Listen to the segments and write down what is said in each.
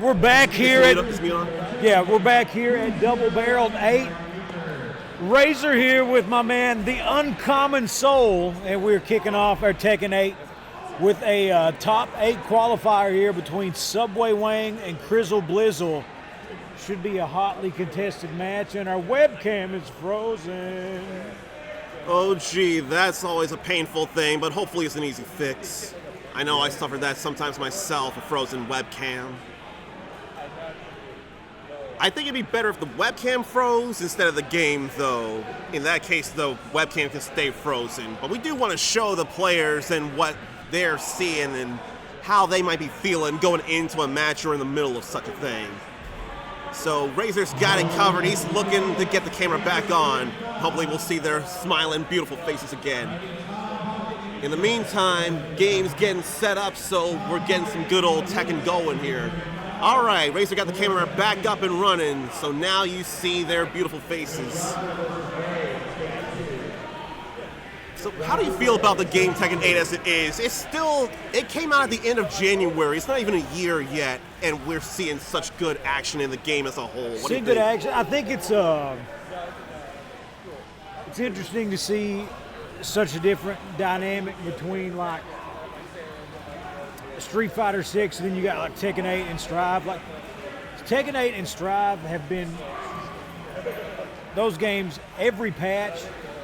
We're back here at we're back here at Double Barreled 8. Razor here with my man, the Uncommon Soul, and we're kicking off our Tekken 8 with a top 8 qualifier here between Subway Wang and Chrizzle Blizzle. Should be a hotly contested match, and our webcam is frozen. Oh gee, that's always a painful thing, but hopefully it's an easy fix. I know I suffer that sometimes myself, a frozen webcam. I think it'd be better if the webcam froze instead of the game, though. In that case, the webcam can stay frozen. But we do want to show the players and what they're seeing and how they might be feeling going into a match or in the middle of such a thing. So Razor's got it covered. He's looking to get the camera back on. Hopefully we'll see their smiling, beautiful faces again. In the meantime, game's getting set up, so we're getting some good old Tekken going here. All right, Razor got the camera back up and running, so now you see their beautiful faces. So how do you feel about the game Tekken 8 as it is? It came out at the end of January. It's not even a year yet, and we're seeing such good action in the game as a whole. What do you think? Action. I think it's interesting to see such a different dynamic between like Street Fighter 6, and then you got like Tekken 8 and Strive. Like Tekken 8 and Strive have been those games. Every patch,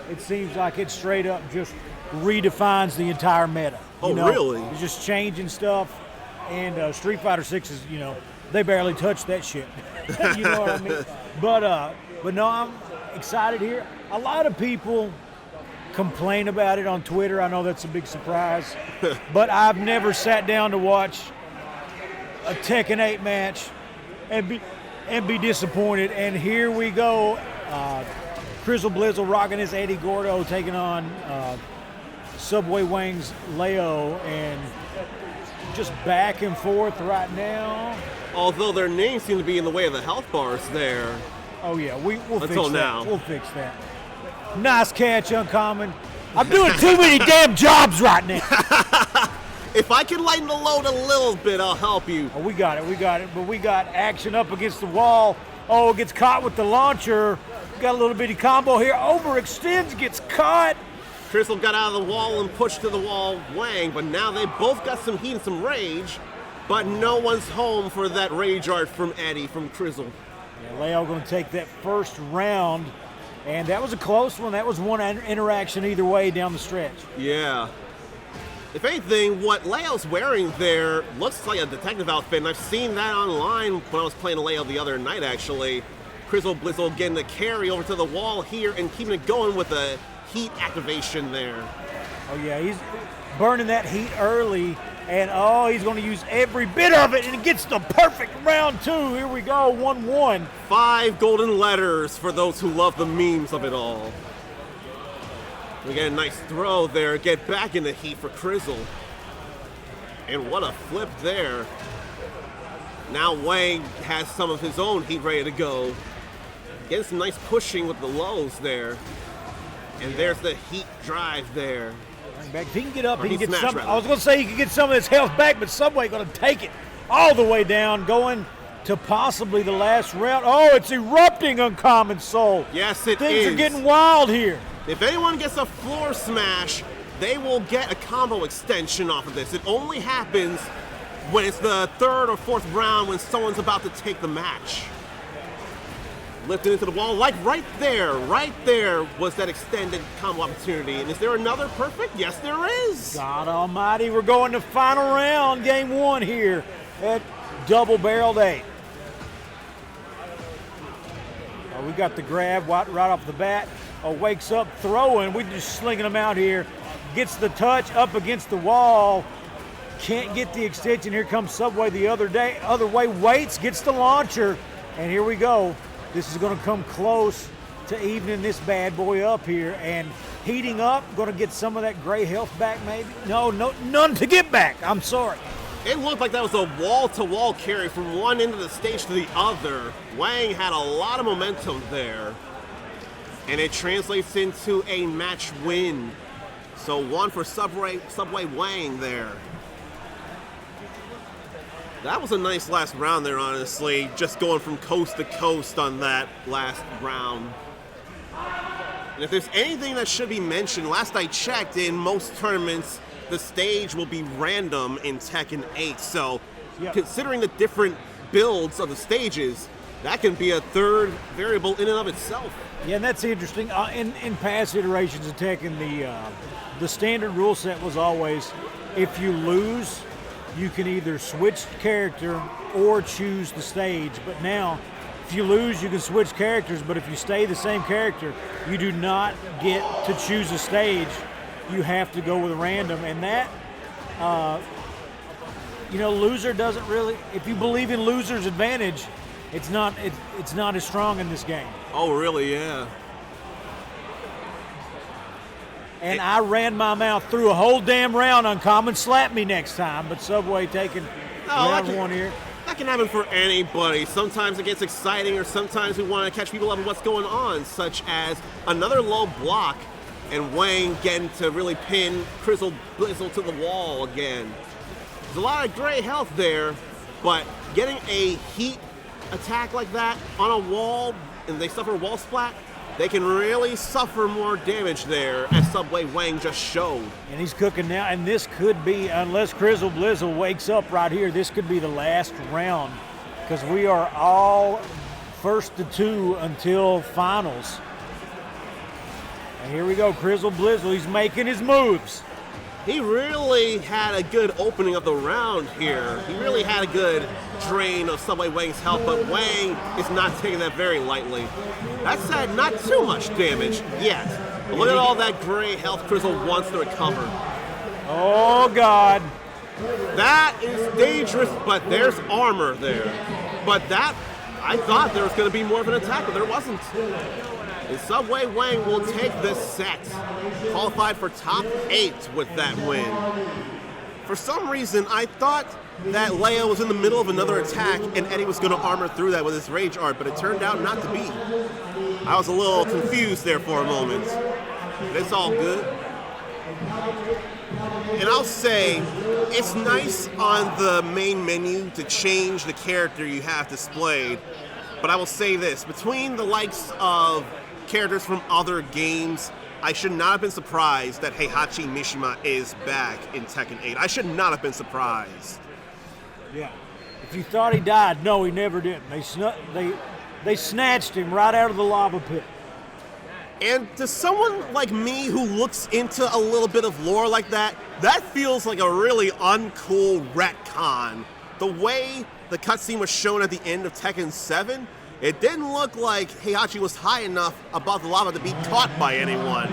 it seems like it straight up just redefines the entire meta. Oh, really? It's just changing stuff. And Street Fighter 6 is, they barely touched that shit. You know what I mean? But no, I'm excited here. A lot of people complain about it on Twitter. I know that's a big surprise, but I've never sat down to watch a Tekken 8 match and be disappointed. And here we go. Chrizzle Blizzle rocking his Eddy Gordo, taking on Subway Wang's Leo, and just back and forth right now. Although their names seem to be in the way of the health bars there. Oh yeah, we'll fix Until that. now. We'll fix that. Nice catch, Uncommon. I'm doing too many damn jobs right now. If I can lighten the load a little bit, I'll help you. Oh, we got it. But we got action up against the wall. Oh, gets caught with the launcher. Got a little bitty combo here. Overextends, gets caught. Chrizzle got out of the wall and pushed to the wall Wang, but now they both got some heat and some rage, but no one's home for that rage art from Eddy, from Chrizzle. Yeah, Leo going to take that first round. And that was a close one. That was one interaction either way down the stretch. Yeah. If anything, what Leo's wearing there looks like a detective outfit, and I've seen that online when I was playing Leo the other night, actually. Chrizzle Blizzle getting the carry over to the wall here and keeping it going with a heat activation there. Oh, yeah, he's burning that heat early, and he's going to use every bit of it, and he gets the perfect round two. Here we go, 1-1. 5 golden letters for those who love the memes of it all. We get a nice throw there, get back in the heat for Chrizzle. And what a flip there. Now Wang has some of his own heat ready to go. Getting some nice pushing with the lows there. And there's the heat drive there. Back. If he can get up, he can get some. I was going to say he can get some of his health back, but Subway going to take it all the way down, going to possibly the last round. Oh, it's erupting, Uncommon Soul. Yes, it is. Things are getting wild here. If anyone gets a floor smash, they will get a combo extension off of this. It only happens when it's the 3rd or 4th round when someone's about to take the match. Lifted into the wall, like right there was that extended combo opportunity. And is there another perfect? Yes, there is. God almighty, we're going to final round, game 1 here at Double Barreled 8. We got the grab right off the bat. Wakes up throwing. We're just slinging him out here. Gets the touch up against the wall. Can't get the extension. Here comes Subway the other way. Waits, gets the launcher. And here we go. This is going to come close to evening this bad boy up here. And heating up, going to get some of that gray health back maybe. No, none to get back. I'm sorry. It looked like that was a wall-to-wall carry from one end of the stage to the other. Wang had a lot of momentum there. And it translates into a match win. So 1 for Subway Wang there. That was a nice last round there, honestly. Just going from coast to coast on that last round. And if there's anything that should be mentioned, last I checked, in most tournaments, the stage will be random in Tekken 8. So, considering the different builds of the stages, that can be a third variable in and of itself. Yeah, and that's interesting. In past iterations of Tekken, the standard rule set was always, if you lose, you can either switch character or choose the stage. But now, if you lose, you can switch characters, but if you stay the same character, you do not get to choose a stage. You have to go with random, and that, loser doesn't really, if you believe in loser's advantage, it's not as strong in this game. Oh, really? Yeah. And I ran my mouth through a whole damn round on Common. Slap me next time, but Subway taking round one here. That can happen for anybody. Sometimes it gets exciting, or sometimes we want to catch people up on what's going on, such as another low block and Wang getting to really pin Chrizzle Blizzle to the wall again. There's a lot of gray health there, but getting a heat attack like that on a wall and they suffer wall splat, they can really suffer more damage there, as Subway Wang just showed. And he's cooking now, and this could be, unless Chrizzle Blizzle wakes up right here, this could be the last round, because we are all first to 2 until finals. And here we go, Chrizzle Blizzle, he's making his moves. He really had a good opening of the round here. He really had a good drain of Subway Wang's health, but Wang is not taking that very lightly. That said, not too much damage yet. But look at all that gray health Chrizzle wants to recover. Oh, God. That is dangerous, but there's armor there. But that, I thought there was going to be more of an attack, but there wasn't. And Subway Wang will take this set. Qualified for top 8 with that win. For some reason, I thought that Leo was in the middle of another attack and Eddy was going to armor through that with his rage art, but it turned out not to be. I was a little confused there for a moment. But it's all good. And I'll say, it's nice on the main menu to change the character you have displayed, but I will say this, between the likes of characters from other games, I should not have been surprised that Heihachi Mishima is back in Tekken 8. I should not have been surprised. Yeah. If you thought he died, no, he never did. They snatched him right out of the lava pit. And to someone like me who looks into a little bit of lore like that, that feels like a really uncool retcon. The way the cutscene was shown at the end of Tekken 7, it didn't look like Heihachi was high enough above the lava to be caught by anyone.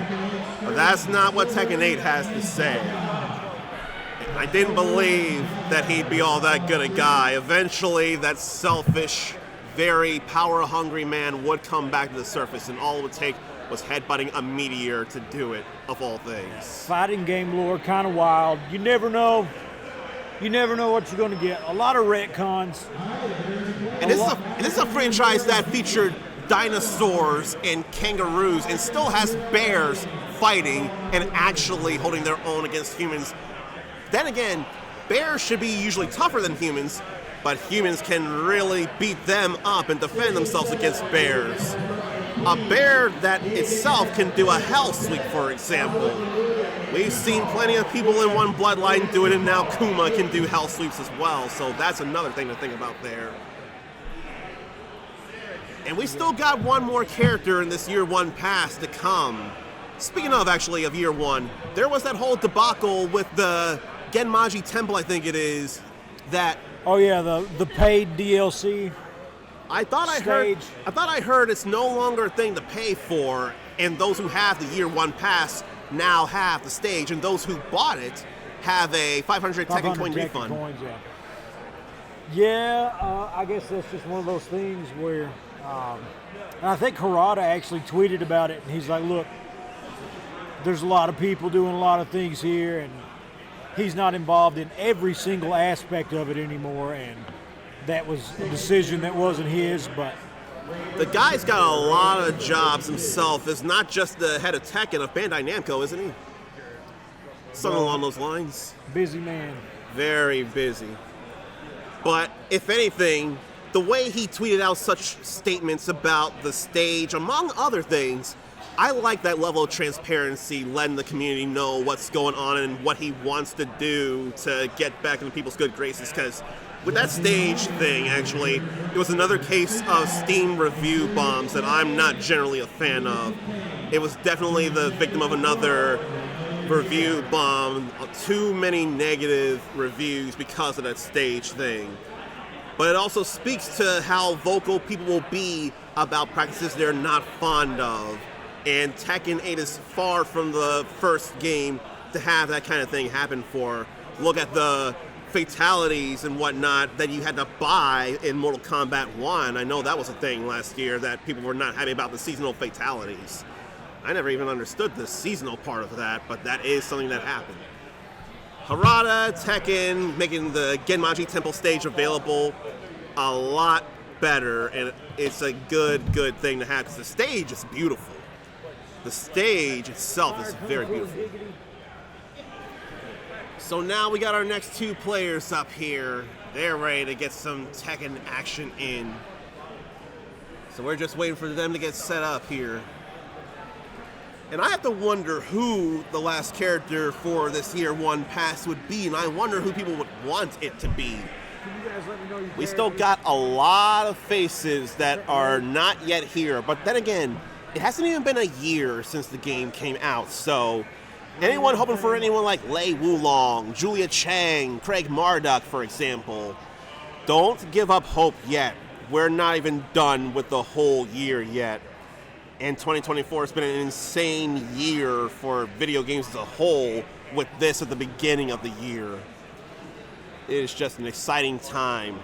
But that's not what Tekken 8 has to say. I didn't believe that he'd be all that good a guy. Eventually, that selfish, very power-hungry man would come back to the surface, and all it would take was headbutting a meteor to do it, of all things. Fighting game lore, kind of wild. You never know. You never know what you're going to get. A lot of retcons. And this is a franchise that featured dinosaurs and kangaroos and still has bears fighting and actually holding their own against humans. Then again, bears should be usually tougher than humans, but humans can really beat them up and defend themselves against bears. A bear that itself can do a hell sweep, for example. We've seen plenty of people in one bloodline do it, and now Kuma can do hell sweeps as well, so that's another thing to think about there. And we still got one more character in this Year 1 pass to come. Speaking of, actually, of Year 1, there was that whole debacle with the Genmaji Temple, I think it is, that... Oh yeah, the paid DLC. I thought I heard it's no longer a thing to pay for, and those who have the Year 1 pass now have the stage, and those who bought it have a 500 Tekken coin refund. Coins, yeah. Yeah, I guess that's just one of those things where, and I think Harada actually tweeted about it, and he's like, look, there's a lot of people doing a lot of things here, and he's not involved in every single aspect of it anymore, and that was a decision that wasn't his, but... The guy's got a lot of jobs himself. Is not just the head of Tekken of Bandai Namco, isn't he? Something along those lines. Busy man. Very busy. But if anything, the way he tweeted out such statements about the stage, among other things, I like that level of transparency, letting the community know what's going on and what he wants to do to get back into people's good graces. Because with that stage thing, actually, it was another case of Steam review bombs that I'm not generally a fan of. It was definitely the victim of another review bomb, too many negative reviews because of that stage thing. But it also speaks to how vocal people will be about practices they're not fond of. And Tekken 8 is far from the first game to have that kind of thing happen for. Look at the fatalities and whatnot that you had to buy in Mortal Kombat 1. I know that was a thing last year, that people were not happy about the seasonal fatalities. I never even understood the seasonal part of that, but that is something that happened. Harada, Tekken, making the Genmaji Temple stage available a lot better, and it's a good thing to have, because the stage is beautiful. The stage itself is very beautiful. So now we got our next two players up here. They're ready to get some Tekken action in. So we're just waiting for them to get set up here. And I have to wonder who the last character for this Year 1 pass would be, and I wonder who people would want it to be. We still got a lot of faces that are not yet here, but then again, it hasn't even been a year since the game came out, so anyone hoping for anyone like Lei Wulong, Julia Chang, Craig Marduk, for example, don't give up hope yet. We're not even done with the whole year yet. And 2024 has been an insane year for video games as a whole, with this at the beginning of the year. It is just an exciting time.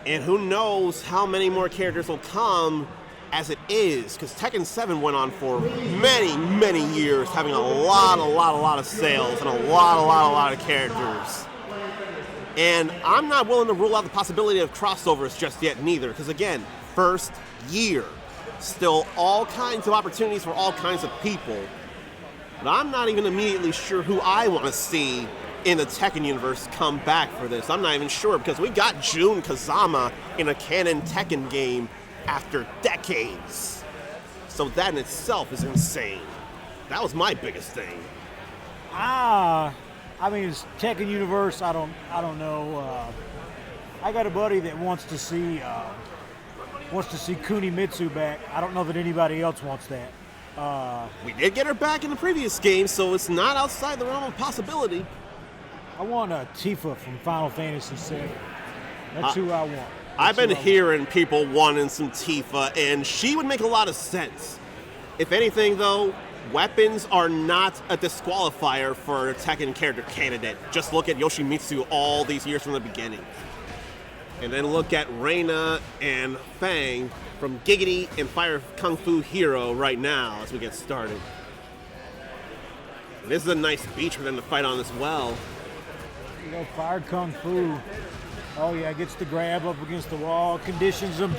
And who knows how many more characters will come as it is, because Tekken 7 went on for many years, having a lot of sales and a lot of characters. And I'm not willing to rule out the possibility of crossovers just yet neither, because again, first year, still all kinds of opportunities for all kinds of people. But I'm not even immediately sure who I want to see in the Tekken universe come back for this. I'm not even sure, because we got Jun Kazama in a canon Tekken game after decades. So that in itself is insane. That was my biggest thing. I mean, it's Tekken universe. I don't know. I got a buddy that wants to see Kunimitsu back. I don't know that anybody else wants that. We did get her back in the previous game, so it's not outside the realm of possibility. I want a Tifa from Final Fantasy VII. That's who I want. I've been hearing people wanting some Tifa, and she would make a lot of sense. If anything, though, weapons are not a disqualifier for a Tekken character candidate. Just look at Yoshimitsu all these years from the beginning. And then look at Reina and Feng from Giggity and FireKungFuHero right now as we get started. This is a nice beach for them to fight on as well. You know, FireKungFu. Oh yeah, gets the grab up against the wall, conditions them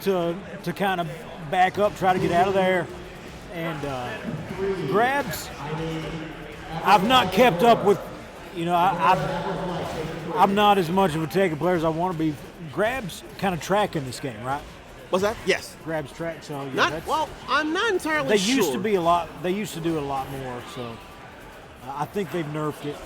to kind of back up, try to get out of there, and grabs. I've not kept up with, I'm not as much of a Tekken player as I want to be. Grabs kind of track in this game, right? What's that? Yes. Grabs track. So yeah, I'm not entirely sure. They used to be a lot. They used to do a lot more. So I think they've nerfed it.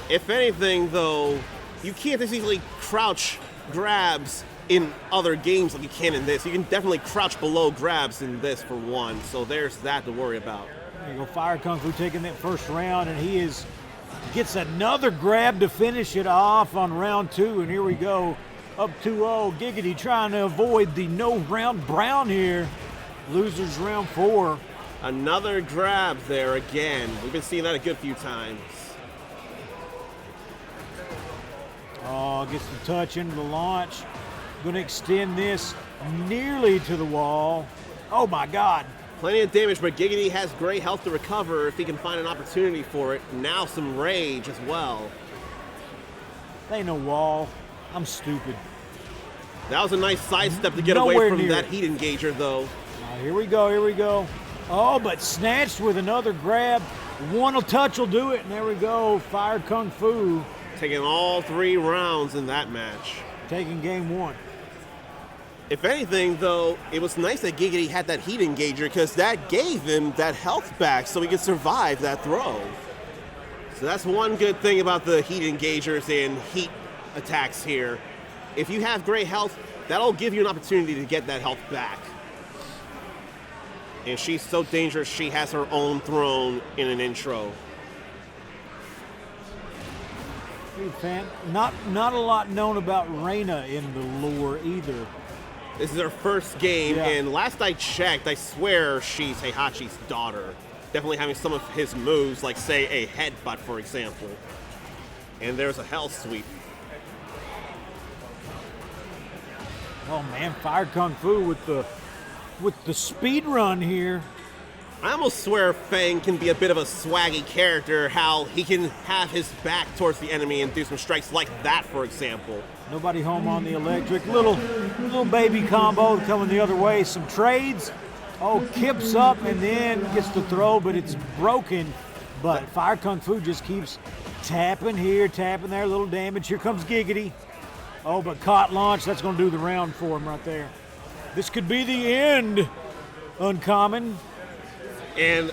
If anything, though, you can't as easily crouch grabs in other games like you can in this. You can definitely crouch below grabs in this for one. So there's that to worry about. There you go, FireKungFu taking that first round, and he gets another grab to finish it off on round two. And here we go, up 2-0. Giggity trying to avoid the no round brown here. Losers round 4. Another grab there again. We've been seeing that a good few times. Oh, gets the touch into the launch. Going to extend this nearly to the wall. Oh my God. Plenty of damage, but Giggity has great health to recover if he can find an opportunity for it. Now some rage as well. There ain't no wall. I'm stupid. That was a nice sidestep to get away from that heat engager, though. Here we go. Oh, but snatched with another grab. One touch will do it, and there we go. FireKungFu taking all 3 rounds in that match. Taking game 1. If anything, though, it was nice that Giggity had that heat engager because that gave him that health back so he could survive that throw. So that's one good thing about the heat engagers and heat attacks here. If you have great health, that'll give you an opportunity to get that health back. And she's so dangerous, she has her own throne in an intro. Hey, fan. Not a lot known about Reina in the lore either. This is her first game, Yeah. and last I checked, I swear she's Heihachi's daughter. Definitely having some of his moves, like, say, a headbutt, for example. And there's a hell sweep. Oh man, Fire Kung Fu with the speed run here. I almost swear Feng can be a bit of a swaggy character, how he can have his back towards the enemy and do some strikes like that, for example. Nobody home on the electric. Little baby combo coming the other way. Some trades. Oh, kips up and then gets the throw, but it's broken. But Fire Kung Fu just keeps tapping here, tapping there. Little damage. Here comes Giggity. Oh, but caught launch. That's going to do the round for him right there. This could be the end. Uncommon. And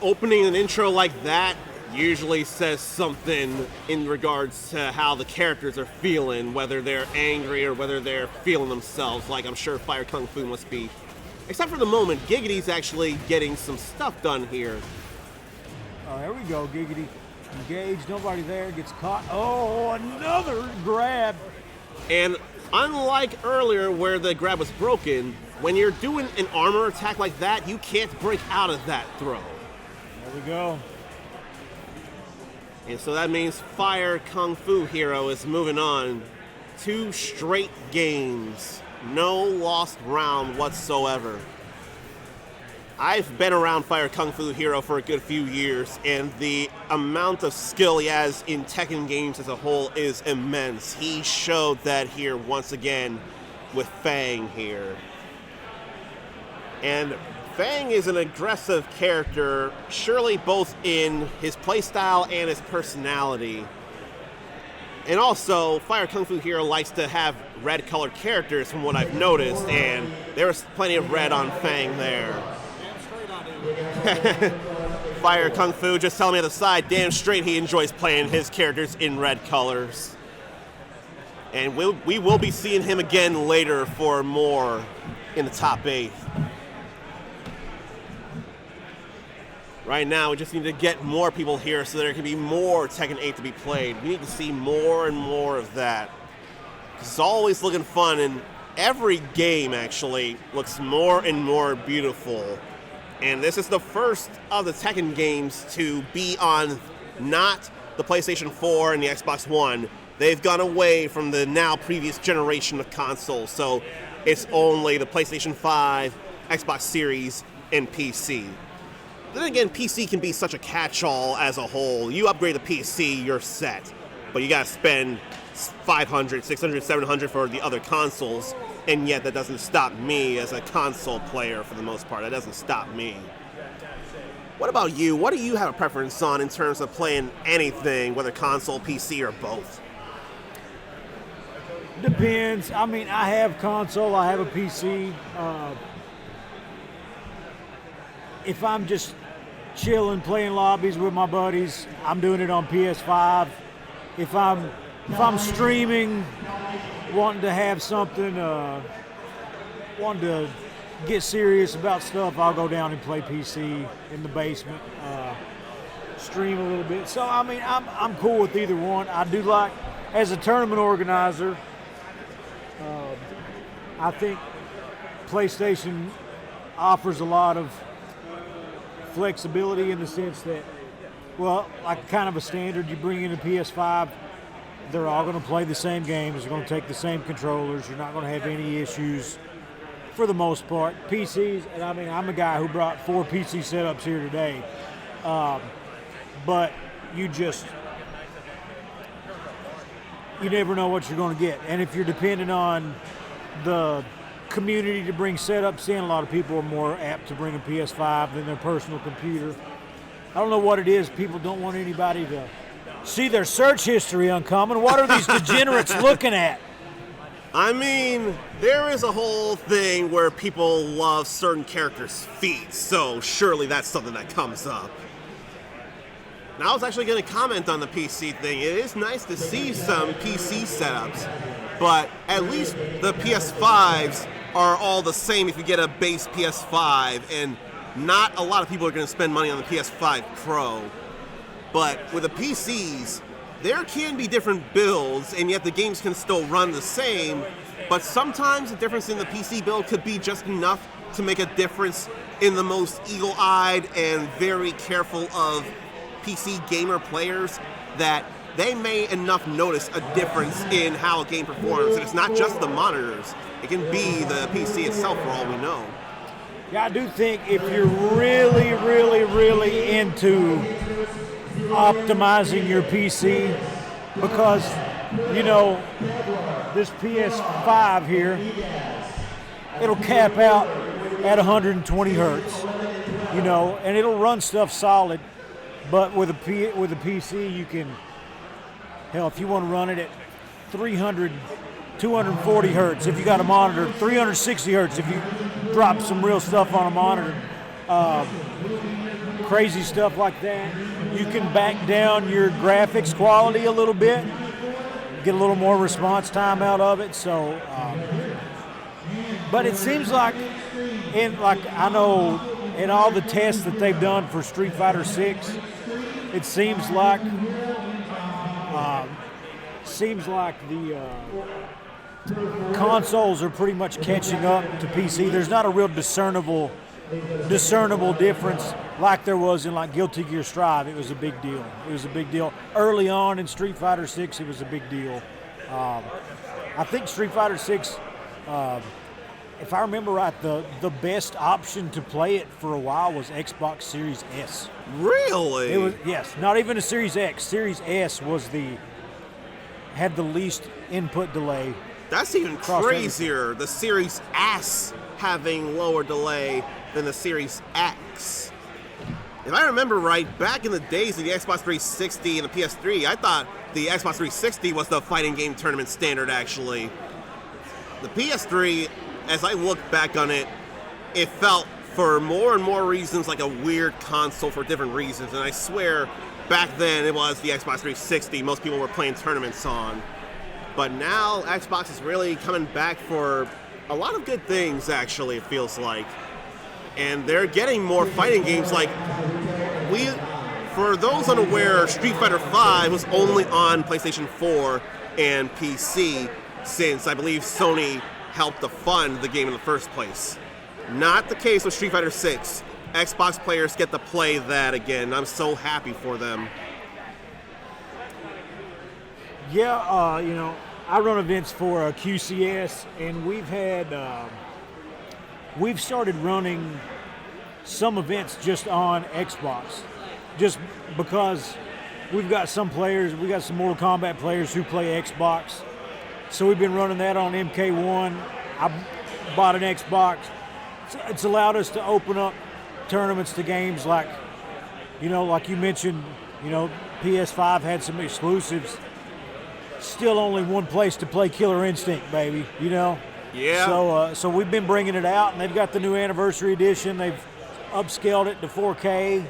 opening an intro like that usually says something in regards to how the characters are feeling, whether they're angry or whether they're feeling themselves, like I'm sure Fire Kung Fu must be. Except for the moment, Giggity's actually getting some stuff done here. Oh, there we go, Giggity. Engaged, nobody there, gets caught. Oh, another grab. And unlike earlier where the grab was broken, when you're doing an armor attack like that, you can't break out of that throw. There we go. And so that means FireKungFuHero is moving on. 2 straight games. No lost round whatsoever. I've been around FireKungFuHero for a good few years, and the amount of skill he has in Tekken games as a whole is immense. He showed that here once again with Feng here. And Feng is an aggressive character, surely both in his playstyle and his personality. And also, FireKungFuHero likes to have red-colored characters from what I've noticed, and there was plenty of red on Feng there. Fire Kung Fu just telling me on the side, damn straight he enjoys playing his characters in red colors. And we will be seeing him again later for more in the top 8. Right now, we just need to get more people here so there can be more Tekken 8 to be played. We need to see more and more of that. It's always looking fun, and every game, actually, looks more and more beautiful. And this is the first of the Tekken games to be on not the PlayStation 4 and the Xbox One. They've gone away from the now previous generation of consoles, so it's only the PlayStation 5, Xbox Series, and PC. Then again, PC can be such a catch-all as a whole. You upgrade the PC, you're set. But you gotta spend $500, $600, $700 for the other consoles, and yet that doesn't stop me as a console player for the most part. That doesn't stop me. What about you? What do you have a preference on in terms of playing anything, whether console, PC, or both? Depends. I mean, I have console, I have a PC. If I'm just chilling, playing lobbies with my buddies, I'm doing it on PS5. If I'm streaming, wanting to have something, wanting to get serious about stuff, I'll go down and play PC in the basement, stream a little bit. So I mean, I'm cool with either one. I do like, as a tournament organizer, I think PlayStation offers a lot of flexibility in the sense that, well, like kind of a standard, you bring in a PS5, they're all going to play the same games, they're going to take the same controllers, you're not going to have any issues for the most part. PCs, and I mean, I'm a guy who brought 4 PC setups here today, but you never know what you're going to get. And if you're dependent on the community to bring setups in, a lot of people are more apt to bring a PS5 than their personal computer. I don't know what it is. People don't want anybody to see their search history, Uncommon. What are these degenerates looking at? I mean, there is a whole thing where people love certain characters' feet, so surely that's something that comes up. Now, I was actually going to comment on the PC thing. It is nice to see some PC setups, but at least the PS5s are all the same if you get a base PS5, and not a lot of people are going to spend money on the PS5 Pro. But with the PCs, there can be different builds, and yet the games can still run the same, but sometimes the difference in the PC build could be just enough to make a difference in the most eagle-eyed and very careful of PC gamer players that they may enough notice a difference in how a game performs. And it's not just the monitors. It can be the PC itself for all we know. Yeah, I do think if you're really, really, really into optimizing your PC, because, you know, this PS5 here, it'll cap out at 120 hertz, you know, and it'll run stuff solid. But with a PC, you can, hell, if you want to run it at 240 hertz, if you got a monitor, 360 hertz, if you drop some real stuff on a monitor, crazy stuff like that. You can back down your graphics quality a little bit, get a little more response time out of it. So, but it seems like, I know in all the tests that they've done for Street Fighter VI, it seems like the consoles are pretty much catching up to PC. There's not a real discernible difference like there was in like Guilty Gear Strive. It was a big deal. It was a big deal. Early on in Street Fighter VI, it was a big deal. I think Street Fighter VI, if I remember right, the best option to play it for a while was Xbox Series S. Really? It was, yes, not even a Series X. Series S had the least input delay. That's even crazier. The Series S having lower delay than the Series X. If I remember right, back in the days of the Xbox 360 and the PS3, I thought the Xbox 360 was the fighting game tournament standard, actually. The PS3, as I look back on it, it felt for more and more reasons like a weird console for different reasons. And I swear, back then it was the Xbox 360 most people were playing tournaments on. But now Xbox is really coming back for a lot of good things, actually, it feels like. And they're getting more fighting games. Like, for those unaware, Street Fighter V was only on PlayStation 4 and PC, since I believe Sony helped to fund the game in the first place. Not the case with Street Fighter VI. Xbox players get to play that again. I'm so happy for them. Yeah, you know, I run events for QCS, and we've started running some events just on Xbox, just because we've got some Mortal Kombat players who play Xbox. So we've been running that on MK1. I bought an Xbox. It's allowed us to open up tournaments to games like, you know, like you mentioned, you know, PS5 had some exclusives. Still only one place to play Killer Instinct, baby, you know? Yeah. So we've been bringing it out, and they've got the new anniversary edition. They've upscaled it to 4K.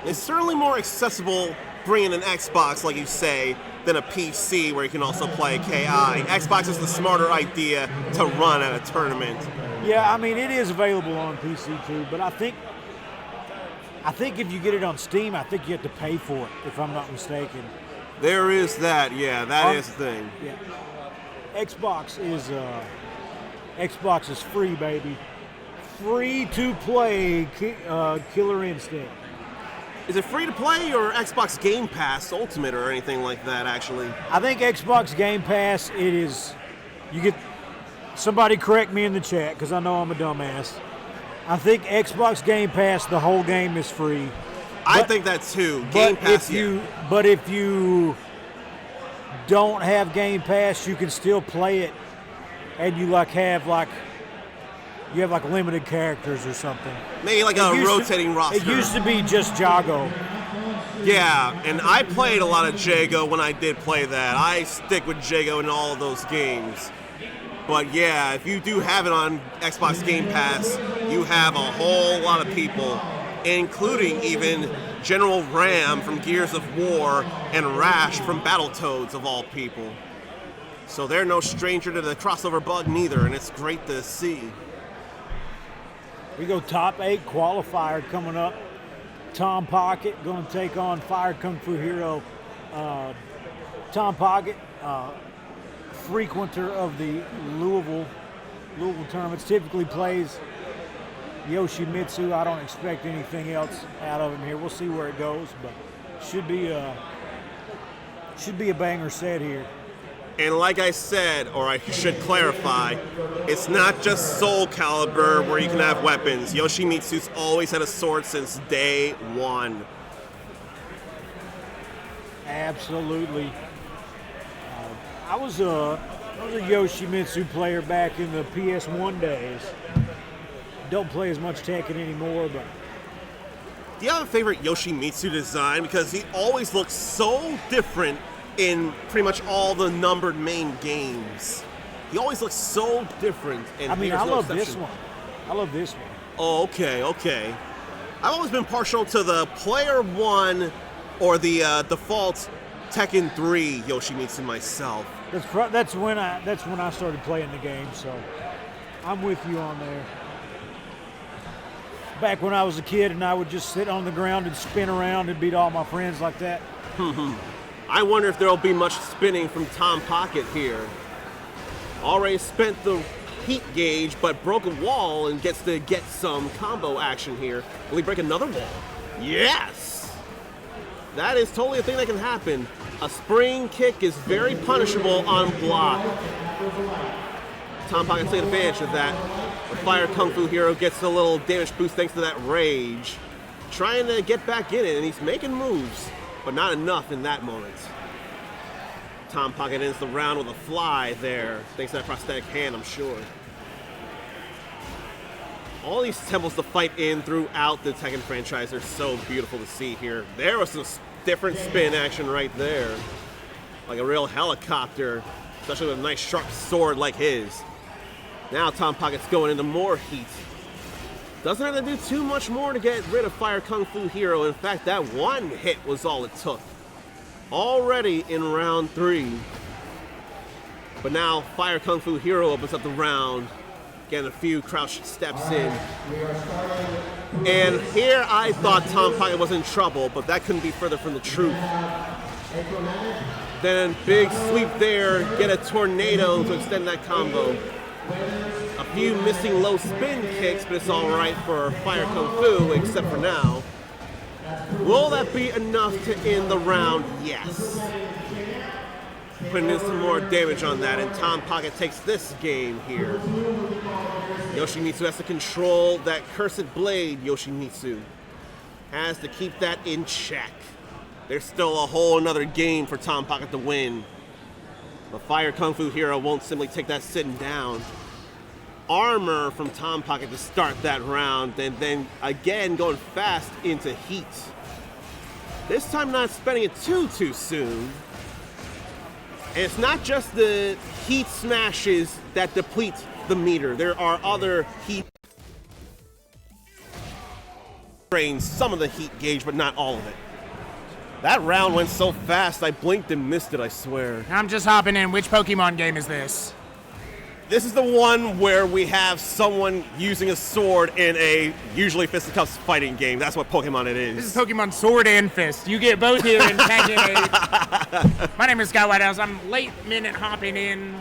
It's certainly more accessible bringing an Xbox, like you say, than a PC where you can also play KI. Xbox is the smarter idea to run at a tournament. Yeah, I mean, it is available on PC too, but I think if you get it on Steam, I think you have to pay for it, if I'm not mistaken. There is that, yeah, that is the thing. Yeah. Xbox is free, baby. Free to play Killer Instinct. Is it free to play or Xbox Game Pass Ultimate or anything like that, actually? I think Xbox Game Pass, it is, you get, somebody correct me in the chat because I know I'm a dumbass. I think Xbox Game Pass, the whole game is free. I think that too. Game Pass, But if you don't have Game Pass, you can still play it, and you have limited characters or something. Maybe like a rotating roster. It used to be just Jago. Yeah, and I played a lot of Jago when I did play that. I stick with Jago in all of those games. But yeah, if you do have it on Xbox Game Pass, you have a whole lot of people, including even General Ram from Gears of War and Rash from Battletoads, of all people. So they're no stranger to the crossover bug neither, and it's great to see. We go top 8 qualifier coming up. TomPocket going to take on FireKungFuHero. TomPocket, frequenter of the Louisville tournaments, typically plays Yoshimitsu. I don't expect anything else out of him here. We'll see where it goes, but should be a banger set here. And like I said, or I should clarify, it's not just Soul Calibur where you can have weapons. Yoshimitsu's always had a sword since day one. Absolutely. I was a Yoshimitsu player back in the PS1 days. Don't play as much Tekken anymore, but... Do you have a favorite Yoshimitsu design? Because he always looks so different in pretty much all the numbered main games. He always looks so different. And I love this one. I love this one. Oh, okay. I've always been partial to the Player 1 or the default Tekken 3 Yoshimitsu myself. That's when I started playing the game, so I'm with you on there. Back when I was a kid and I would just sit on the ground and spin around and beat all my friends like that. I wonder if there'll be much spinning from TomPocket here. Already spent the heat gauge, but broke a wall and gets to get some combo action here. Will he break another wall? Yes! That is totally a thing that can happen. A spring kick is very punishable on block. TomPocket takes advantage of that. The FireKungFuHero gets a little damage boost thanks to that rage. Trying to get back in it, and he's making moves, but not enough in that moment. TomPocket ends the round with a fly there, thanks to that prosthetic hand, I'm sure. All these temples to fight in throughout the Tekken franchise are so beautiful to see here. There was some different spin action right there. Like a real helicopter, especially with a nice sharp sword like his. Now TomPocket's going into more heat. Doesn't have to do too much more to get rid of FireKungFuHero. In fact, that one hit was all it took. Already in round 3. But now FireKungFuHero opens up the round. Getting a few crouched steps in. And here I thought TomPocket was in trouble, but that couldn't be further from the truth. Then big sweep there, get a tornado to extend that combo. A few missing low spin kicks, but it's all right for FireKungFu, except for now. Will that be enough to end the round? Yes. Putting in some more damage on that, and TomPocket takes this game here. Yoshimitsu has to control that cursed blade. Yoshimitsu has to keep that in check. There's still a whole another game for TomPocket to win. But FireKungFuHero won't simply take that sitting down. Armor from TomPocket to start that round, and then again going fast into heat. This time not spending it too soon. And it's not just the heat smashes that deplete the meter. There are other heat drains some of the heat gauge, but not all of it. That round went so fast, I blinked and missed it, I swear. I'm just hopping in. Which Pokemon game is this? This is the one where we have someone using a sword in a usually fisticuffs fighting game. That's what Pokemon it is. This is Pokemon Sword and Fist. You get both here in Tekken 8. My name is Scott Whitehouse. I'm late minute hopping in.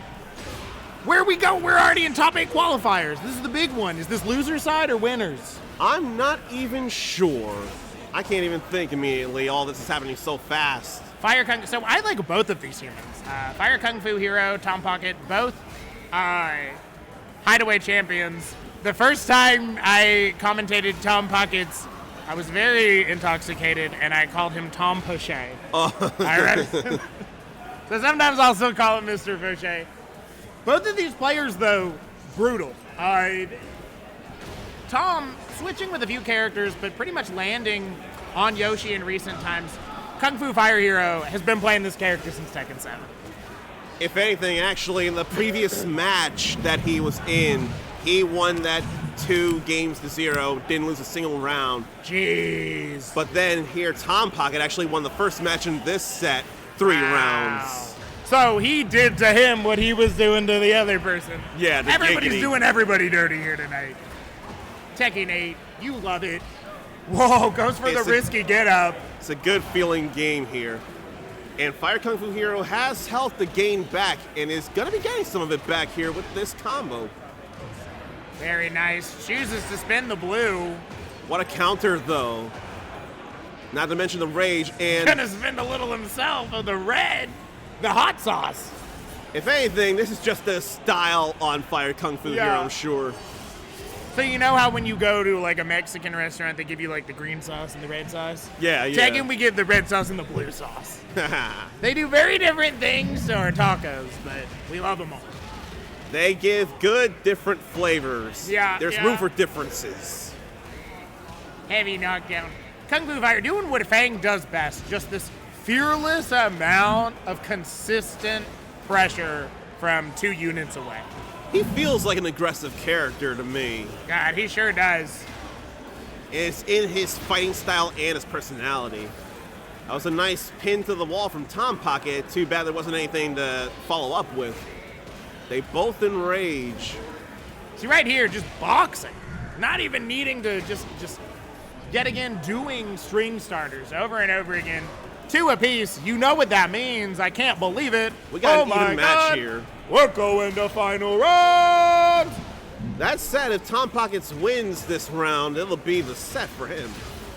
Where we go? We're already in top 8 qualifiers. This is the big one. Is this loser side or winners? I'm not even sure. I can't even think immediately. All this is happening so fast. So I like both of these humans. FireKungFuHero, TomPocket, both hideaway champions. The first time I commentated TomPocket's, I was very intoxicated, and I called him Tom Poche. Oh. I read it. So sometimes I'll still call him Mr. Poche. Both of these players, though, brutal. Tom switching with a few characters, but pretty much landing on Yoshi in recent times. KungFuHero has been playing this character since Tekken 7. If anything, actually, in the previous match that he was in, he won that 2-0, didn't lose a single round. Jeez. But then here, TomPocket actually won the first match in this set, 3 rounds. So he did to him what he was doing to the other person. Yeah, the Everybody's Giggity. doing everybody dirty here tonight. Tekken 8, you love it. Whoa, goes for the risky get up. It's a good feeling game here. And FireKungFuHero has health to gain back and is going to be getting some of it back here with this combo. Very nice. Chooses to spin the blue. What a counter, though. Not to mention the rage and... Gonna spin a little himself of the red. The hot sauce. If anything, this is just the style on FireKungFuHero, Yeah. I'm sure. So you know how when you go to like a Mexican restaurant, they give you like the green sauce and the red sauce? Yeah, yeah. Tekken, we get the red sauce and the blue sauce. They do very different things to our tacos, but we love them all. They give good, different flavors. Yeah, There's yeah. room for differences. Heavy knockdown. KungFuHero doing what Feng does best, just this fearless amount of consistent pressure from 2 units away. He feels like an aggressive character to me. God, he sure does. It's in his fighting style and his personality. That was a nice pin to the wall from TomPocket. Too bad there wasn't anything to follow up with. They both enrage. See, right here, just boxing. Not even needing to just yet again doing string starters over and over again. 2 apiece. You know what that means. I can't believe it. We got an my even match God. here. We're going to final round. That said, if TomPocket wins this round, it'll be the set for him.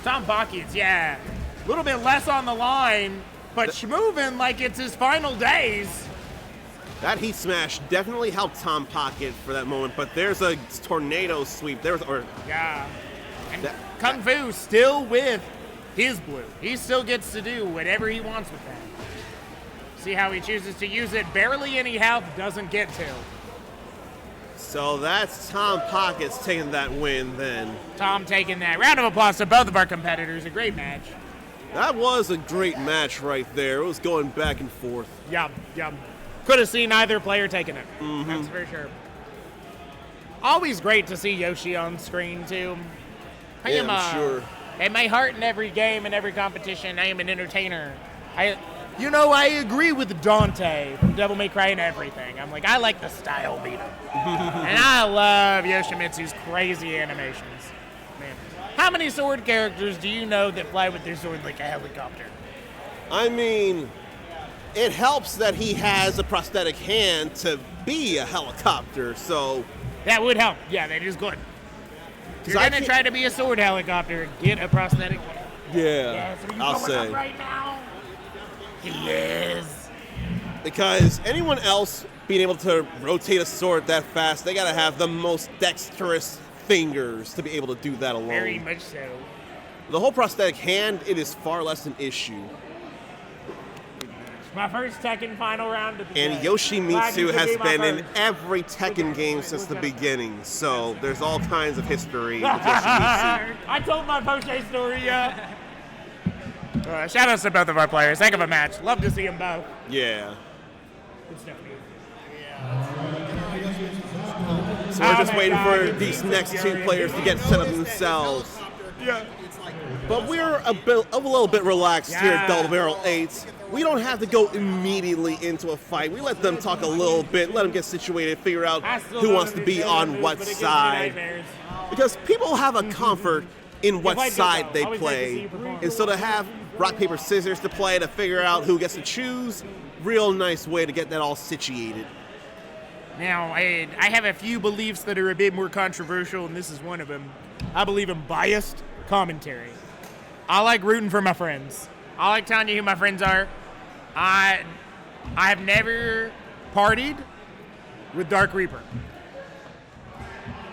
TomPockets, yeah. A little bit less on the line, but schmoving like it's his final days. That heat smash definitely helped TomPocket for that moment, but there's a tornado sweep. Yeah. And That- Kung Fu still with his blue. He still gets to do whatever he wants with that. See how he chooses to use it. Barely any health, doesn't get to. So that's TomPocket's taking that win then. Tom taking that. Round of applause to both of our competitors. A great match. That was a great match right there. It was going back and forth. Yum. Could have seen either player taking it. That's for sure. Always great to see Yoshi on screen, too. I Yeah, am, I'm sure. At my heart in every game and every competition, I am an entertainer. I agree with Dante from Devil May Cry and everything. I'm like, I like the style beat 'em. And I love Yoshimitsu's crazy animations. Man. How many sword characters do you know that fly with their sword like a helicopter? I mean, it helps that he has a prosthetic hand to be a helicopter, so... That would help. Yeah, that is good. If you're I going to can't- try to be a sword helicopter, get a prosthetic hand. Yeah, Yes, are you I'll going say. up right now? He is. Because anyone else being able to rotate a sword that fast, they gotta have the most dexterous fingers to be able to do that alone. Very much so. The whole prosthetic hand, it is far less an issue. My first Tekken final round of the And day. Glad you Yoshimitsu could has be my been in first. every Tekken game since the beginning, so there's all kinds of history with Yoshimitsu. I told my post-day story yet. Shout outs to both of our players. Heck of a match. Love to see them both. Yeah. Good stuff, dude. So we're Oh just my waiting God, for it's these so next 2 furious. players to get set up themselves. Yeah. But we're a little bit relaxed here at Yeah. Double Barrel 8. We don't have to go immediately into a fight. We let them talk a little bit, let them get situated, figure out who wants to be on what side. Because people have a comfort in what fight side goes they well. Always like to see play. you perform. And so to have rock, paper, scissors to play to figure out who gets to choose, real nice way to get that all situated. Now, I have a few beliefs that are a bit more controversial, and this is one of them. I believe in biased commentary. I like rooting for my friends. I like telling you who my friends are. I have never partied with Dark Reaper.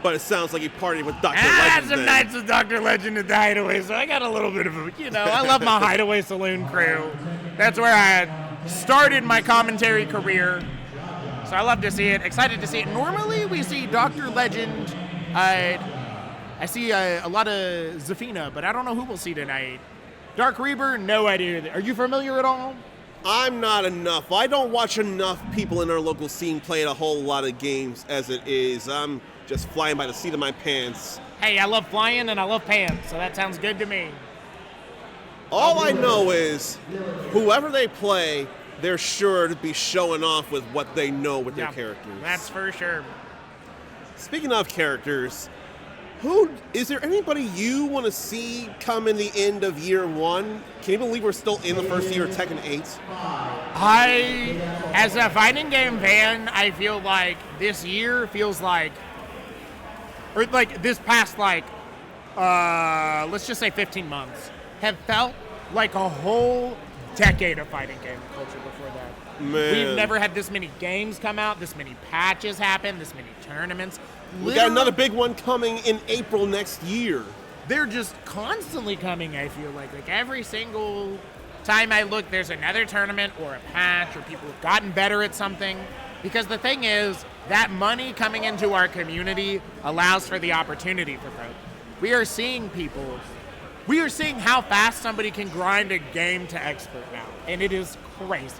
But it sounds like you partied with Dr. I had Legend some then. nights with Dr. Legend at the Hideaway, so I got a little bit of a, I love my Hideaway Saloon crew. That's where I started my commentary career. So I love to see it. Excited to see it. Normally we see Dr. Legend. I see a lot of Zafina, but I don't know who we'll see tonight. Dark Reaper, no idea. Are you familiar at all? I'm not enough. I don't watch enough people in our local scene play a whole lot of games as it is. I'm just flying by the seat of my pants. Hey, I love flying and I love pants, so that sounds good to me. All I know is whoever they play, they're sure to be showing off with what they know with their characters. That's for sure. Speaking of characters, is there anybody you want to see come in the end of year 1? Can you believe we're still in the first year of Tekken 8? As a fighting game fan, I feel like this year feels like, or like this past let's just say 15 months, have felt like a whole decade of fighting game culture before that. Man. We've never had this many games come out, this many patches happen, this many tournaments. We got another big one coming in April next year. They're just constantly coming, I feel like. Like every single time I look, there's another tournament or a patch or people have gotten better at something. Because the thing is, that money coming into our community allows for the opportunity for growth. We are seeing how fast somebody can grind a game to expert now. And it is crazy.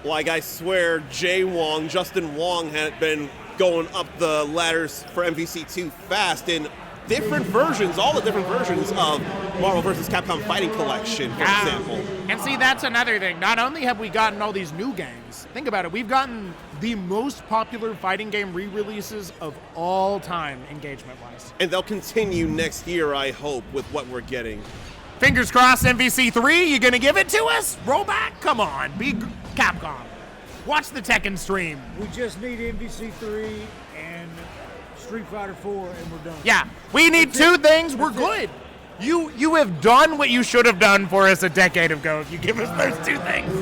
Like, I swear, Justin Wong had been going up the ladders for MVC2 fast in different versions, all the different versions of Marvel vs. Capcom Fighting Collection, for example. And see, that's another thing. Not only have we gotten all these new games, think about it, we've gotten the most popular fighting game re-releases of all time, engagement-wise. And they'll continue next year, I hope, with what we're getting. Fingers crossed, MVC3, you gonna give it to us? Roll back? Come on, be Capcom. Watch the Tekken stream. We just need MVC3 and Street Fighter 4, and we're done. Yeah, we need two things. We're good. You have done what you should have done for us a decade ago if you give us those two things.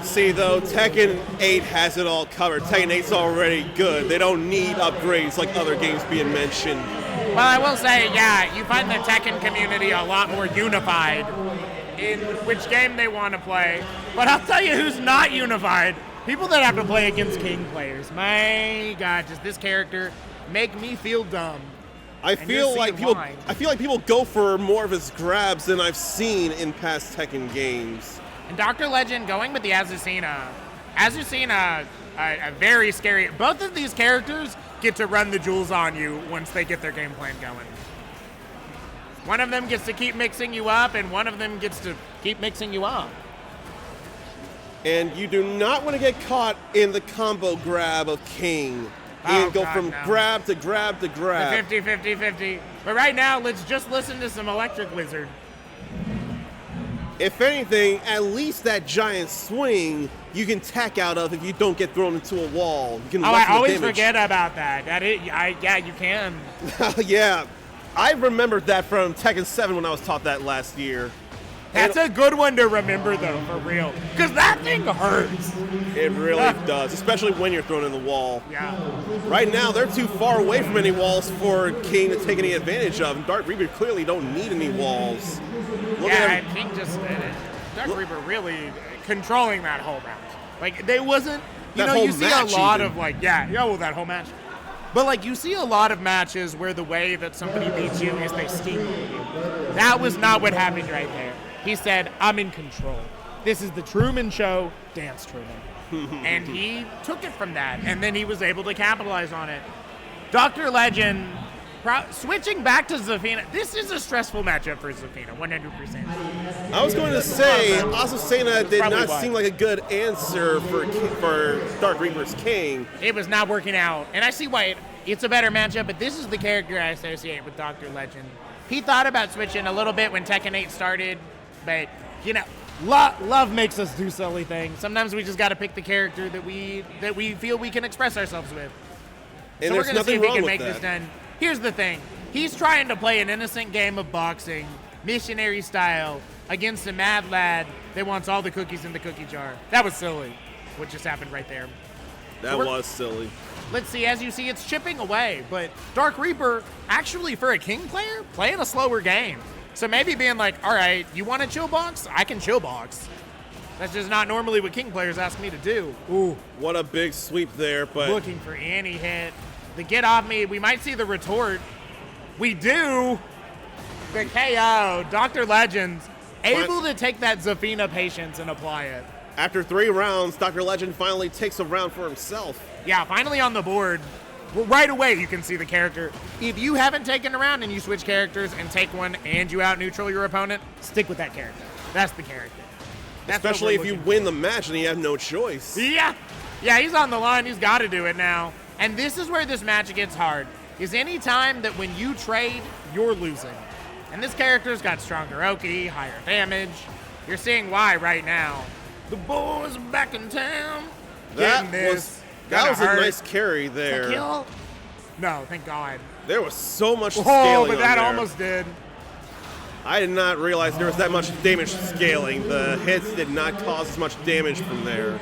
See, though, Tekken 8 has it all covered. Tekken 8's already good. They don't need upgrades like other games being mentioned. Well, I will say, yeah, you find the Tekken community a lot more unified in which game they want to play. But I'll tell you who's not unified. People that have to play against King players. My God, does this character make me feel dumb? I feel like people go for more of his grabs than I've seen in past Tekken games. And Dr. Legend going with the Azucena. Azucena, a very scary. Both of these characters get to run the jewels on you once they get their game plan going. One of them gets to keep mixing you up, and one of them gets to keep mixing you up. And you do not want to get caught in the combo grab of King. You go from grab to grab to grab. The 50-50-50. But right now, let's just listen to some Electric Wizard. If anything, at least that giant swing you can tack out of if you don't get thrown into a wall. You can I always forget about that. Yeah, you can. Yeah. I remembered that from Tekken 7 when I was taught that last year. That's a good one to remember, though, for real. Because that thing hurts. It really does, especially when you're thrown in the wall. Yeah. Right now, they're too far away from any walls for King to take any advantage of. And Dark Reaper clearly don't need any walls. King just did it. Dark Reaper really controlling that whole match. Like, they wasn't, you see a lot of, that whole match. But, you see a lot of matches where the way that somebody beats you is they steamroll you. That was not what happened right there. He said, I'm in control. This is the Truman Show, dance Truman. And he took it from that, and then he was able to capitalize on it. Dr. Legend, switching back to Zafina, this is a stressful matchup for Zafina, 100%. I was going to say, Azucena did not seem like a good answer for Dark Reaper's King. It was not working out, and I see why it's a better matchup, but this is the character I associate with Dr. Legend. He thought about switching a little bit when Tekken 8 started, but, love makes us do silly things. Sometimes we just got to pick the character that we feel we can express ourselves with. And so we're going to see if he can make that. this done. Here's the thing. He's trying to play an innocent game of boxing, missionary style, against a mad lad that wants all the cookies in the cookie jar. That was silly, what just happened right there. That was silly. Let's see, as you see, it's chipping away, but Dark Reaper, actually for a King player, playing a slower game. So maybe being like, all right, you want to chill box? I can chill box. That's just not normally what King players ask me to do. Ooh, what a big sweep there, but... Looking for any hit. The get off me, we might see the retort. We do. The KO. Dr. Legend able to take that Zafina patience and apply it. After 3 rounds, Dr. Legend finally takes a round for himself. Yeah, finally on the board. Well, right away, you can see the character. If you haven't taken a round and you switch characters and take one and you out-neutral your opponent, stick with that character. That's the character. That's Especially if you win the match and you have no choice. Yeah. Yeah, he's on the line. He's got to do it now. And this is where this match gets hard, is any time that when you trade, you're losing. And this character's got stronger Oki, higher damage. You're seeing why right now. The boys are back in town. That was a nice carry there. Kill? No, thank God. There was so much scaling Oh, but on that there. almost did. I did not realize there was that much damage scaling. The hits did not cause as much damage from there.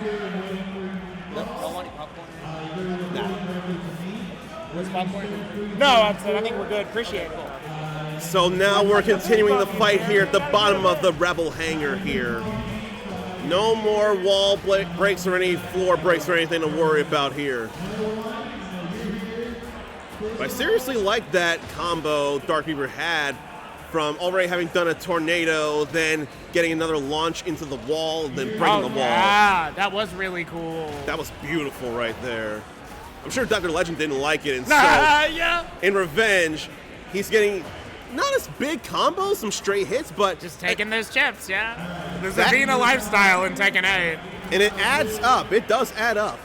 No, I think we're good. Appreciate it. So now we're continuing the fight here at the bottom of the Rebel hangar here. No more wall breaks or any floor breaks or anything to worry about here. But I seriously like that combo Dark Reaper had from already having done a tornado, then getting another launch into the wall, then breaking the wall. Yeah, that was really cool. That was beautiful right there. I'm sure Dr. Legend didn't like it, and so Yeah. in revenge, he's getting not as big combos, some straight hits, but Just taking those chips, yeah. The Zafina lifestyle in Tekken 8. and it adds up. It does add up.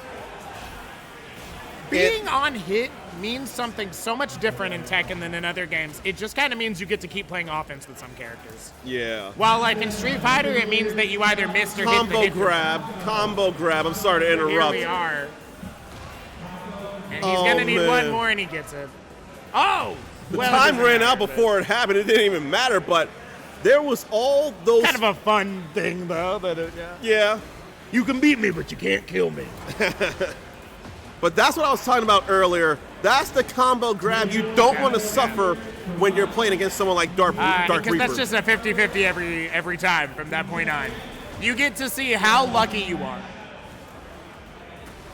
Being on hit means something so much different in Tekken than in other games. It just kind of means you get to keep playing offense with some characters. Yeah. While like in Street Fighter, it means that you either missed or hit the hit. Combo grab. I'm sorry to interrupt. Here we are. And he's going to need one more and he gets it. Oh! The time ran out before it happened. It didn't even matter, but there was all those... Kind of a fun thing, though. Yeah. You can beat me, but you can't kill me. But that's what I was talking about earlier. That's the combo grab you don't want to suffer when you're playing against someone like Dark Reaper. Because that's just a 50-50 every time from that point on. You get to see how lucky you are.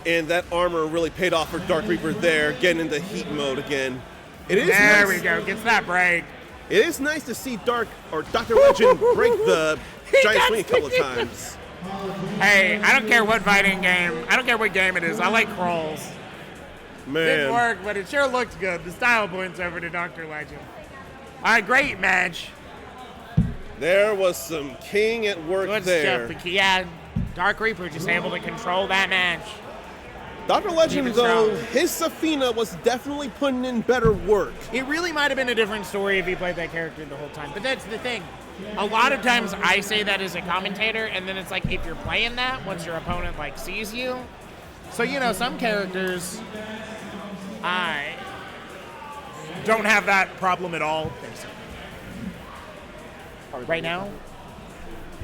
And that armor really paid off for Dark Reaper there, getting into heat mode again. It is there nice. we go. Gets that break. It is nice to see Dr. Legend break the giant swing a couple of times. Hey, I don't care what fighting game. I don't care what game it is. I like crawls. Man. Didn't work, but it sure looked good. The style points over to Dr. Legend. All right, great match. There was some king at work there. Yeah, Dark Reaper just able to control that match. Dr. Legend, though, his Zafina was definitely putting in better work. It really might have been a different story if he played that character the whole time. But that's the thing. A lot of times I say that as a commentator, and then it's like if you're playing that, once your opponent like sees you. So, you know, some characters, I don't have that problem at all. Right now,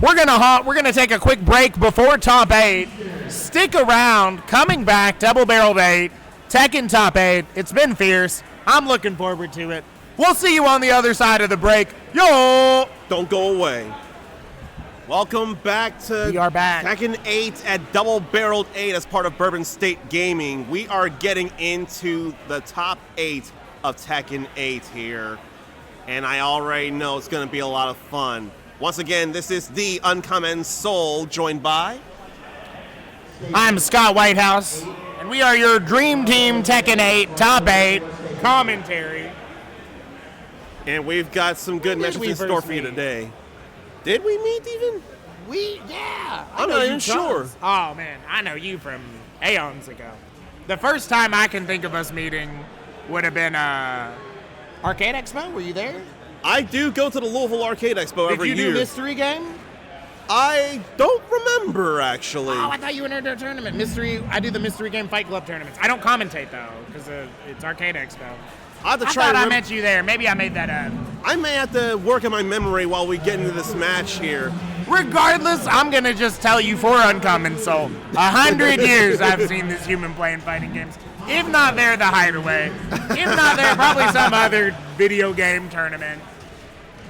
we're gonna take a quick break before top 8. Stick around. Coming back, double barrel 8, Tekken top 8. It's been fierce. I'm looking forward to it. We'll see you on the other side of the break. Yo! Don't go away. Welcome back to We are back. Tekken 8 at Double Barreled 8 as part of Bourbon State Gaming. We are getting into the top 8 of Tekken 8 here. And I already know it's going to be a lot of fun. Once again, this is the Uncommon Soul, joined by... I'm Scott Whitehouse, and we are your Dream Team Tekken 8 top 8 commentary. And we've got some good matches in store for you today. Did we meet even? Yeah. I'm not even sure. Oh, man, I know you from aeons ago. The first time I can think of us meeting would have been Arcade Expo. Were you there? I do go to the Louisville Arcade Expo every year. Did you do Mystery Game? I don't remember, actually. Oh, I thought you entered a tournament. I do the Mystery Game Fight Club tournaments. I don't commentate, though, because it's Arcade Expo. I thought I met you there. Maybe I made that up. I may have to work on my memory while we get into this match here. Regardless, I'm going to just tell you for Uncommon Soul. 100 years I've seen this human playing fighting games. If not there, the Hideaway. If not there, probably some other video game tournament.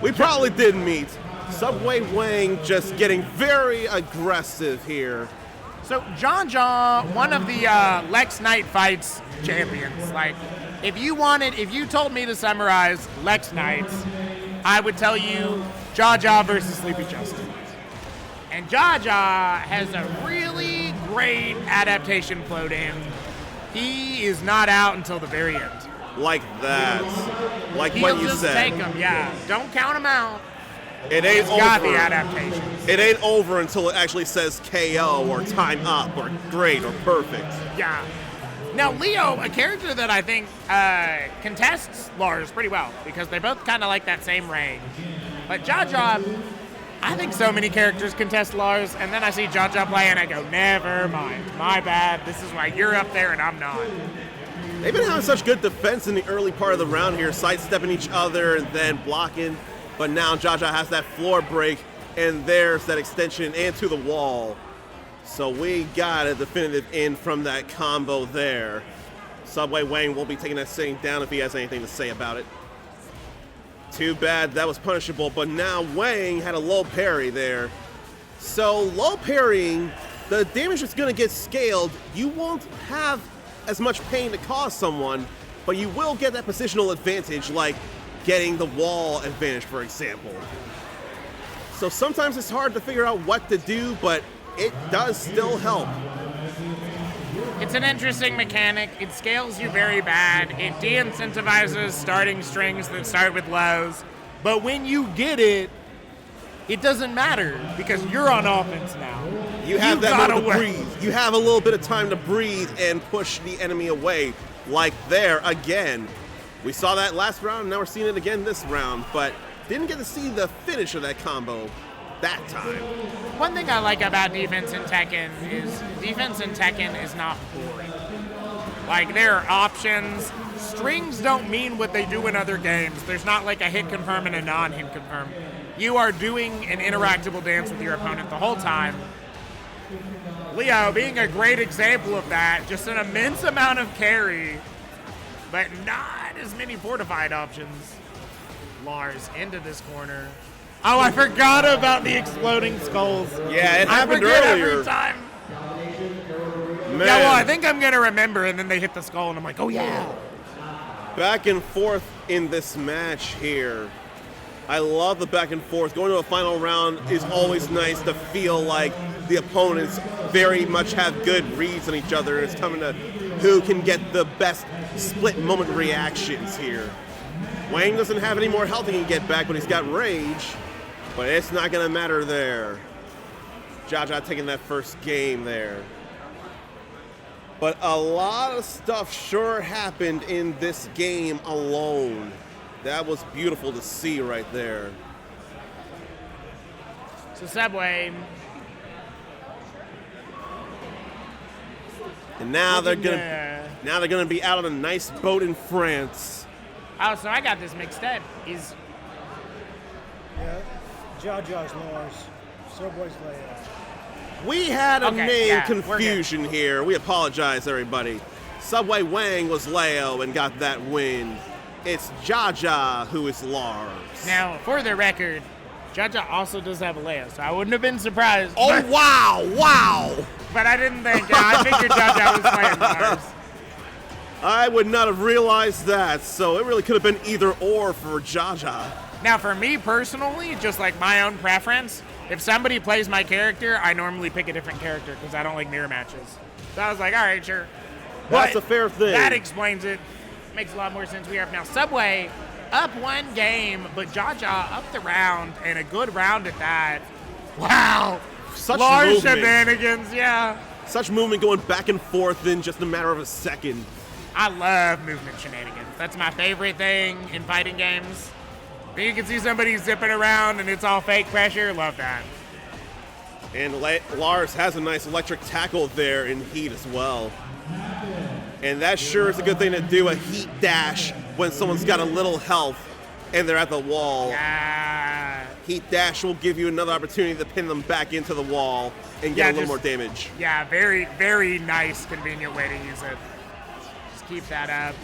We probably did meet. Subway Wang just getting very aggressive here. So Jaja, one of the Lex Knight Fights champions. Like, if you told me to summarize Lex Knights, I would tell you Jaja versus Sleepy Justin. And Jaja has a really great adaptation flow to him. He is not out until the very end. Like that. Like He'll what you just said. take him, yeah. Don't count him out. It ain't He's got the over. adaptations. It ain't over until it actually says KO or time up or great or perfect. Yeah. Now, Leo, a character that I think contests Lars pretty well because they both kind of like that same range. But Jaja, I think so many characters contest Lars, and then I see Jaja play and I go, never mind. My bad. This is why you're up there and I'm not. They've been having such good defense in the early part of the round here, sidestepping each other and then blocking. But now Jaja has that floor break, and there's that extension and to the wall. So we got a definitive in from that combo there. Subway Wang will be taking that sitting down if he has anything to say about it. Too bad that was punishable, but now Wang had a low parry there. So low parrying, the damage is going to get scaled. You won't have as much pain to cause someone, but you will get that positional advantage, like getting the wall advantage, for example. So sometimes it's hard to figure out what to do, but it does still help. It's an interesting mechanic. It scales you very bad. It de-incentivizes starting strings that start with lows. But when you get it, it doesn't matter because you're on offense now. You have that moment to win. breathe. You have a little bit of time to breathe and push the enemy away. Like there again. We saw that last round, now we're seeing it again this round, but didn't get to see the finish of that combo that time. One thing I like about defense in Tekken is not boring. Like, there are options. Strings don't mean what they do in other games. There's not like a hit confirm and a non-hit confirm. You are doing an interactable dance with your opponent the whole time. Leo being a great example of that, just an immense amount of carry, but not as many fortified options. Lars into this corner. Oh, I forgot about the exploding skulls. Yeah, it happened I forget earlier. every time. Man. Yeah, well, I think I'm going to remember, and then they hit the skull, and I'm like, oh, yeah. Back and forth in this match here. I love the back and forth. Going to a final round is always nice to feel like the opponents very much have good reads on each other. It's coming to who can get the best split moment reactions here. Wang doesn't have any more health he can get back, but he's got rage. But it's not going to matter there. Jaja taking that first game there. But a lot of stuff sure happened in this game alone. That was beautiful to see right there. So Subway. And now they're gonna be out on a nice boat in France. Oh, so I got this mixed up. Is Yeah, Jaja's Lars. Subway's Leo. We had a Okay, name yeah, we're confusion here. We apologize, everybody. Subway Wang was Leo and got that win. It's Jaja who is Lars. now, for the record, Jaja also does have a Leo, so I wouldn't have been surprised. Oh, wow. But I didn't think. I figured Jaja was playing Lars. I would not have realized that, so it really could have been either or for Jaja. Now, for me personally, just like my own preference, if somebody plays my character, I normally pick a different character because I don't like mirror matches. So I was like, all right, sure. That's But a fair thing. That explains it. Makes a lot more sense. We have now Subway up one game, but Jaja up the round, and a good round at that. Wow. Such Lars movement. shenanigans, yeah. Such movement going back and forth in just a matter of a second. I love movement shenanigans. That's my favorite thing in fighting games. When you can see somebody zipping around and it's all fake pressure, love that. And Lars has a nice electric tackle there in heat as well. And that sure is a good thing to do, a heat dash when someone's got a little health and they're at the wall. Yeah. Heat dash will give you another opportunity to pin them back into the wall and get a little more damage. Yeah, very, very nice, convenient way to use it. Just keep that up.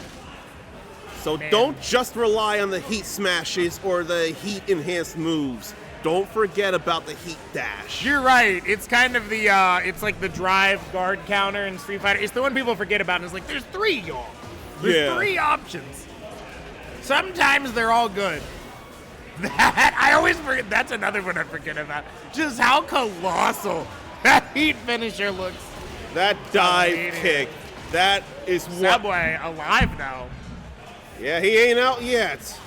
So Man. don't just rely on the heat smashes or the heat enhanced moves. Don't forget about the heat dash. You're right. It's kind of the, it's like the drive guard counter in Street Fighter. It's the one people forget about. And it's like, there's three, y'all. There's Yeah. three options. Sometimes they're all good. That, I always forget, that's another one I forget about. Just how colossal that heat finisher looks. That dive kick, that is what... Subway alive now. Yeah, he ain't out yet.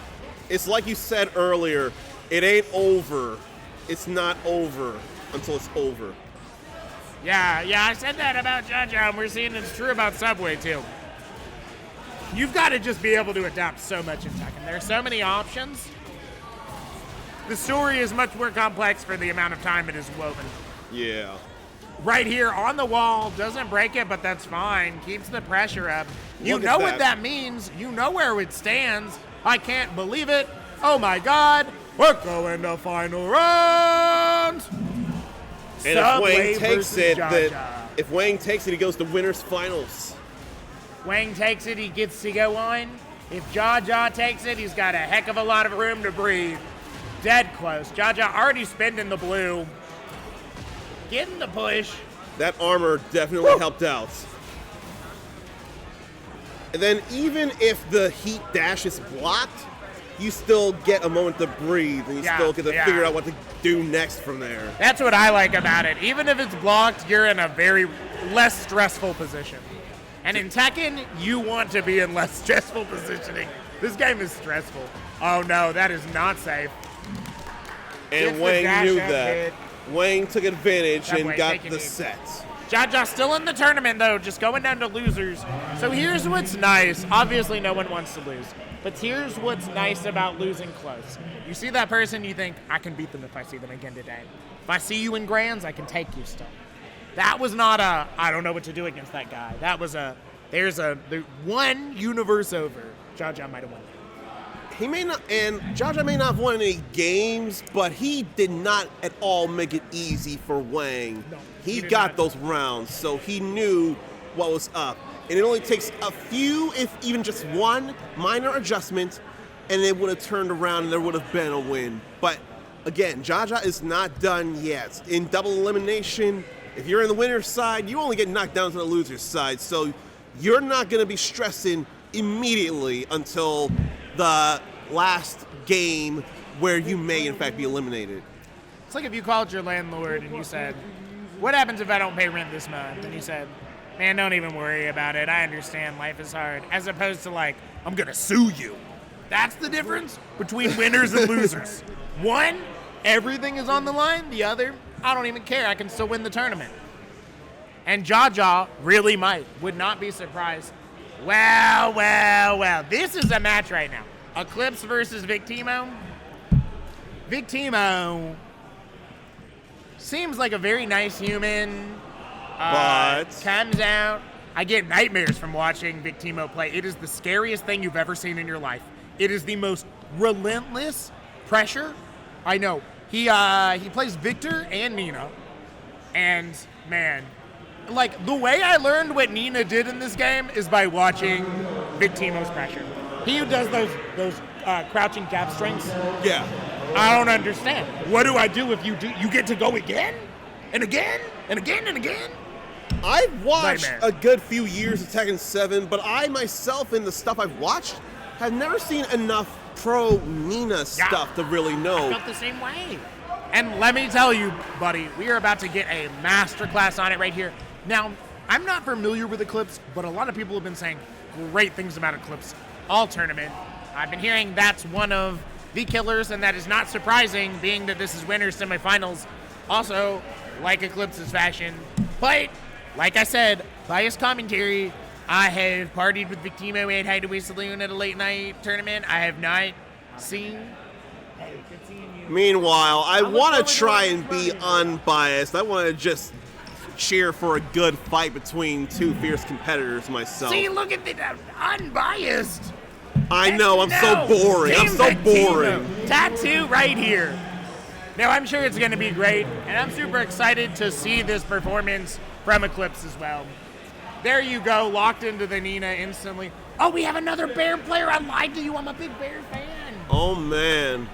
It's like you said earlier, it ain't over. It's not over until it's over. Yeah, I said that about Jaja, and we're seeing it's true about Subway, too. You've got to just be able to adapt so much in Tekken. There are so many options. The story is much more complex for the amount of time it is woven. Yeah. Right here on the wall, doesn't break it, but that's fine. Keeps the pressure up. You know what that means. You know where it stands. I can't believe it. Oh my God. We're going to final round. And if Wang takes it, he goes to winners finals. Wang takes it, he gets to go on. If Jaja takes it, he's got a heck of a lot of room to breathe. Dead close. Jaja already spending the blue. Getting the push. That armor definitely helped out. And then even if the heat dash is blocked, you still get a moment to breathe, and you still get to figure out what to do next from there. That's what I like about it. Even if it's blocked, you're in a very less stressful position. And in Tekken, you want to be in less stressful positioning. This game is stressful. Oh no, that is not safe. And Wang knew that. Wang took advantage and got the set. Jaja still in the tournament, though, just going down to losers. So here's what's nice. Obviously, no one wants to lose. But here's what's nice about losing close. You see that person, you think, I can beat them if I see them again today. If I see you in grands, I can take you still. That was not a, I don't know what to do against that guy. That was there's one universe over. Jaja might have won. He may not, and Jaja may not have won any games, but he did not at all make it easy for Wang. No, he got those rounds, so he knew what was up. And it only takes a few, if even just one, minor adjustment, and it would have turned around and there would have been a win. But again, Jaja is not done yet. In double elimination, if you're in the winner's side, you only get knocked down to the loser's side, so you're not going to be stressing immediately until the last game where you may in fact be eliminated. It's like if you called your landlord and you said, what happens if I don't pay rent this month? And you said, man, don't even worry about it. I understand life is hard. As opposed to like, I'm going to sue you. That's the difference between winners and losers. One, everything is on the line. The other, I don't even care. I can still win the tournament. And Jaja really might. Would not be surprised. Well. This is a match right now. Eclipse versus Victeemo. Victeemo seems like a very nice human. But comes out. I get nightmares from watching Victeemo play. It is the scariest thing you've ever seen in your life. It is the most relentless pressure. I know. He plays Victor and Nina. And man, like the way I learned what Nina did in this game is by watching Victeemo's pressure. He does those crouching jab strings. Yeah. I don't understand. What do I do if you get to go again? And again? And again and again? I've watched a good few years of Tekken 7, but I myself, in the stuff I've watched, have never seen enough pro Nina stuff to really know. I felt the same way. And let me tell you, buddy, we are about to get a masterclass on it right here. Now, I'm not familiar with Eclipse, but a lot of people have been saying great things about Eclipse all tournament. I've been hearing that's one of the killers, and that is not surprising, being that this is winners semifinals. Also, like Eclipse's fashion. But, like I said, biased commentary. I have partied with Victeemo at Hideaway Saloon at a late night tournament. I have not seen. Hey, good seeing you. Meanwhile, I want to try and be unbiased. I want to just cheer for a good fight between two fierce competitors myself. See, look at the unbiased. I know, I'm so boring. I'm so boring. Tattoo right here. Now, I'm sure it's going to be great, and I'm super excited to see this performance from Eclipse as well. There you go, locked into the Nina instantly. Oh, we have another Bear player. I lied to you. I'm a big Bear fan. Oh, man.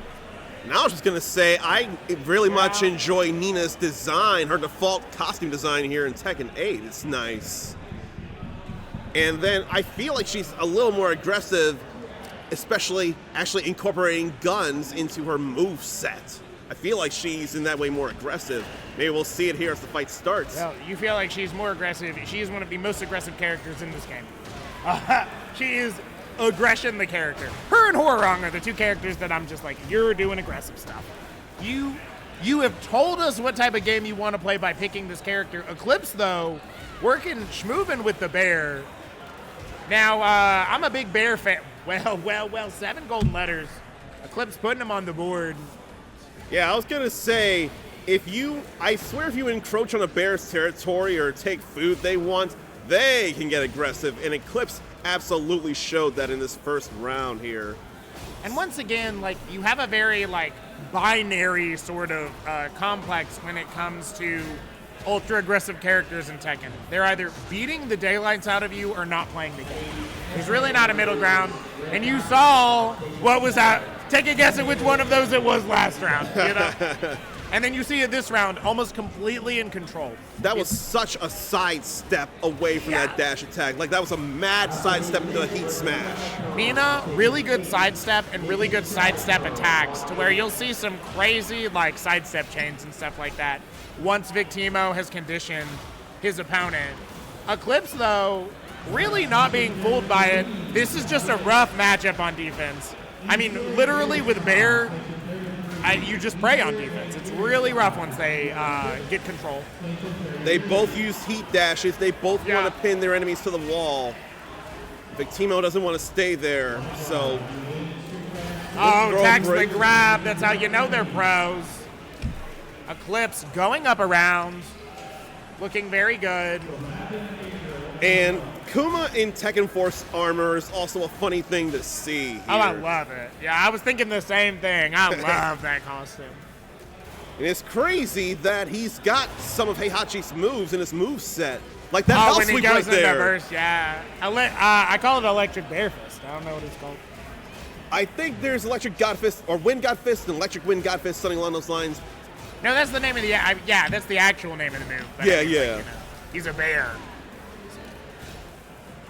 Now I was just going to say, I really much enjoy Nina's design, her default costume design here in Tekken 8. It's nice. And then I feel like she's a little more aggressive especially actually incorporating guns into her move set. I feel like she's in that way more aggressive. Maybe we'll see it here as the fight starts. Well, you feel like she's more aggressive. She is one of the most aggressive characters in this game. She is Aggression the character. Her and Horong are the two characters that I'm just like, you're doing aggressive stuff. You have told us what type of game you want to play by picking this character. Eclipse, though, working, schmoovin' with the bear. Now, I'm a big bear fan. Well, 7 golden letters. Eclipse putting them on the board. Yeah, I was gonna say, I swear if you encroach on a bear's territory or take food they want, they can get aggressive, and Eclipse absolutely showed that in this first round here. And once again, like, you have a very, like, binary sort of complex when it comes to ultra-aggressive characters in Tekken. They're either beating the daylights out of you or not playing the game. There's really not a middle ground. And you saw what was that. Take a guess at which one of those it was last round, you know? And then you see it this round, almost completely in control. That was such a sidestep away from that dash attack. Like, that was a mad sidestep into a heat smash. Mina, really good sidestep and really good sidestep attacks to where you'll see some crazy, like, sidestep chains and stuff like that once Victeemo has conditioned his opponent. Eclipse, though, really not being fooled by it. This is just a rough matchup on defense. I mean, literally with Bear, you just prey on defense. It's really rough once they get control. They both use heat dashes. They both want to pin their enemies to the wall. Victeemo doesn't want to stay there, so... Tax the grab. That's how you know they're pros. Eclipse going up around, looking very good. And Kuma in Tekken Force armor is also a funny thing to see here. Oh, I love it. Yeah, I was thinking the same thing. I love that costume. And it's crazy that he's got some of Heihachi's moves in his move set. Like that house when he sweep goes right into there. burst, yeah. I call it Electric Bear Fist. I don't know what it's called. I think there's Electric God Fist, or Wind God Fist, and Electric Wind God Fist, something along those lines. No, that's the name of the... yeah, that's the actual name of the move. But Yeah. like, you know, he's a bear.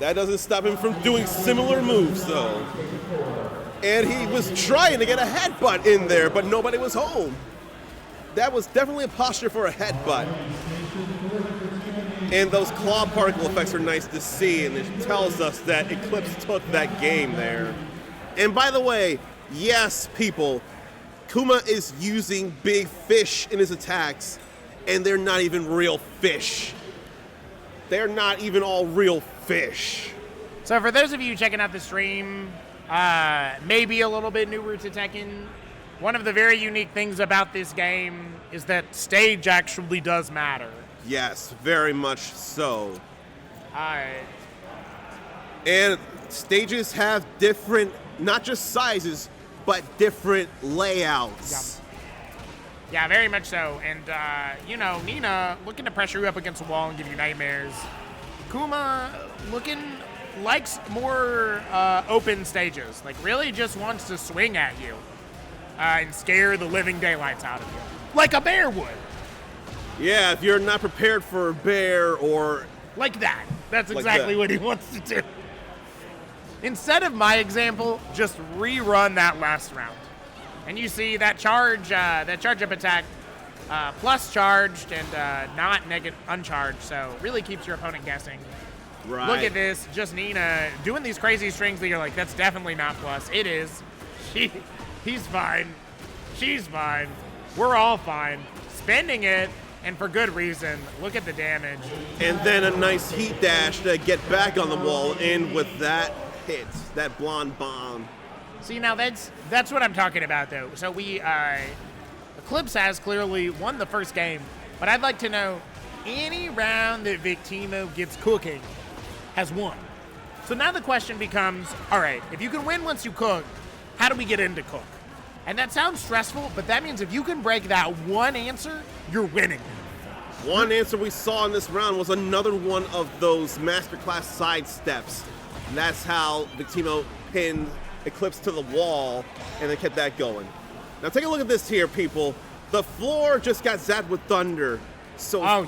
That doesn't stop him from doing similar moves, though. And he was trying to get a headbutt in there, but nobody was home. That was definitely a posture for a headbutt. And those claw particle effects are nice to see, and it tells us that Eclipse took that game there. And by the way, yes, people, Kuma is using big fish in his attacks, and they're not even real fish. They're not even all real fish. So for those of you checking out the stream, maybe a little bit newer to Tekken, one of the very unique things about this game is that stage actually does matter. Yes, very much so. And stages have different, not just sizes, but different layouts. Yeah, very much so. And, you know, Nina looking to pressure you up against the wall and give you nightmares. Kuma likes more open stages. Like, really just wants to swing at you and scare the living daylights out of you. Like a bear would. Yeah, if you're not prepared for a bear or... Like that. That's like exactly that. what he wants to do. Instead of my example, just rerun that last round. And you see that charge up attack, plus charged and not uncharged, so really keeps your opponent guessing. Right. Look at this, just Nina doing these crazy strings that you're like, that's definitely not plus. It is. He's fine. She's fine. We're all fine. Spending it, and for good reason. Look at the damage. And then a nice heat dash to get back on the wall, and with that hit, that blonde bomb. See, now that's what I'm talking about, though. So Eclipse has clearly won the first game, but I'd like to know any round that Victeemo gets cooking has won. So now the question becomes, all right, if you can win once you cook, how do we get into cook? And that sounds stressful, but that means if you can break that one answer, you're winning. One answer we saw in this round was another one of those masterclass side steps. And that's how Victeemo pinned Eclipse to the wall, and they kept that going. Now take a look at this here, people. The floor just got zapped with thunder. So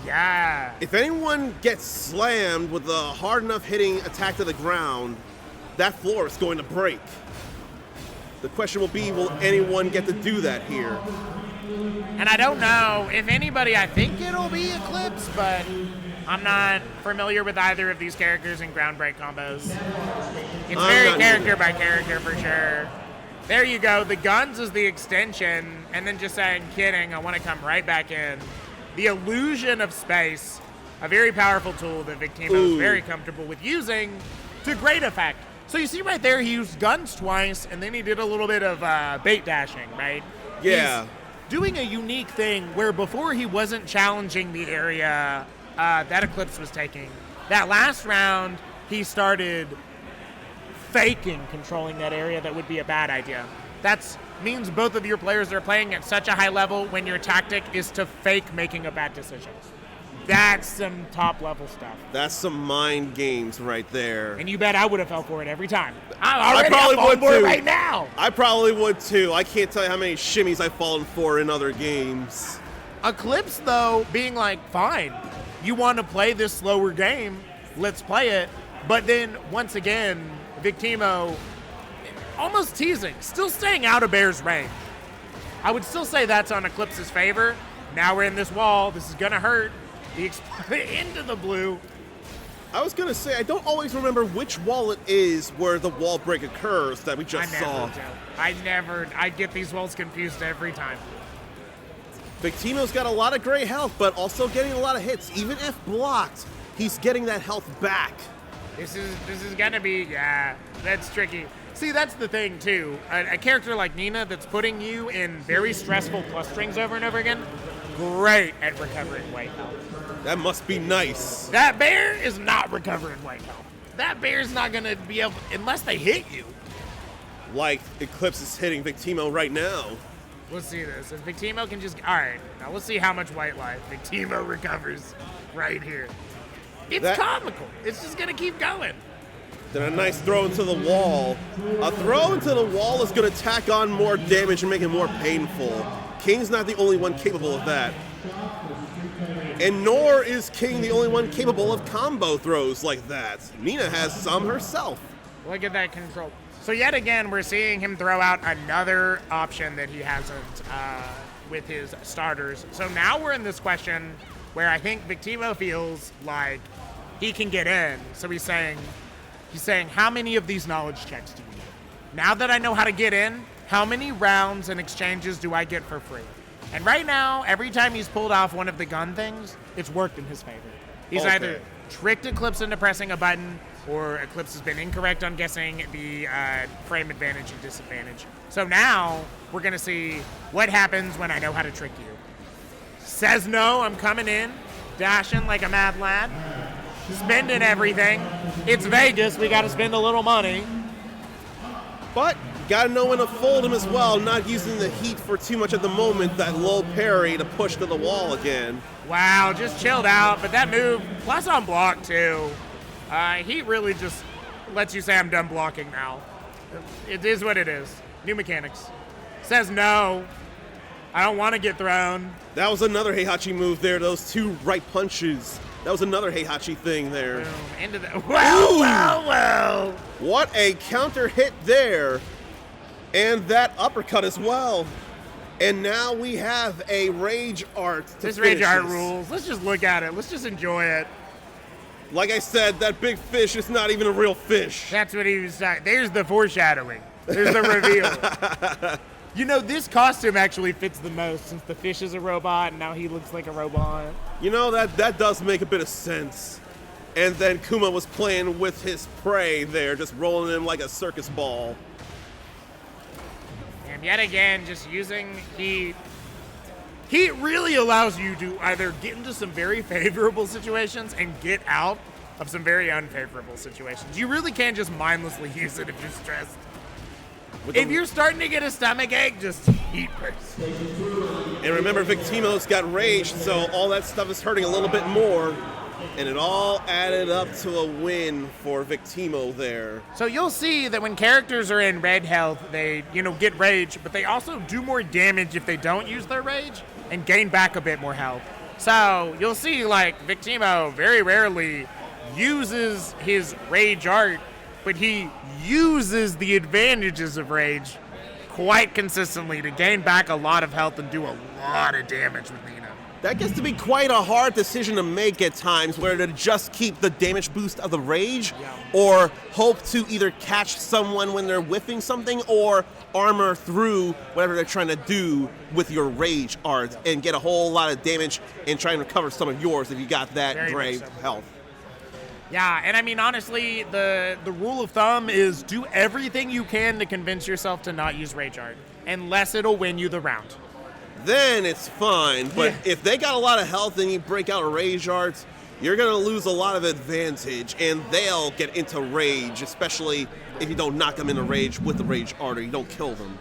if anyone gets slammed with a hard enough hitting attack to the ground, that floor is going to break. The question will be, will anyone get to do that here? And I don't know if anybody, I think it'll be Eclipse, but I'm not familiar with either of these characters in ground break combos. It's very character by character for sure. There you go. The guns is the extension, and then just saying, kidding, I want to come right back in. The illusion of space, a very powerful tool that Victeemo is very comfortable with using to great effect. So you see right there, he used guns twice, and then he did a little bit of bait dashing, right? Yeah. He's doing a unique thing where before he wasn't challenging the area that Eclipse was taking. That last round, he started faking controlling that area. That would be a bad idea. That means both of your players are playing at such a high level when your tactic is to fake making a bad decision. That's some top level stuff. That's some mind games right there. And you bet I would have fell for it every time. I probably would for it too. right now. I probably would too. I can't tell you how many shimmies I've fallen for in other games. Eclipse, though, being like, fine, you want to play this slower game, let's play it. But then, once again, Victeemo almost teasing, still staying out of Bear's range. I would still say that's on Eclipse's favor. Now we're in this wall. This is going to hurt. Into the blue. I was going to say, I don't always remember which wall it is where the wall break occurs that we just saw. I get these walls confused every time. Victeemo's got a lot of great health, but also getting a lot of hits. Even if blocked, he's getting that health back. This is going to be, that's tricky. See, that's the thing, too. A character like Nina that's putting you in very stressful plus strings over and over again, great at recovering weight health. That must be nice. That bear is not recovering weight health. That bear's not going to be able, unless they hit you. Like Eclipse is hitting Victeemo right now. Let's see this. If Victeemo can just, all right, now let's see how much white life Victeemo recovers right here. It's comical. It's just going to keep going. Then a nice throw into the wall. A throw into the wall is going to tack on more damage and make it more painful. King's not the only one capable of that. And nor is King the only one capable of combo throws like that. Nina has some herself. Look at that control. So yet again, we're seeing him throw out another option that he hasn't with his starters. So now we're in this question where I think Victeemo feels like he can get in. So he's saying, how many of these knowledge checks do you need? Now that I know how to get in, how many rounds and exchanges do I get for free? And right now, every time he's pulled off one of the gun things, it's worked in his favor. He's either tricked Eclipse into pressing a button, or Eclipse has been incorrect on guessing the frame advantage and disadvantage. So now, we're going to see what happens when I know how to trick you. Says no, I'm coming in, dashing like a mad lad, spending everything. It's Vegas, we got to spend a little money. But got to know when to fold him as well, not using the heat for too much at the moment, that low parry to push to the wall again. Wow, just chilled out, but that move, plus on block too, he really just lets you say I'm done blocking now. It is what it is. New mechanics. Says no, I don't want to get thrown. That was another Heihachi move there, those two right punches. That was another Heihachi thing there. Boom, into the, well. What a counter hit there. And that uppercut as well. And now we have a Rage Art to This finish Rage Art this. rules. Let's just look at it. Let's just enjoy it. Like I said, that big fish is not even a real fish. That's what he was saying. There's the foreshadowing. There's the reveal. You know, this costume actually fits the most since the fish is a robot and now he looks like a robot. You know, that does make a bit of sense. And then Kuma was playing with his prey there, just rolling him like a circus ball. And yet again, just using Heat really allows you to either get into some very favorable situations and get out of some very unfavorable situations. You really can't just mindlessly use it if you're stressed. If you're starting to get a stomach ache, just Heat burst. And remember, Victeemo's got rage, so all that stuff is hurting a little bit more. And it all added up to a win for Victeemo there. So you'll see that when characters are in red health, they, get rage, but they also do more damage if they don't use their rage and gain back a bit more health. So you'll see, Victeemo very rarely uses his rage art, but he uses the advantages of rage quite consistently to gain back a lot of health and do a lot of damage with Nina. That gets to be quite a hard decision to make at times, whether to just keep the damage boost of the rage, or hope to either catch someone when they're whiffing something, or armor through whatever they're trying to do with your rage art and get a whole lot of damage and try and recover some of yours if you got that grave health. Yeah, and I mean, honestly, the rule of thumb is do everything you can to convince yourself to not use rage art, unless it'll win you the round. Then it's fine, but if they got a lot of health and you break out a rage arts, you're going to lose a lot of advantage, and they'll get into rage, especially if you don't knock them into rage with the rage art or you don't kill them.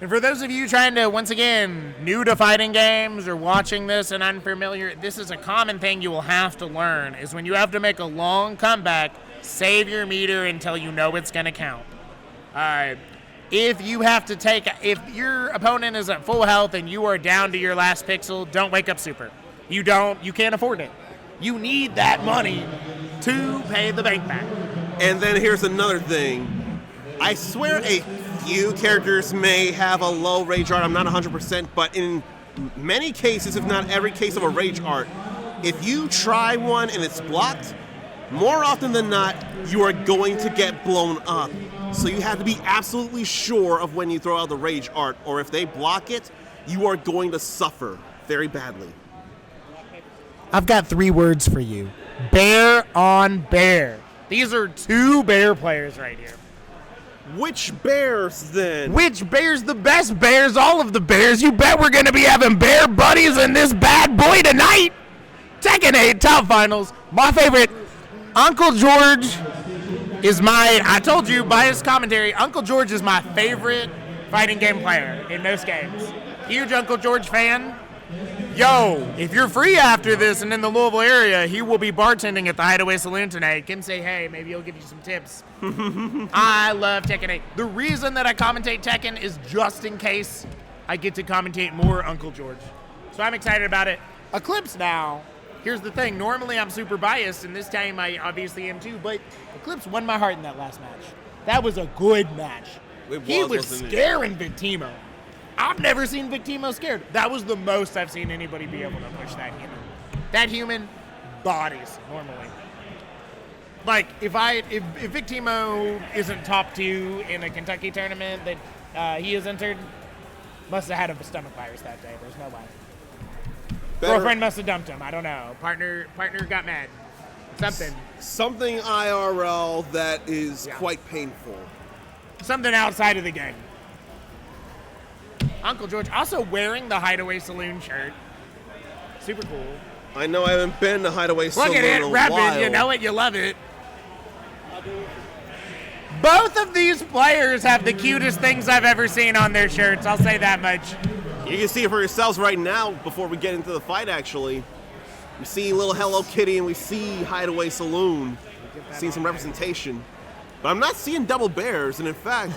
And for those of you trying to, once again, new to fighting games or watching this and unfamiliar, this is a common thing you will have to learn, is when you have to make a long comeback, save your meter until you know it's going to count. If your opponent is at full health and you are down to your last pixel, don't wake up super. You can't afford it. You need that money to pay the bank back. And then here's another thing. I swear a few characters may have a low rage art. I'm not 100%, but in many cases, if not every case of a rage art, if you try one and it's blocked, more often than not, you are going to get blown up. So you have to be absolutely sure of when you throw out the rage art, or if they block it, you are going to suffer very badly. I've got 3 words for you. Bear on bear. These are 2 bear players right here. Which bears, then? Which bears? The best bears, all of the bears. You bet we're going to be having bear buddies in this bad boy tonight. Tekken 8 Top Finals. My favorite, UncleGeorge is I told you by his commentary, UncleGeorge is my favorite fighting game player in most games. Huge UncleGeorge fan. Yo, if you're free after this and in the Louisville area, he will be bartending at the Hideaway Saloon tonight. Come say hey, maybe he'll give you some tips. I love Tekken 8. The reason that I commentate Tekken is just in case I get to commentate more UncleGeorge. So I'm excited about it. Eclipse now. Here's the thing. Normally I'm super biased, and this time I obviously am too, but Eclipse won my heart in that last match. That was a good match. He was scaring Victeemo. I've never seen Victeemo scared. That was the most I've seen anybody be able to push that human. That human bodies normally. Like, if Victeemo isn't top 2 in a Kentucky tournament that he has entered, must have had a stomach virus that day. There's no way. Girlfriend must have dumped him. I don't know. Partner got mad. Something IRL that is quite painful. Something outside of the game. UncleGeorge also wearing the Hideaway Saloon shirt. Super cool. I know I haven't been to Hideaway Saloon in a while. Look at it, rapid. You know it, you love it. Both of these players have the cutest things I've ever seen on their shirts. I'll say that much. You can see it for yourselves right now before we get into the fight, actually. We see little Hello Kitty and we see Hideaway Saloon. Seeing some representation. But I'm not seeing double bears, and in fact,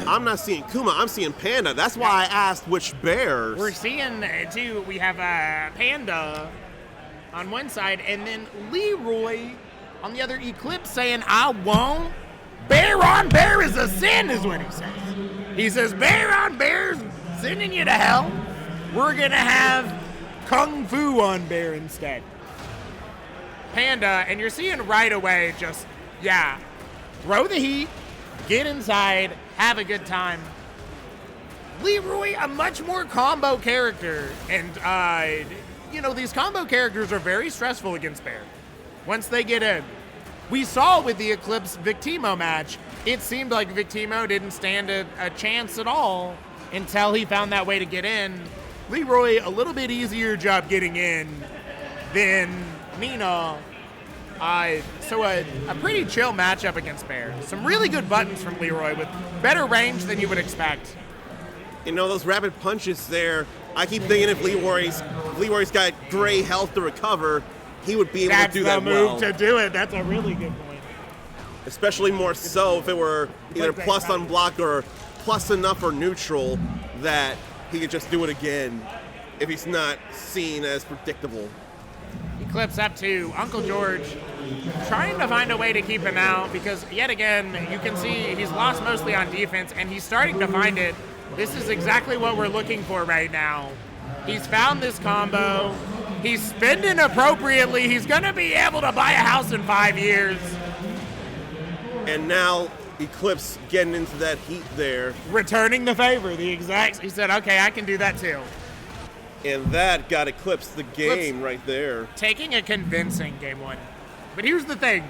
I'm not seeing Kuma, I'm seeing Panda. That's why I asked which bears. We're seeing, too, we have Panda on one side, and then Leroy on the other, Eclipse saying, I won't. Bear on bear is a sin, is what he says. He says, bear on bear's sending you to hell. We're going to have Kung Fu on bear instead. Panda, and you're seeing right away just, throw the heat, get inside, have a good time. Leroy, a much more combo character, and these combo characters are very stressful against Bear once they get in. We saw with the Eclipse Victeemo match, it seemed like Victeemo didn't stand a chance at all until he found that way to get in. Leroy, a little bit easier job getting in than Nina. So a pretty chill matchup against Bear. Some really good buttons from Leroy with better range than you would expect. You know, those rapid punches there, I keep thinking if Leroy's got gray health to recover, he would be able to do that well. That's the move to do it. That's a really good point. Especially more so if it were either plus on block or plus enough or neutral that he could just do it again if he's not seen as predictable. Eclipse up to UncleGeorge, trying to find a way to keep him out because, yet again, you can see he's lost mostly on defense, and he's starting to find it This is exactly what we're looking for right now. He's found this combo. He's spending appropriately. He's going to be able to buy a house in 5 years. And now Eclipse getting into that heat there. Returning the favor, the exact. He said, okay, I can do that too. And that got Eclipse the game right there. Taking a convincing game one. But here's the thing.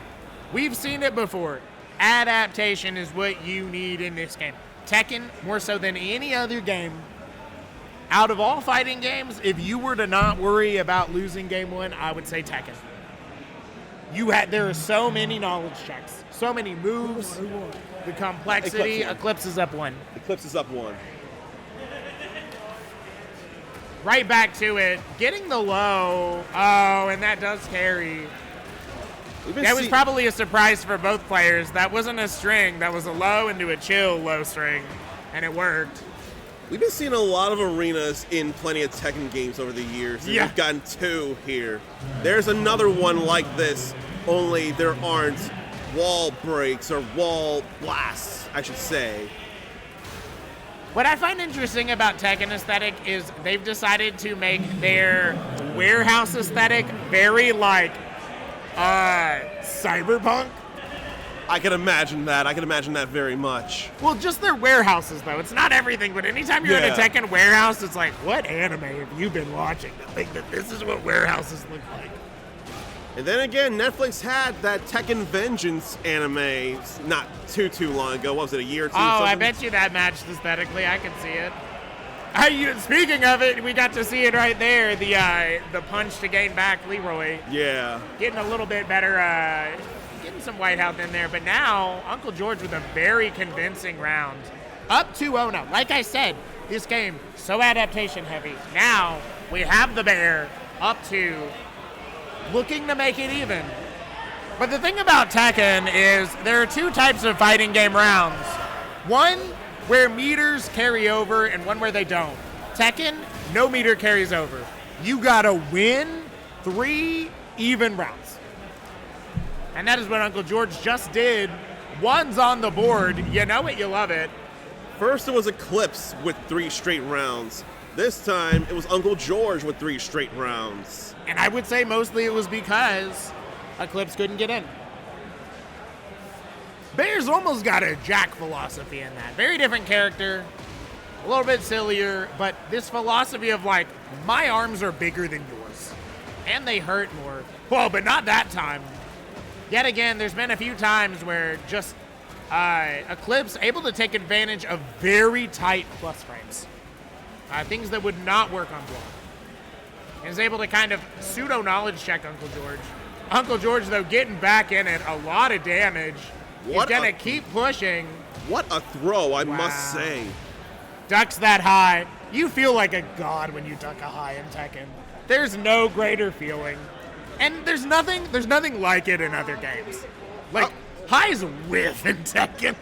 We've seen it before. Adaptation is what you need in this game. Tekken, more so than any other game. Out of all fighting games, if you were to not worry about losing game one, I would say Tekken. There are so many knowledge checks, so many moves, the complexity. Eclipse is up 1. Eclipse is up 1. Right back to it, getting the low. Oh, and that does carry. That was probably a surprise for both players. That wasn't a string. That was a low into a chill low string, and it worked. We've been seeing a lot of arenas in plenty of Tekken games over the years. And we've gotten 2 here. There's another one like this, only there aren't wall breaks or wall blasts, I should say. What I find interesting about Tekken aesthetic is they've decided to make their warehouse aesthetic very like cyberpunk. I can imagine that. I can imagine that very much. Well, just their warehouses, though. It's not everything, but anytime you're in a Tekken warehouse, it's like, what anime have you been watching to think that this is what warehouses look like? And then again, Netflix had that Tekken Vengeance anime not too long ago. What was it, a year or two? Oh, I bet you that matched aesthetically. I could see it. Speaking of it, we got to see it right there. The punch to gain back Leroy. Yeah. Getting a little bit better, getting some white health in there. But now, UncleGeorge with a very convincing round. Up 2-0 now. Like I said, this game, so adaptation heavy. Now, we have the bear up 2, looking to make it even. But the thing about Tekken is there are 2 types of fighting game rounds. One where meters carry over and one where they don't. Tekken, no meter carries over. You gotta win 3 even rounds. And that is what UncleGeorge just did. 1's on the board. You know it, you love it. First it was Eclipse with 3 straight rounds. This time it was UncleGeorge with 3 straight rounds. And I would say mostly it was because Eclipse couldn't get in. Bear's almost got a Jack philosophy in that. Very different character, a little bit sillier, but this philosophy of like, my arms are bigger than yours, and they hurt more. Well, but not that time. Yet again, there's been a few times where just Eclipse able to take advantage of very tight plus frames. Things that would not work on block. And is able to kind of pseudo-knowledge check UncleGeorge. UncleGeorge, though, getting back in it, a lot of damage. He's going to keep pushing. What a throw, I must say. Ducks that high. You feel like a god when you duck a high in Tekken. There's no greater feeling. And there's nothing like it in other games. Like, highs whiff in Tekken.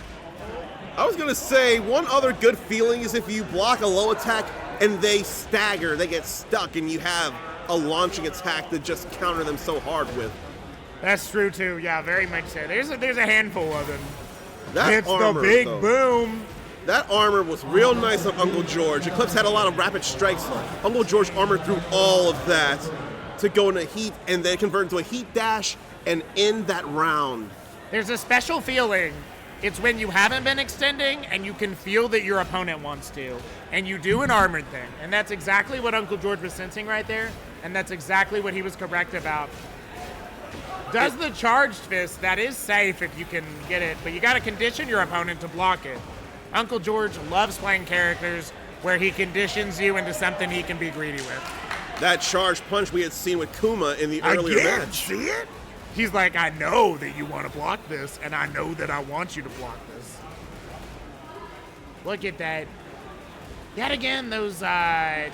I was going to say, one other good feeling is if you block a low attack and they stagger, they get stuck, and you have a launching attack to just counter them so hard with. That's true, too. Yeah, very much so. There's a handful of them. It's the big boom. That armor was real nice on UncleGeorge. Eclipse had a lot of rapid strikes. UncleGeorge armored through all of that to go into heat and then convert into a heat dash and end that round. There's a special feeling. It's when you haven't been extending and you can feel that your opponent wants to. And you do an armored thing. And that's exactly what UncleGeorge was sensing right there. And that's exactly what he was correct about. Does the charged fist, that is safe if you can get it, but you got to condition your opponent to block it. UncleGeorge loves playing characters where he conditions you into something he can be greedy with. That charged punch we had seen with Kuma in the earlier match. See it? He's like, I know that you want to block this, and I know that I want you to block this. Look at that. Yet again, those, I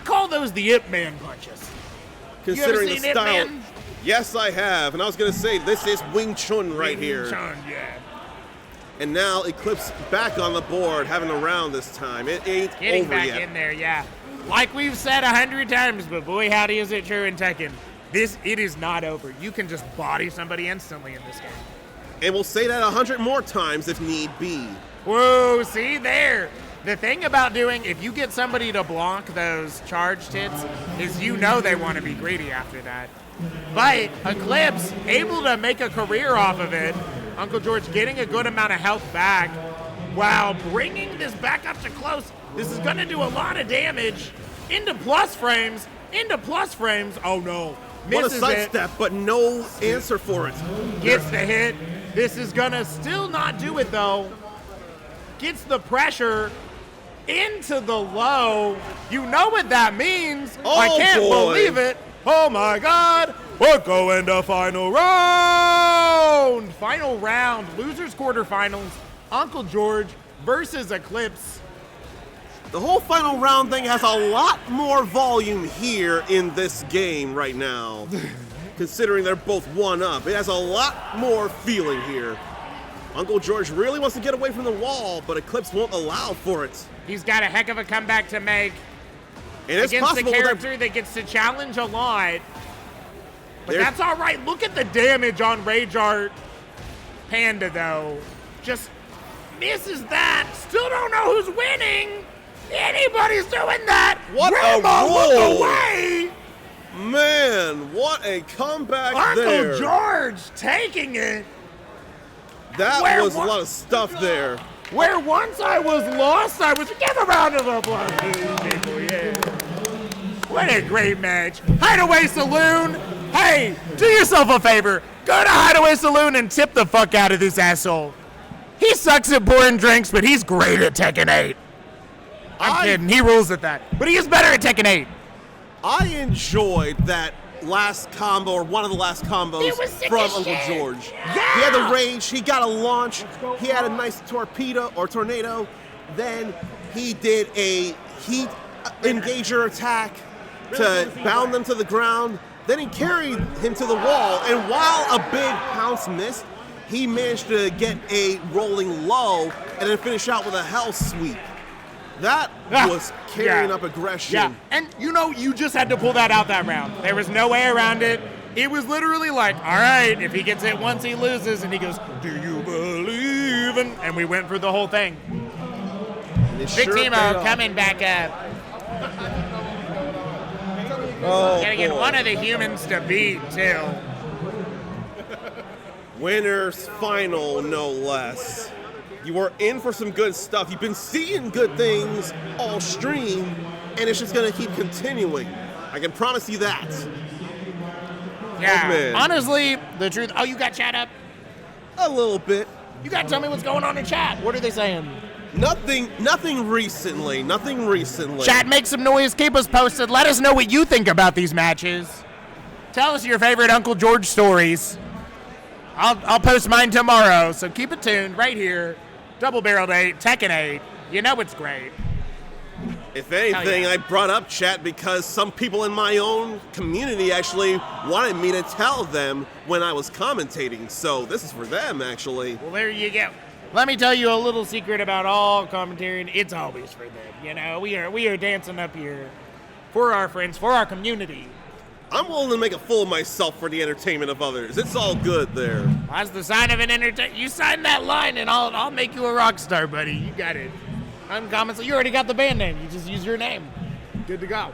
call those the Ip Man punches. Considering you ever the seen style. Ip Man? Yes, I have. And I was going to say, this is Wing Chun right here. Wing Chun, yeah. And now Eclipse back on the board, having a round this time. It ain't Getting over back yet. in there, yeah. Like we've said 100 times, but boy, howdy is it true in Tekken. It is not over. You can just body somebody instantly in this game. And we'll say that 100 more times if need be. Whoa, see there. The thing about doing, if you get somebody to block those charged hits, is you know they want to be greedy after that. But Eclipse, able to make a career off of it, UncleGeorge getting a good amount of health back, while bringing this back up to close. This is going to do a lot of damage into plus frames, Oh no, misses what a it. sidestep, but no answer for it. Gets the hit. This is going to still not do it though. Gets the pressure into the low. You know what that means. Oh, I can't boy. believe it. Oh my God. We're going to final round. Final round. Losers quarterfinals. UncleGeorge versus Eclipse. The whole final round thing has a lot more volume here in this game right now. Considering they're both one up. It has a lot more feeling here. UncleGeorge really wants to get away from the wall, but Eclipse won't allow for it. He's got a heck of a comeback to make And it's against a possible character that gets to challenge a lot. But There's- that's all right. Look at the damage on Rage Art Panda, though. Just misses that. Still don't know who's winning. Anybody's doing that. What a Rambo, roll. look away. Man, what a comeback there. UncleGeorge taking it. That Where was a wa- lot of stuff there. Where once I was lost, I was. Give a round of applause, people. Yeah. What a great match. Hideaway Saloon. Hey, do yourself a favor. Go to Hideaway Saloon and tip the fuck out of this asshole. He sucks at pouring drinks, but he's great at Tekken 8. I'm kidding. He rules at that. But he is better at Tekken 8. I enjoyed that last combo, or one of the last combos It was sick from as shit. UncleGeorge. Yeah. He had the rage, he got a launch, he had a nice torpedo or tornado, then he did a heat engager attack to bound them to the ground, then he carried him to the wall, and while a big pounce missed, he managed to get a rolling low and then finish out with a hell sweep. That was carrying up aggression. Yeah, and you just had to pull that out that round. There was no way around it. It was literally like, all right, if he gets it once, he loses. And he goes, do you believe in? And we went for the whole thing. Victeemo coming back up. Oh, Gotta get boy. one of the humans to beat, too. Winners final, no less. You were in for some good stuff. You've been seeing good things all stream, and it's just gonna keep continuing. I can promise you that. Yeah, man. honestly, the truth. Oh, you got chat up? A little bit. You gotta tell me what's going on in chat. What are they saying? Nothing recently. Nothing recently. Chat, make some noise. Keep us posted. Let us know what you think about these matches. Tell us your favorite UncleGeorge stories. I'll post mine tomorrow, so keep it tuned right here. Double Barreled 8, Tekken 8. You know it's great. If anything, yeah. I brought up chat because some people in my own community actually wanted me to tell them when I was commentating. So this is for them, actually. Well, there you go. Let me tell you a little secret about all commentary, and it's always for them. You know, we are dancing up here for our friends, for our community. I'm willing to make a fool of myself for the entertainment of others. It's all good there. That's the sign of an entertainer. You sign that line, and I'll make you a rock star, buddy. You got it. Uncommon. So you already got the band name. You just use your name. Good to go.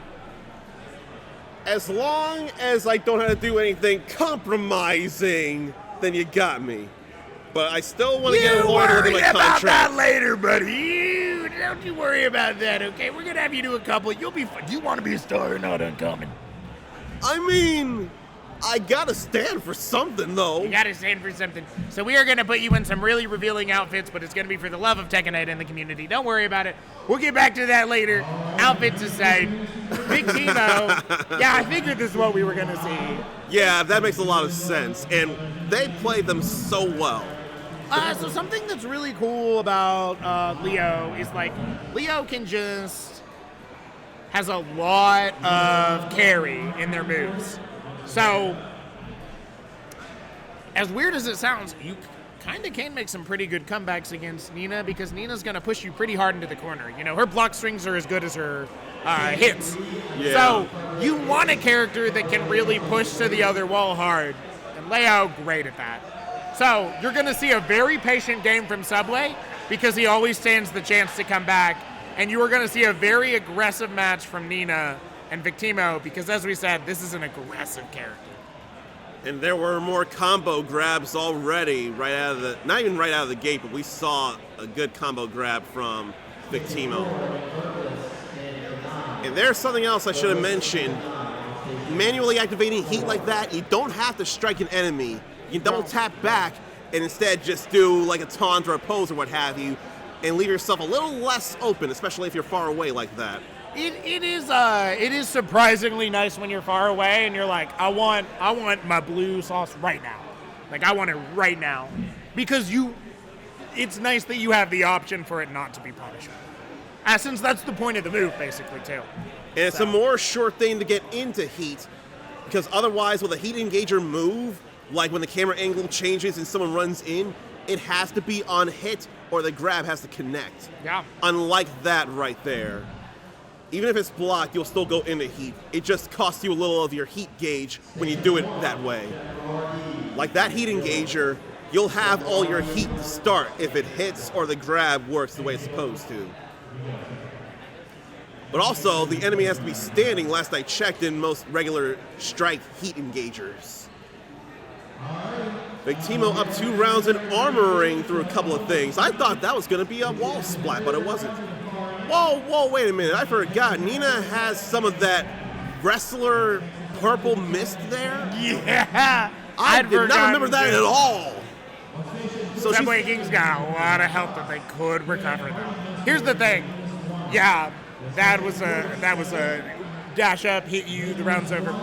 As long as I don't have to do anything compromising, then you got me. But I still want to get a lawyer to look at my about contract. that later, buddy. Don't you worry about that, okay? We're gonna have you do a couple. You'll be fun. You want to be a star or not, Uncommon? I mean, I gotta stand for something, though. You gotta stand for something. So we are gonna put you in some really revealing outfits, but it's gonna be for the love of Tekken 8 in the community. Don't worry about it. We'll get back to that later. Outfits aside, Victeemo. Yeah, I figured this is what we were gonna see. Yeah, that makes a lot of sense. And they played them so well. So something that's really cool about Leo is like Leo can just has a lot of carry in their moves. So as weird as it sounds, you kind of can make some pretty good comebacks against Nina because Nina's going to push you pretty hard into the corner. You know, her block strings are as good as her hits. Yeah. So you want a character that can really push to the other wall hard. And Leo, great at that. So you're going to see a very patient game from Subway because he always stands the chance to come back And you are going to see a very aggressive match from Nina and Victeemo because, as we said, this is an aggressive character. And there were more combo grabs already not even right out of the gate, but we saw a good combo grab from Victeemo. And there's something else I should have mentioned. Manually activating heat like that, you don't have to strike an enemy. You can double tap back and instead just do like a taunt or a pose or what have you, and leave yourself a little less open, especially if you're far away like that. It is surprisingly nice when you're far away and you're like, I want my blue sauce right now. Like, I want it right now. Because it's nice that you have the option for it not to be punishable. Since that's the point of the move, basically, too. And it's a more sure thing to get into heat, because otherwise with a heat engager move, like when the camera angle changes and someone runs in, it has to be on hit or the grab has to connect. Yeah. Unlike that right there. Even if it's blocked, you'll still go into heat. It just costs you a little of your heat gauge when you do it that way. Like that heat engager, you'll have all your heat to start if it hits or the grab works the way it's supposed to. But also, the enemy has to be standing last I checked in most regular strike heat engagers. Victeemo up 2 rounds and armoring through a couple of things. I thought that was going to be a wall splat, but it wasn't. Whoa, wait a minute. I forgot. Nina has some of that wrestler purple mist there. Yeah. I did not remember that at all. So Subway King's got a lot of health that they could recover, though. Here's the thing. Yeah, that was a dash up, hit you, the round's over.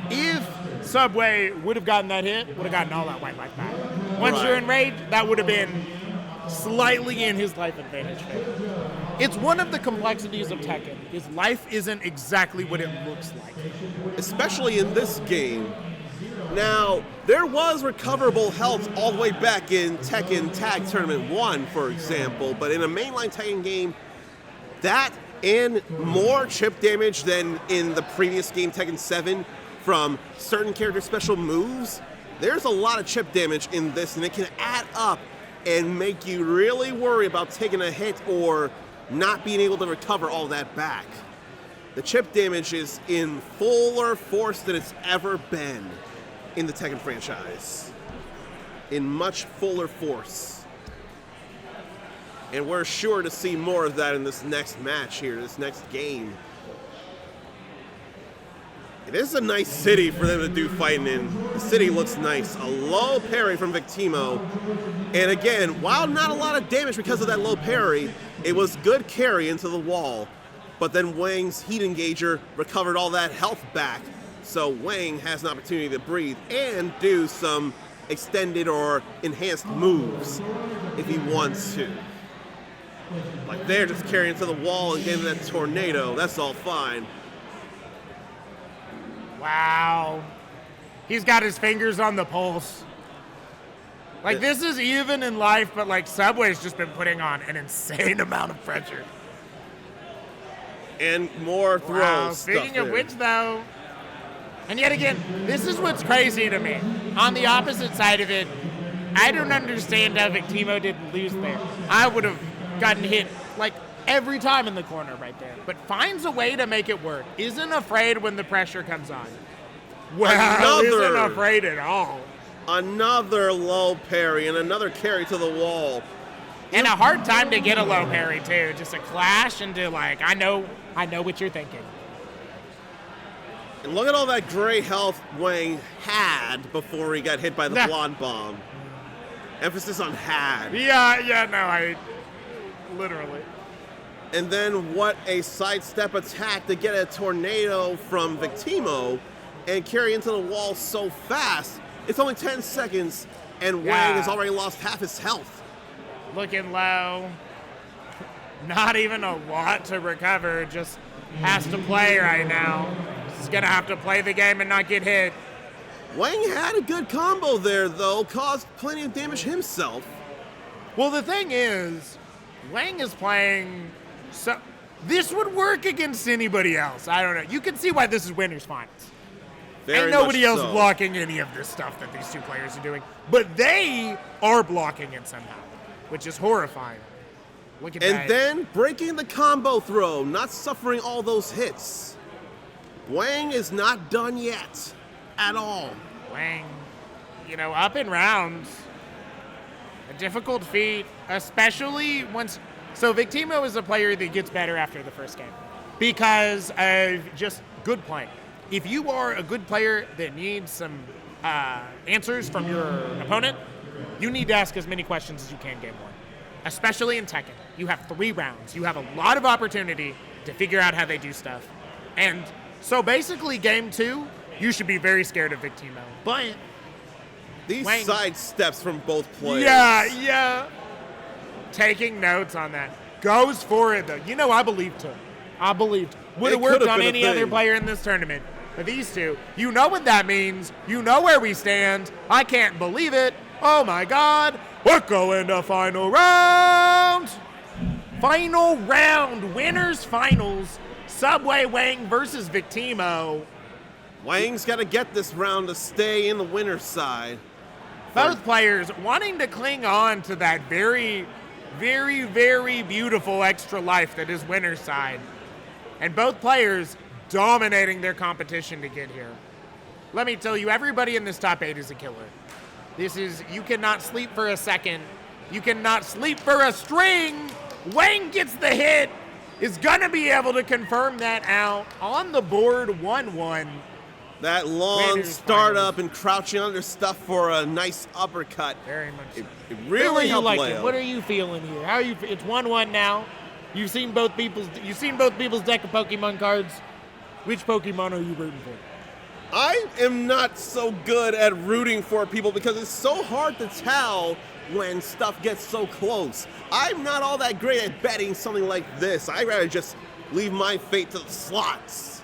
If Subway would have gotten that hit, would have gotten all that white life back. Once you're enraged, that would have been slightly in his life advantage. It's one of the complexities of Tekken. His life isn't exactly what it looks like. Especially in this game. Now, there was recoverable health all the way back in Tekken Tag Tournament 1, for example, but in a mainline Tekken game, that and more chip damage than in the previous game, Tekken 7, from certain character special moves, there's a lot of chip damage in this, and it can add up and make you really worry about taking a hit or not being able to recover all that back. The chip damage is in fuller force than it's ever been in the Tekken franchise. In much fuller force. And we're sure to see more of that in this next match here, this next game. It is a nice city for them to do fighting in. The city looks nice. A low parry from Victeemo. And again, while not a lot of damage because of that low parry, it was good carry into the wall. But then Wang's heat engager recovered all that health back. So Wang has an opportunity to breathe and do some extended or enhanced moves if he wants to. Like they're just carrying to the wall and getting that tornado. That's all fine. Wow. He's got his fingers on the pulse. Like, this is even in life, but, like, Subway's just been putting on an insane amount of pressure. And more throws. Wow. Speaking of which, though, and yet again, this is what's crazy to me. On the opposite side of it, I don't understand how Victeemo didn't lose there. I would have gotten hit, like, every time in the corner right there, but finds a way to make it work. Isn't afraid when the pressure comes on. Well, isn't afraid at all. Another low parry and another carry to the wall. And a hard time to get a low parry too. Just a clash into like, I know what you're thinking. And look at all that gray health Wang had before he got hit by the blonde bomb. Emphasis on had. Yeah, literally. And then what a sidestep attack to get a tornado from Victeemo and carry into the wall so fast. It's only 10 seconds, and Wang has already lost half his health. Looking low. Not even a lot to recover. Just has to play right now. He's going to have to play the game and not get hit. Wang had a good combo there, though. Caused plenty of damage himself. Well, the thing is, Wang is playing... So this would work against anybody else. I don't know. You can see why this is winners finals. Ain't nobody else blocking any of this stuff that these two players are doing. But they are blocking it somehow, which is horrifying. Look at that. And then breaking the combo throw, not suffering all those hits. Wang is not done yet at all. Wang, up in rounds. A difficult feat, especially once... So Victeemo is a player that gets better after the first game because of just good playing. If you are a good player that needs some answers from your opponent, you need to ask as many questions as you can game one. Especially in Tekken. You have 3 rounds. You have a lot of opportunity to figure out how they do stuff. And so basically game 2, you should be very scared of Victeemo. But these Wang, side steps from both players. Yeah. Taking notes on that. Goes for it, though. I believed him. Would have worked on any other player in this tournament. But these two, you know what that means. You know where we stand. I can't believe it. Oh, my God. We're going to final round. Final round. Winners finals. Subway Wang versus Victeemo. Wang's got to get this round to stay in the winner's side. Both players wanting to cling on to that very, very, very beautiful extra life that is winner's side. And both players dominating their competition to get here. Let me tell you, everybody in this top 8 is a killer. You cannot sleep for a second. You cannot sleep for a string. Wang gets the hit, is going to be able to confirm that out on the board 1-1. That long startup and crouching under stuff for a nice uppercut. Very much so. It really helped Leo. What are you feeling here? How are you? It's 1-1 now. You've seen both people's deck of Pokemon cards. Which Pokemon are you rooting for? I am not so good at rooting for people because it's so hard to tell when stuff gets so close. I'm not all that great at betting something like this. I'd rather just leave my fate to the slots.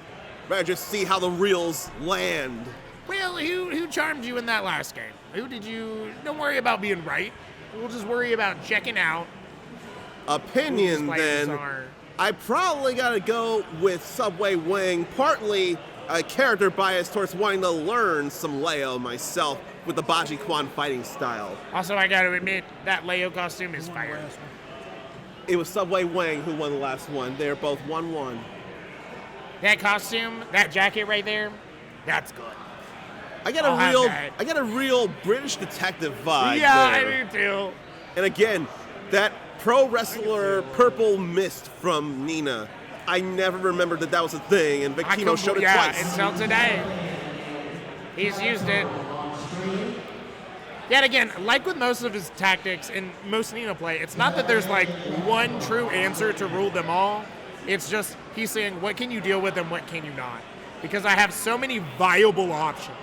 Rather just see how the reels land. Well, who charmed you in that last game? Who did you... Don't worry about being right. We'll just worry about checking out. Opinion, then. I probably got to go with Subway Wang, partly a character bias towards wanting to learn some Leo myself with the Baji Quan fighting style. Also, I got to admit, that Leo costume is fire. It was Subway Wang who won the last one. They're both 1-1. That costume, that jacket right there, that's good. I got a real British detective vibe. Yeah, there. I do too. And again, that pro wrestler purple mist from Nina. I never remembered that was a thing, and Victeemo showed it twice. Yeah, until today. He's used it. Yet again, like with most of his tactics and most Nina play, it's not that there's like one true answer to rule them all. It's just he's saying, what can you deal with and what can you not? Because I have so many viable options.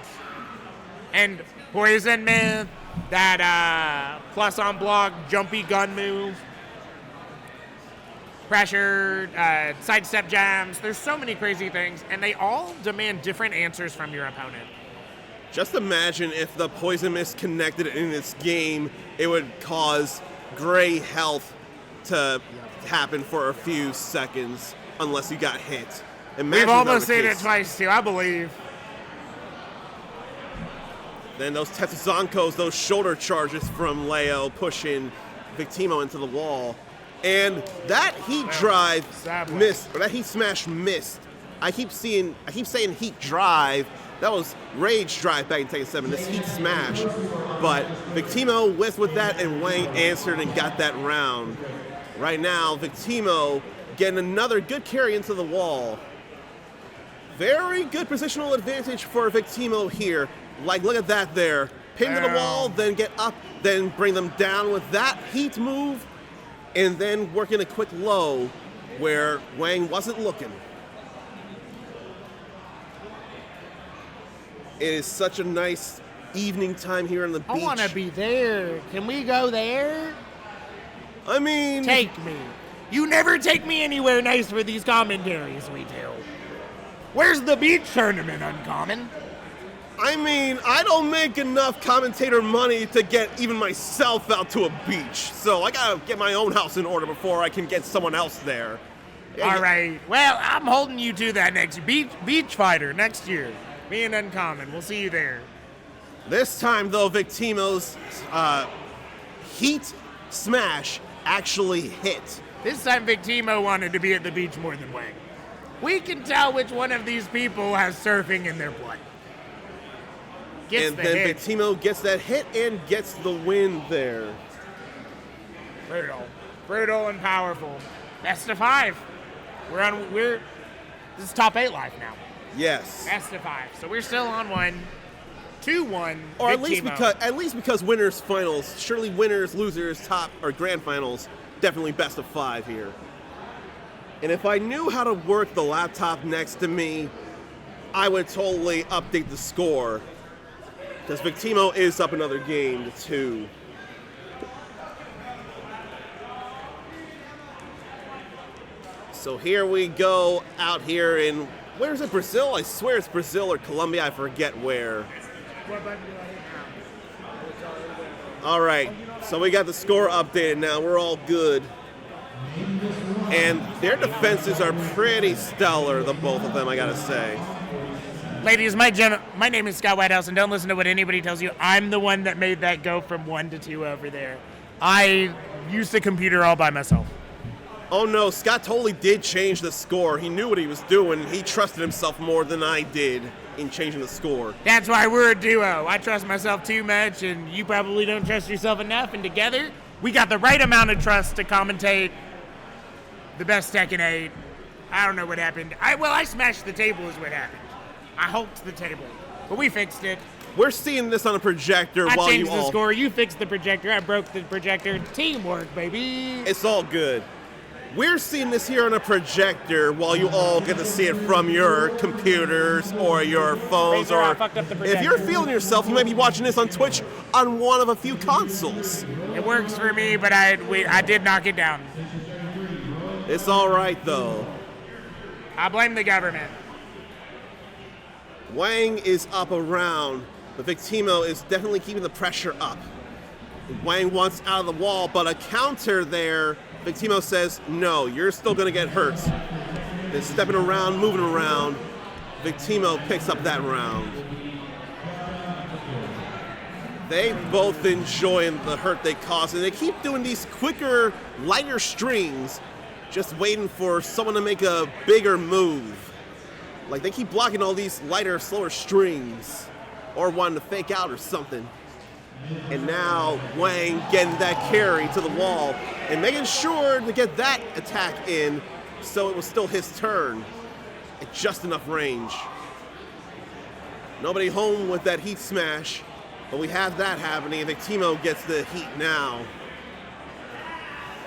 And Poison Myth, that plus on block, jumpy gun move, pressure, sidestep jams. There's so many crazy things, and they all demand different answers from your opponent. Just imagine if the Poison Mist connected in this game, it would cause gray health to happen for a few seconds unless you got hit. We've almost seen it twice, too, I believe. Then those Tetsuzankos, those shoulder charges from Leo pushing Victeemo into the wall. And that heat drive missed, or that heat smash missed. I keep saying heat drive. That was Rage Drive back in Tekken 7, this Heat Smash. But Victeemo whiffed with that, and Wang answered and got that round. Right now, Victeemo getting another good carry into the wall. Very good positional advantage for Victeemo here. Like, look at that there. Pin to the wall, then get up, then bring them down with that heat move, and then working a quick low where Wang wasn't looking. It is such a nice evening time here on the beach. I want to be there. Can we go there? I mean... Take me. You never take me anywhere nice for these commentaries we do. Where's the beach tournament, Uncommon? I mean, I don't make enough commentator money to get even myself out to a beach. So I gotta get my own house in order before I can get someone else there. All right. Well, I'm holding you to that next beach fighter next year. Me and Uncommon. We'll see you there. This time, though, Victeemo's heat smash actually hit. This time Victeemo wanted to be at the beach more than Wang. We can tell which one of these people has surfing in their blood. And then Victeemo gets that hit and gets the win there. Brutal and powerful. Best of 5. This is top 8 life now. Yes. Best of 5. So we're still on 2-1. Or at least because winners finals, surely winners, losers, top or grand finals, definitely best of 5 here. And if I knew how to work the laptop next to me, I would totally update the score. Because Victeemo is up another game to 2. So here we go out here in, where is it, Brazil? I swear it's Brazil or Colombia, I forget where. All right, so we got the score updated now. We're all good. And their defenses are pretty stellar, the both of them, I gotta say. Ladies, my name is Scott Whitehouse, and don't listen to what anybody tells you. I'm the one that made that go from 1 to 2 over there. I used the computer all by myself. Oh no, Scott totally did change the score. He knew what he was doing. He trusted himself more than I did in changing the score. That's why we're a duo. I trust myself too much, and you probably don't trust yourself enough, and together, we got the right amount of trust to commentate the best Tekken 8. I don't know what happened. I smashed the table is what happened. I hulked the table, but we fixed it. We're seeing this on a projector I while you changed the score. You fixed the projector. I broke the projector. Teamwork, baby. It's all good. We're seeing this here on a projector while you all get to see it from your computers or your phones. Razor, or I fucked up the projector. if you're feeling yourself, you might be watching this on Twitch on one of a few consoles. It works for me, but I did knock it down. It's all right, though. I blame the government. Wang is up around, but Victeemo is definitely keeping the pressure up. Wang wants out of the wall, but a counter there. Victeemo says, no, you're still going to get hurt. Then stepping around, moving around, Victeemo picks up that round. They both enjoying the hurt they caused, and they keep doing these quicker, lighter strings, just waiting for someone to make a bigger move. Like, they keep blocking all these lighter, slower strings, or wanting to fake out or something. And now Wang getting that carry to the wall and making sure to get that attack in so it was still his turn at just enough range. Nobody home with that heat smash, but we have that happening, and Victeemo gets the heat now.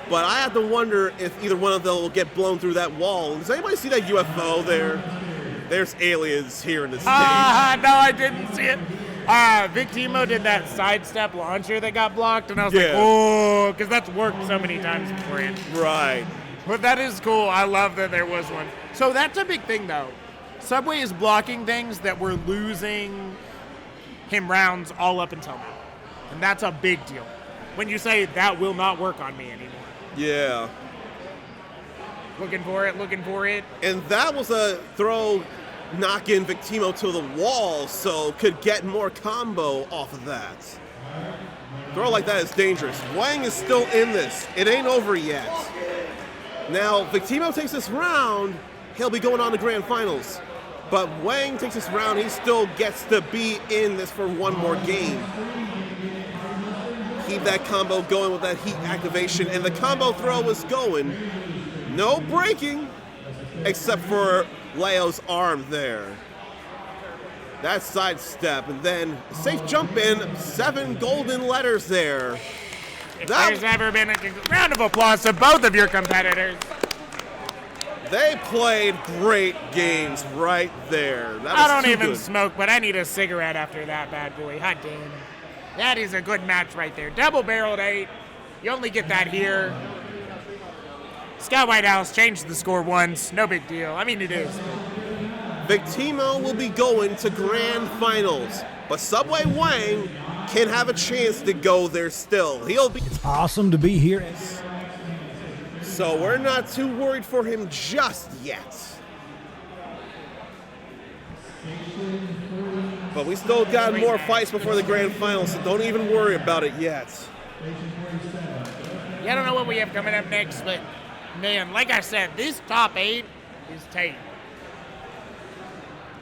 But I have to wonder if either one of them will get blown through that wall. Does anybody see that UFO there? There's aliens here in the stage. No, I didn't see it. Victeemo did that sidestep launcher that got blocked, and I was like, oh, because that's worked so many times beforehand. Right. But that is cool. I love that there was one. So that's a big thing, though. Subway is blocking things that were losing him rounds all up until now. And that's a big deal. When you say, that will not work on me anymore. Yeah. Looking for it. And that was a throw knocking Victeemo to the wall, so could get more combo off of that. Throw like that is dangerous. Wang is still in this. It ain't over yet. Now, Victeemo takes this round, he'll be going on to grand finals. But Wang takes this round, he still gets to be in this for one more game. Keep that combo going with that heat activation, and the combo throw is going. No breaking, except for Leo's arm there. That sidestep, and then safe jump in, 7 golden letters there. If there's ever been a round of applause to both of your competitors. They played great games right there. I don't even smoke, but I need a cigarette after that bad boy. Hot damn. That is a good match right there. Double-barreled 8. You only get that here. Scott Whitehouse changed the score once. No big deal. I mean, it is. Victeemo will be going to grand finals, but Subway Wang can have a chance to go there still. He'll be. It's awesome to be here. So we're not too worried for him just yet. But we still got more fights before the grand finals, so don't even worry about it yet. Yeah, I don't know what we have coming up next, but man, like I said, this top 8 is tight.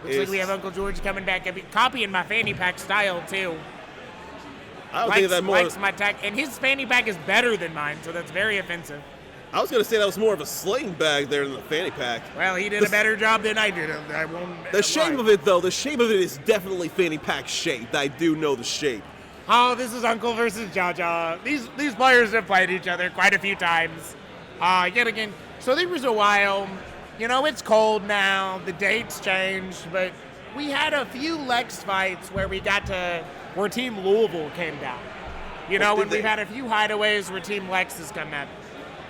Looks like we have UncleGeorge coming back, copying my fanny pack style too. I don't think that more. Likes my tech, and his fanny pack is better than mine, so that's very offensive. I was going to say that was more of a sling bag there than the fanny pack. Well, he did a better job than I did. I won't. The shape of it, though, the shape of it is definitely fanny pack shaped. I do know the shape. Oh, this is Uncle versus Jaja. These players have played each other quite a few times. Yet again, so there was a while. You know, it's cold now. The dates changed, but we had a few Lex fights where Team Louisville came down. You know, and we've had a few hideaways where Team Lex has come out.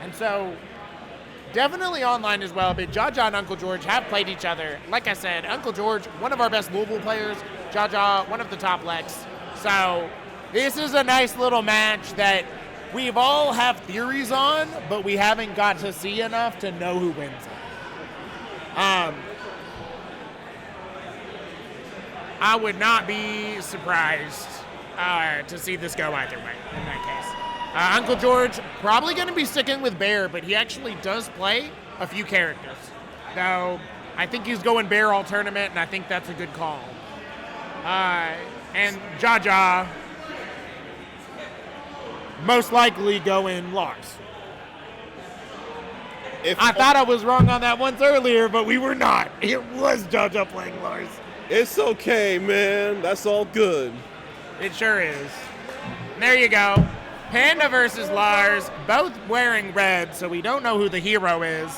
And so, definitely online as well, but Jaja and UncleGeorge have played each other. Like I said, UncleGeorge, one of our best Louisville players. Jaja, one of the top Lex. So, this is a nice little match that we've all have theories on, but we haven't got to see enough to know who wins it. I would not be surprised to see this go either way in that case. UncleGeorge probably going to be sticking with Bear, but he actually does play a few characters. Though I think he's going Bear all tournament, and I think that's a good call. And Jaja most likely going Lars. I thought I was wrong on that once earlier, but we were not. It was Jaja playing Lars. It's okay, man. That's all good. It sure is. There you go. Panda versus Lars, both wearing red, so we don't know who the hero is.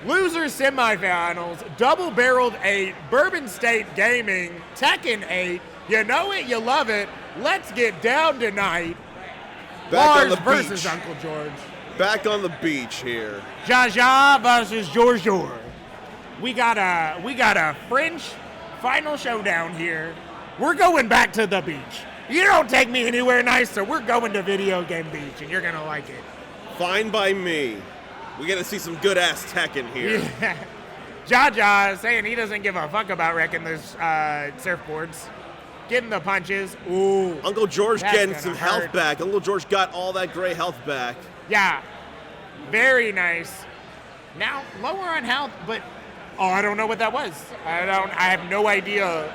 Losers semifinals, double-barreled 8, Bourbon State Gaming, Tekken 8. You know it, you love it. Let's get down tonight. Lars versus UncleGeorge. Back on the beach here. Jaja versus George. We got a French final showdown here. We're going back to the beach. You don't take me anywhere nicer. We're going to Video Game Beach, and you're going to like it. Fine by me. We get to see some good-ass Tekken here. Yeah. Jaja saying he doesn't give a fuck about wrecking those surfboards. Getting the punches. Ooh. UncleGeorge getting some health back. UncleGeorge got all that gray health back. Yeah. Very nice. Now, lower on health, but... Oh, I don't know what that was. I have no idea.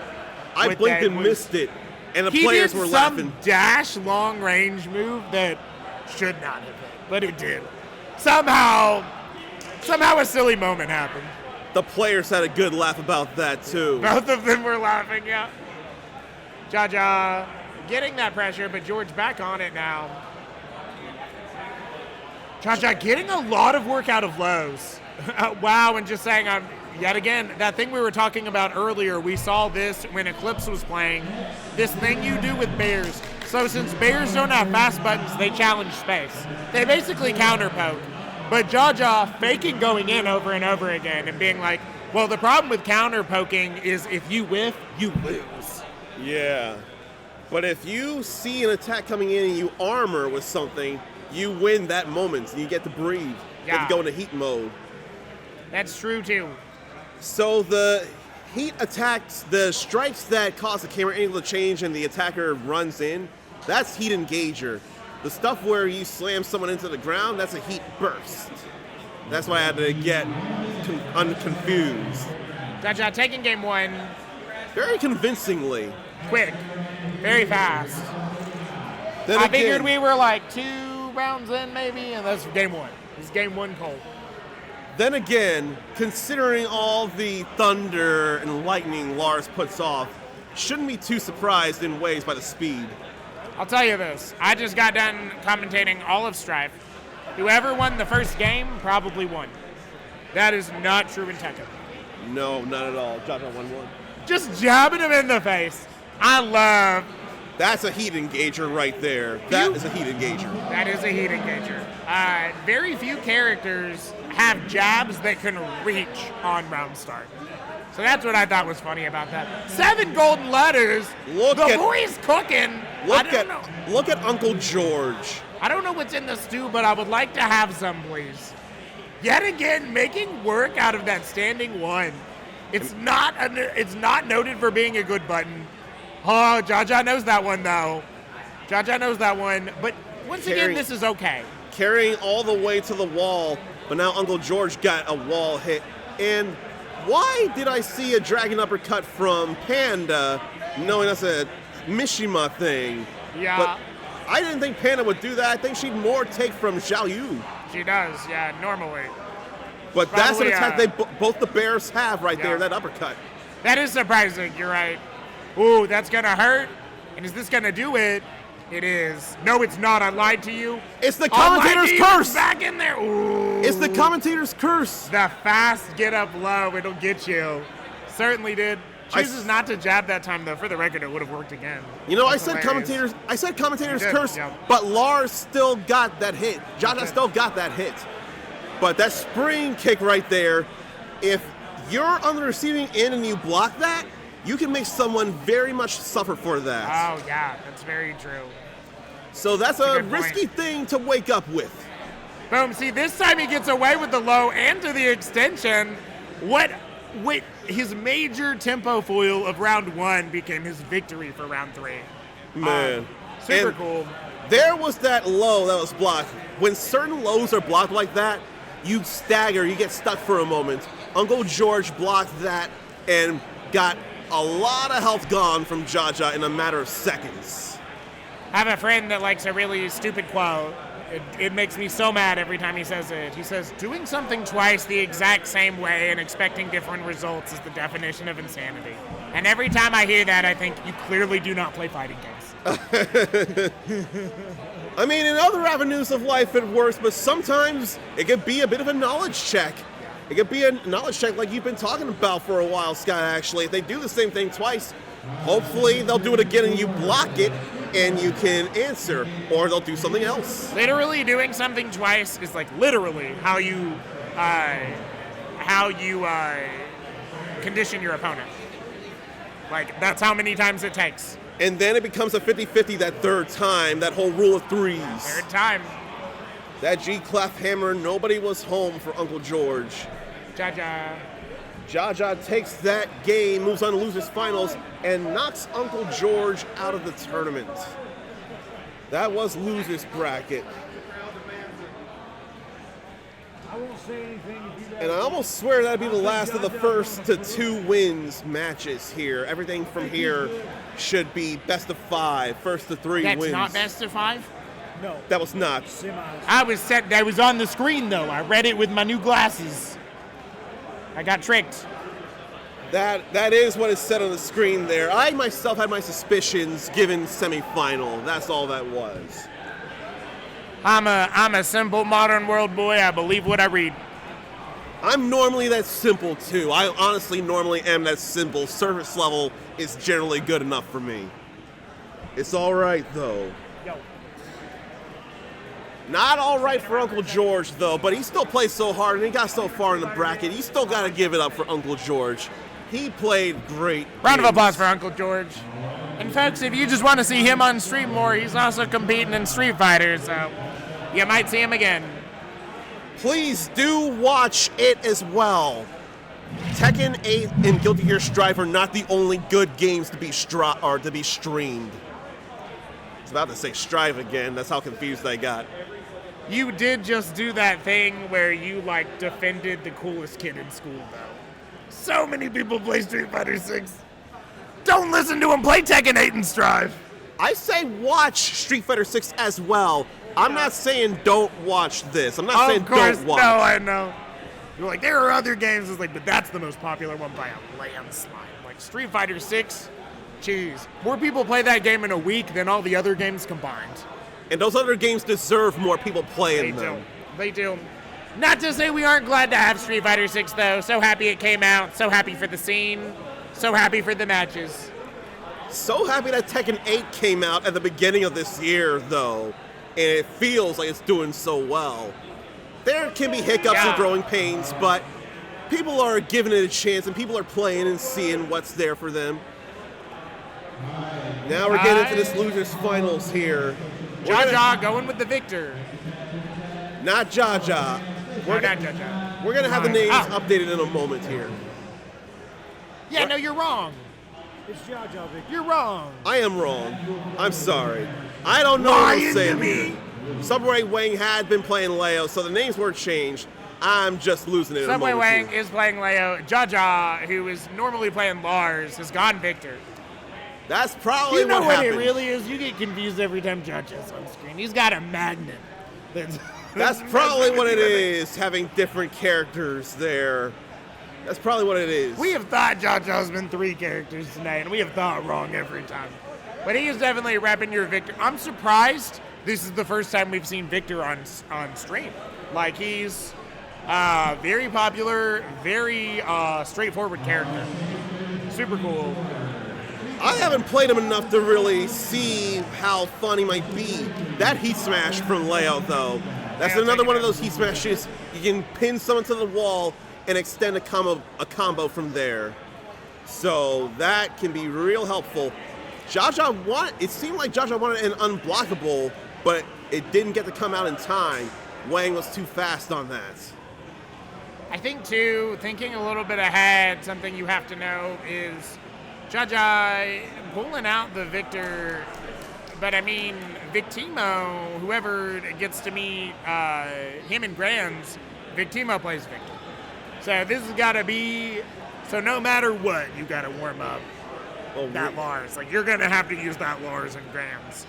I blinked and missed it. And the players were laughing. He did some dash long range move that should not have hit, but it did. Somehow a silly moment happened. The players had a good laugh about that too. Both of them were laughing, yeah. Jaja getting that pressure, but George back on it now. Jaja getting a lot of work out of lows. Wow, and just saying, yet again, that thing we were talking about earlier, we saw this when Eclipse was playing. This thing you do with bears. So since bears don't have fast buttons, they challenge space. They basically counter poke. But Jaja faking going in over and over again and being like, well, the problem with counter poking is if you whiff, you lose. Yeah. But if you see an attack coming in and you armor with something, you win that moment and you get to breathe. You get to go into heat mode. That's true too. So the heat attacks, the strikes that cause the camera angle to change and the attacker runs in, that's heat engager. The stuff where you slam someone into the ground, that's a heat burst. That's why I had to get unconfused. Jaja taking game 1. Very convincingly. Quick. Very fast. Then I figured we were like 2 rounds in maybe, and that's game 1. It's game 1 cold. Then again, considering all the thunder and lightning Lars puts off, shouldn't be too surprised in ways by the speed. I'll tell you this. I just got done commentating all of Strife. Whoever won the first game probably won. That is not true in Tekken. No, not at all. Jaja 1-1. Just jabbing him in the face. I love... That's a heat engager right there. That is a heat engager. That is a heat engager. Very few characters have jabs that can reach on round start. So that's what I thought was funny about that. 7 golden letters. The boy's cooking. Look at UncleGeorge. I don't know what's in the stew, but I would like to have some, please. Yet again, making work out of that standing 1. It's not noted for being a good button. Oh, Jaja knows that one, though. Jaja knows that one. But Once again, this is okay. Carrying all the way to the wall, but now UncleGeorge got a wall hit. And why did I see a dragon uppercut from Panda, knowing that's a Mishima thing? Yeah. But I didn't think Panda would do that. I think she'd more take from Xiao Yu. She does, yeah, normally. But Probably, that's an attack they both the bears have right there, that uppercut. That is surprising, you're right. Ooh, that's gonna hurt. And is this gonna do it? It is. No, it's not. I lied to you. It's the commentator's curse. Back in there. Ooh. It's the commentator's curse. The fast get up low. It'll get you. Certainly did. Chooses not to jab that time, though. For the record, it would have worked again. You know, I said commentator's curse, but Lars still got that hit. Jaja still got that hit. But that spring kick right there, if you're on the receiving end and you block that, you can make someone very much suffer for that. Oh, yeah. That's very true. So that's a risky thing to wake up with. Boom. See, this time he gets away with the low and to the extension. What his major tempo foil of round 1 became his victory for round 3. Man. Super cool. There was that low that was blocked. When certain lows are blocked like that, you stagger, you get stuck for a moment. UncleGeorge blocked that and got a lot of health gone from Jaja in a matter of seconds. I have a friend that likes a really stupid quote. It makes me so mad every time he says it. He says, doing something twice the exact same way and expecting different results is the definition of insanity. And every time I hear that, I think you clearly do not play fighting games. I mean, in other avenues of life it works, but sometimes it could be a bit of a knowledge check. It could be a knowledge check like you've been talking about for a while, Scott, actually. If they do the same thing twice, hopefully they'll do it again and you block it and you can answer, or they'll do something else. Literally doing something twice is like literally how you condition your opponent. Like, that's how many times it takes. And then it becomes a 50-50 that third time, that whole rule of threes. Third time. That G-clef hammer, nobody was home for UncleGeorge. Jaja. Jaja takes that game, moves on to losers finals, and knocks UncleGeorge out of the tournament. That was losers bracket. I won't say anything if you guys... And I almost swear that'd be the last of the first to 2 wins matches here. Everything from here should be best of 5, first to 3 wins. That's not best of 5? No. That was not. I was on the screen though. I read it with my new glasses. I got tricked. That is what is said on the screen there. I myself had my suspicions given semifinal. That's all that was. I'm a simple modern world boy. I believe what I read. I'm normally that simple too. I honestly normally am that simple. Surface level is generally good enough for me. It's all right though. Not all right for UncleGeorge though, but he still played so hard and he got so far in the bracket. You still got to give it up for UncleGeorge. He played great. Round of applause for UncleGeorge. And folks, if you just want to see him on stream more, he's also competing in Street Fighter, so you might see him again. Please do watch it as well. Tekken 8 and Guilty Gear Strive are not the only good games to be streamed. I was about to say Strive again. That's how confused I got. You did just do that thing where you, like, defended the coolest kid in school, though. So many people play Street Fighter 6. Don't listen to him play Tekken 8 and Strive. I say watch Street Fighter 6 as well. I'm not saying don't watch this. I'm not saying don't watch. No, I know. You're like, there are other games. It's like, but that's the most popular one by a landslide. Like Street Fighter 6, jeez. More people play that game in a week than all the other games combined. And those other games deserve more people playing them. They do. Not to say we aren't glad to have Street Fighter 6, though. So happy it came out. So happy for the scene. So happy for the matches. So happy that Tekken 8 came out at the beginning of this year, though. And it feels like it's doing so well. There can be hiccups and growing pains, but people are giving it a chance and people are playing and seeing what's there for them. Now we're getting into this losers finals here. Jaja going with the victor. Not Jaja. Not Jaja. We're going to have the names updated in a moment here. Yeah, no, you're wrong. It's Jaja, Victor. You're wrong. I am wrong. I'm sorry. I don't know what I'm saying. Subway Wang had been playing Leo, so the names were changed. I'm just losing it. Subway Wang is playing Leo. Jaja, who is normally playing Lars, has gone Victor. That's probably what happened. You know what it really is? You get confused every time Jaja's on screen. He's got a magnet. That's probably what it is, having different characters there. That's probably what it is. We have thought Jaja's been 3 characters tonight, and we have thought wrong every time. But he is definitely repping your Victor. I'm surprised this is the first time we've seen Victor on stream. Like, he's very popular, very straightforward character. Super cool. I haven't played him enough to really see how fun he might be. That Heat Smash from Leo, though. That's another one of those Heat Smashes. You can pin someone to the wall and extend a combo from there. So that can be real helpful. It seemed like Jaja wanted an unblockable, but it didn't get to come out in time. Wang was too fast on that. I think, too, thinking a little bit ahead, something you have to know is Jaja pulling out the Victor, but I mean, Victeemo, whoever gets to meet him in Grands, Victeemo plays Victor. So this has got to be, so no matter what, you got to warm up that Lars. Like, you're going to have to use that Lars in Grands.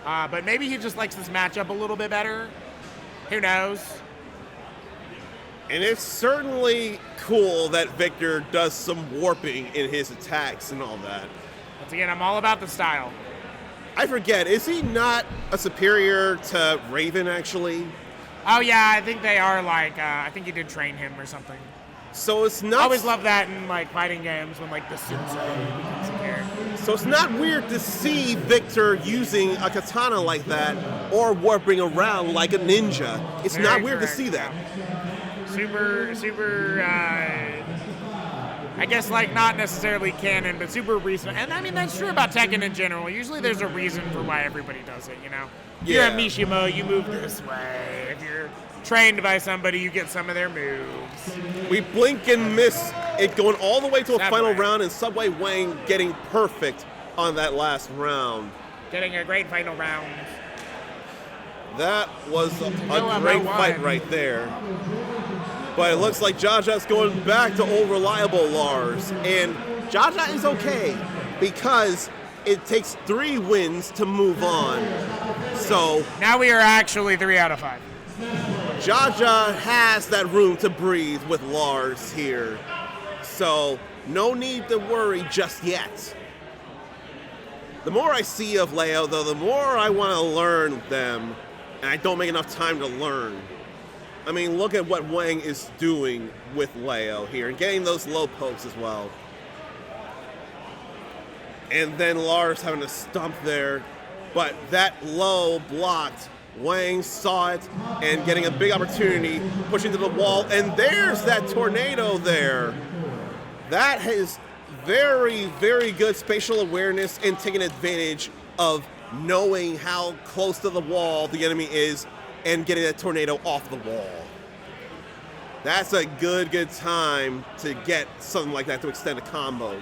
But maybe he just likes this matchup a little bit better. Who knows? And it's certainly cool that Victor does some warping in his attacks and all that. Once again, I'm all about the style. I forget, is he not a superior to Raven, actually? Oh, yeah, I think they are, like, I think he did train him or something. So it's not... I always love that in, like, fighting games when, like, the sensei becomes a character. So it's not weird to see Victor using a katana like that or warping around like a ninja. It's Very not weird correct, to see that. Super, I guess, like, not necessarily canon, but super recent. And, I mean, that's true about Tekken in general. Usually there's a reason for why everybody does it, you know? If you're a Mishima, you move this way. If you're trained by somebody, you get some of their moves. We blink and miss it going all the way to a final round, and Subway Wang getting perfect on that last round. Getting a great final round. That was a great fight right there. But it looks like Jaja's going back to old reliable Lars. And Jaja is okay because it takes 3 wins to move on. So now we are actually 3 out of 5. Jaja has that room to breathe with Lars here. So no need to worry just yet. The more I see of Leo, though, the more I want to learn them. And I don't make enough time to learn. I mean, look at what Wang is doing with Leo here and getting those low pokes as well. And then Lars having to stump there. But that low blocked. Wang saw it and getting a big opportunity, pushing to the wall. And there's that tornado there. That is very, very good spatial awareness and taking advantage of knowing how close to the wall the enemy is and getting that tornado off the wall. That's a good time to get something like that to extend a combo.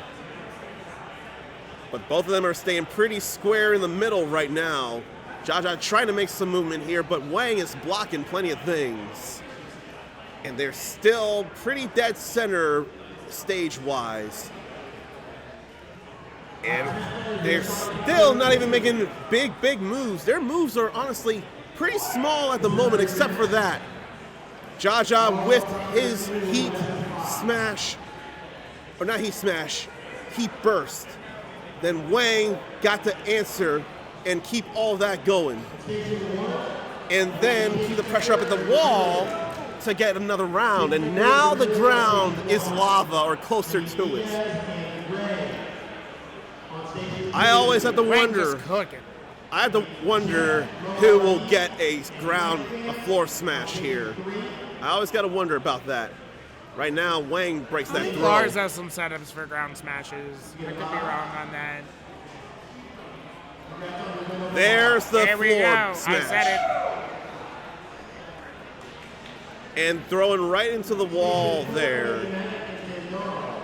But both of them are staying pretty square in the middle right now. Jaja trying to make some movement here, but Wang is blocking plenty of things. And they're still pretty dead center stage-wise. And they're still not even making big moves. Their moves are honestly pretty small at the moment, except for that. Jaja with his heat smash, or not heat smash, heat burst. Then Wang got to answer and keep all that going. And then keep the pressure up at the wall to get another round. And now the ground is lava or closer to it. I always have to wonder. I have to wonder who will get a floor smash here. I always got to wonder about that. Right now, Wang breaks that throw. Lars has some setups for ground smashes. I could be wrong on that. There's the there we floor go. smash. I said it. And throwing right into the wall there.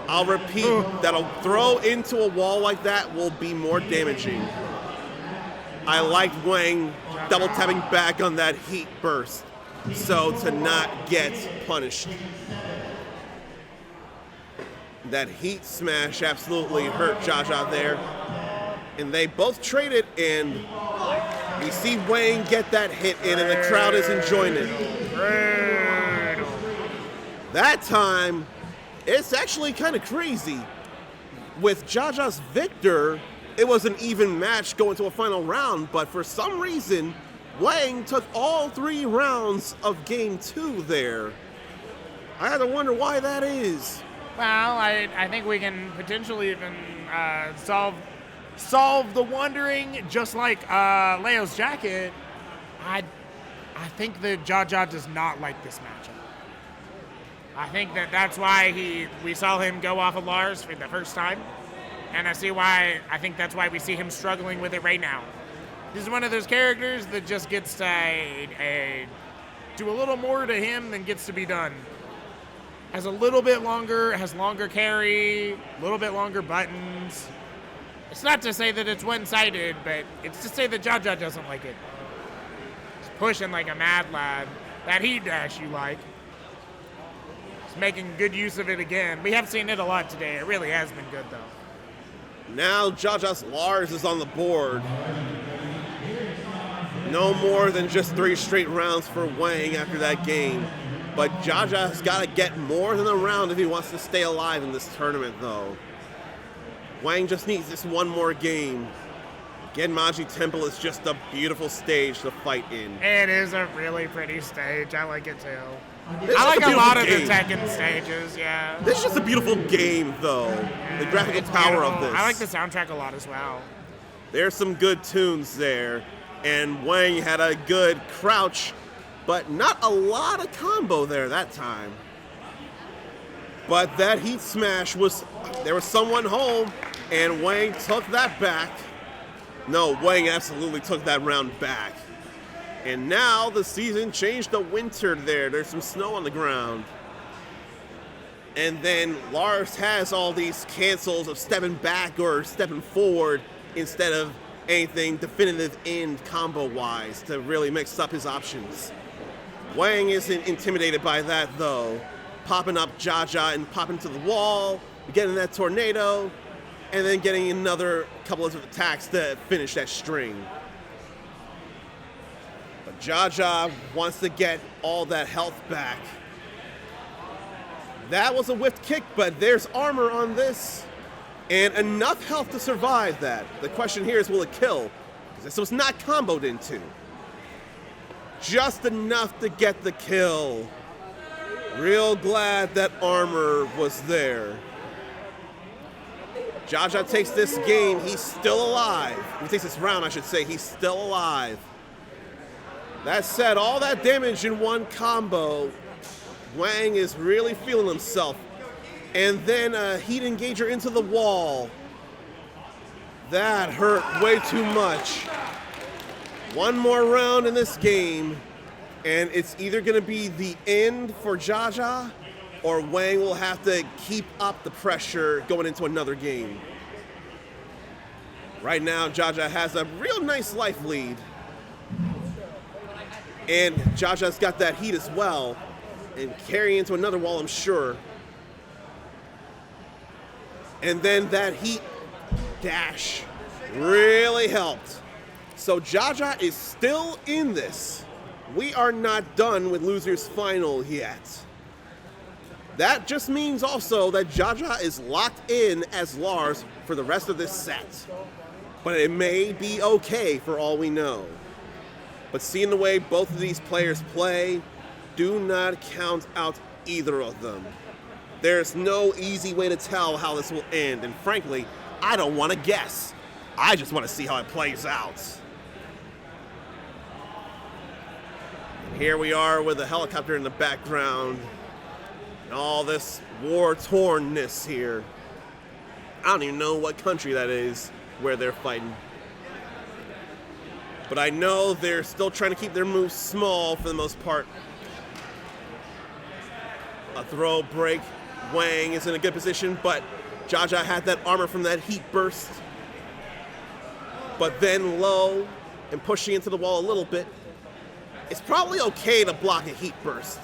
I'll repeat, that'll throw into a wall like that will be more damaging. I liked Wang double tapping back on that heat burst, so to not get punished. That heat smash absolutely hurt Jaja there. And they both traded, and we see Wang get that hit in, and the crowd is enjoying it. That time, it's actually kind of crazy. With Jaja's victor, it was an even match going to a final round, but for some reason, Wang took all 3 rounds of game 2 there. I had to wonder why that is. Well, I think we can potentially even solve the wondering, just like Leo's jacket. I think that Jaja does not like this matchup. I think that's why we saw him go off of Lars for the first time, and I think that's why we see him struggling with it right now. This is one of those characters that just gets to do a little more to him than gets to be done. Has a little bit longer, has longer carry, a little bit longer buttons. It's not to say that it's one-sided, but it's to say that Jaja doesn't like it. He's pushing like a mad lad. That heat dash you like. He's making good use of it again. We have seen it a lot today. It really has been good, though. Now Jaja's Lars is on the board. No more than just 3 straight rounds for Wang after that game. But Jaja's got to get more than a round if he wants to stay alive in this tournament, though. Wang just needs this one more game. Genmaji Temple is just a beautiful stage to fight in. It is a really pretty stage. I like it, too. This I like a lot of game. the Tekken stages, yeah. This is just a beautiful game, though. The graphical power beautiful. of this. I like the soundtrack a lot as well. There's some good tunes there. And Wang had a good crouch, but not a lot of combo there that time. But that heat smash there was someone home, and Wang took that back. No, Wang absolutely took that round back. And now the season changed to winter there. There's some snow on the ground. And then Lars has all these cancels of stepping back or stepping forward instead of anything definitive end combo-wise to really mix up his options. Wang isn't intimidated by that, though. Popping up Jaja and popping to the wall, getting that tornado, and then getting another couple of attacks to finish that string. But Jaja wants to get all that health back. That was a whiffed kick, but there's armor on this, and enough health to survive that. The question here is, will it kill? Because this was not comboed into. Just enough to get the kill. Real glad that armor was there. Jaja takes this game. He's still alive. He takes this round, I should say. He's still alive. That said, all that damage in one combo, Wang is really feeling himself. And then a heat engager into the wall. That hurt way too much. One more round in this game, and it's either going to be the end for Jaja, or Wang will have to keep up the pressure going into another game. Right now, Jaja has a real nice life lead. And Jaja's got that heat as well, and carrying into another wall, I'm sure. And then that heat dash really helped. So Jaja is still in this. We are not done with Losers Final yet. That just means also that Jaja is locked in as Lars for the rest of this set. But it may be okay for all we know. But seeing the way both of these players play, do not count out either of them. There's no easy way to tell how this will end, and frankly, I don't want to guess. I just want to see how it plays out. Here we are with a helicopter in the background, and all this war-tornness here. I don't even know what country that is where they're fighting. But I know they're still trying to keep their moves small for the most part. A throw break. Wang is in a good position, but Jaja had that armor from that heat burst. But then low, and pushing into the wall a little bit, it's probably okay to block a heat burst.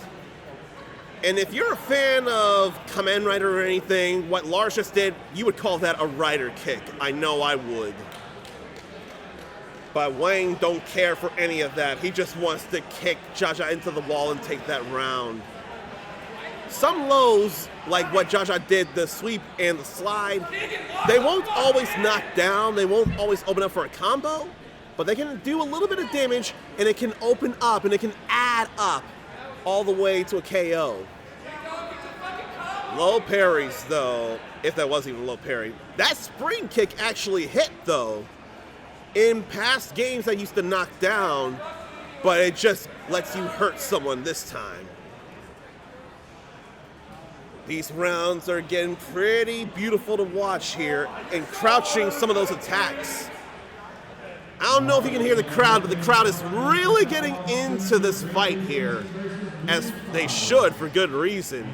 And if you're a fan of Kamen Rider or anything, what Lars just did, you would call that a rider kick. I know I would. But Wang don't care for any of that. He just wants to kick Jaja into the wall and take that round. Some lows, like what Jaja did, the sweep and the slide, they won't always knock down, they won't always open up for a combo, but they can do a little bit of damage, and it can open up, and it can add up all the way to a KO. Low parries, though, if that was even a low parry. That spring kick actually hit, though. In past games, I used to knock down, but it just lets you hurt someone this time. These rounds are getting pretty beautiful to watch here, and crouching some of those attacks. I don't know if you can hear the crowd, but the crowd is really getting into this fight here, as they should for good reason.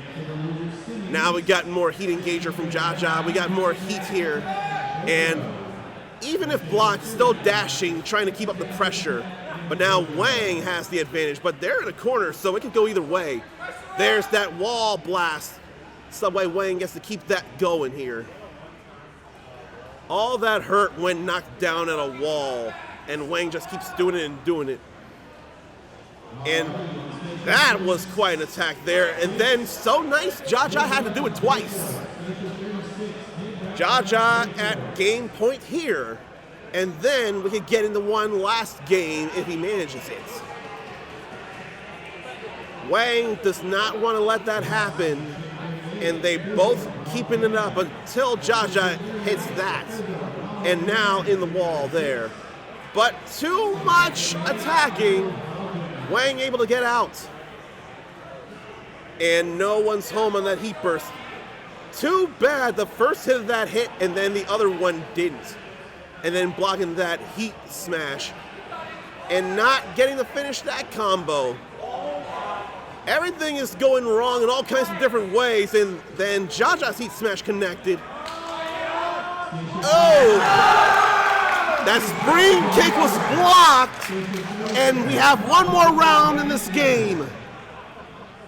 Now we got more heat engager from Jaja, we got more heat here, and even if blocked, still dashing, trying to keep up the pressure. But now Wang has the advantage, but they're in a corner, so it could go either way. There's that wall blast. Subway Wang gets to keep that going here. All that hurt when knocked down at a wall, and Wang just keeps doing it and doing it. And that was quite an attack there. And then, so nice, Jaja had to do it twice. Jaja at game point here. And then we could get into one last game if he manages it. Wang does not want to let that happen. And they both keeping it up until Jaja hits that. And now in the wall there. But too much attacking. Wang able to get out. And no one's home on that heat burst. Too bad the first hit of that hit and then the other one didn't. And then blocking that heat smash. And not getting to finish that combo. Everything is going wrong in all kinds of different ways, and then Jaja's heat smash connected. Oh! That spring kick was blocked, and we have one more round in this game.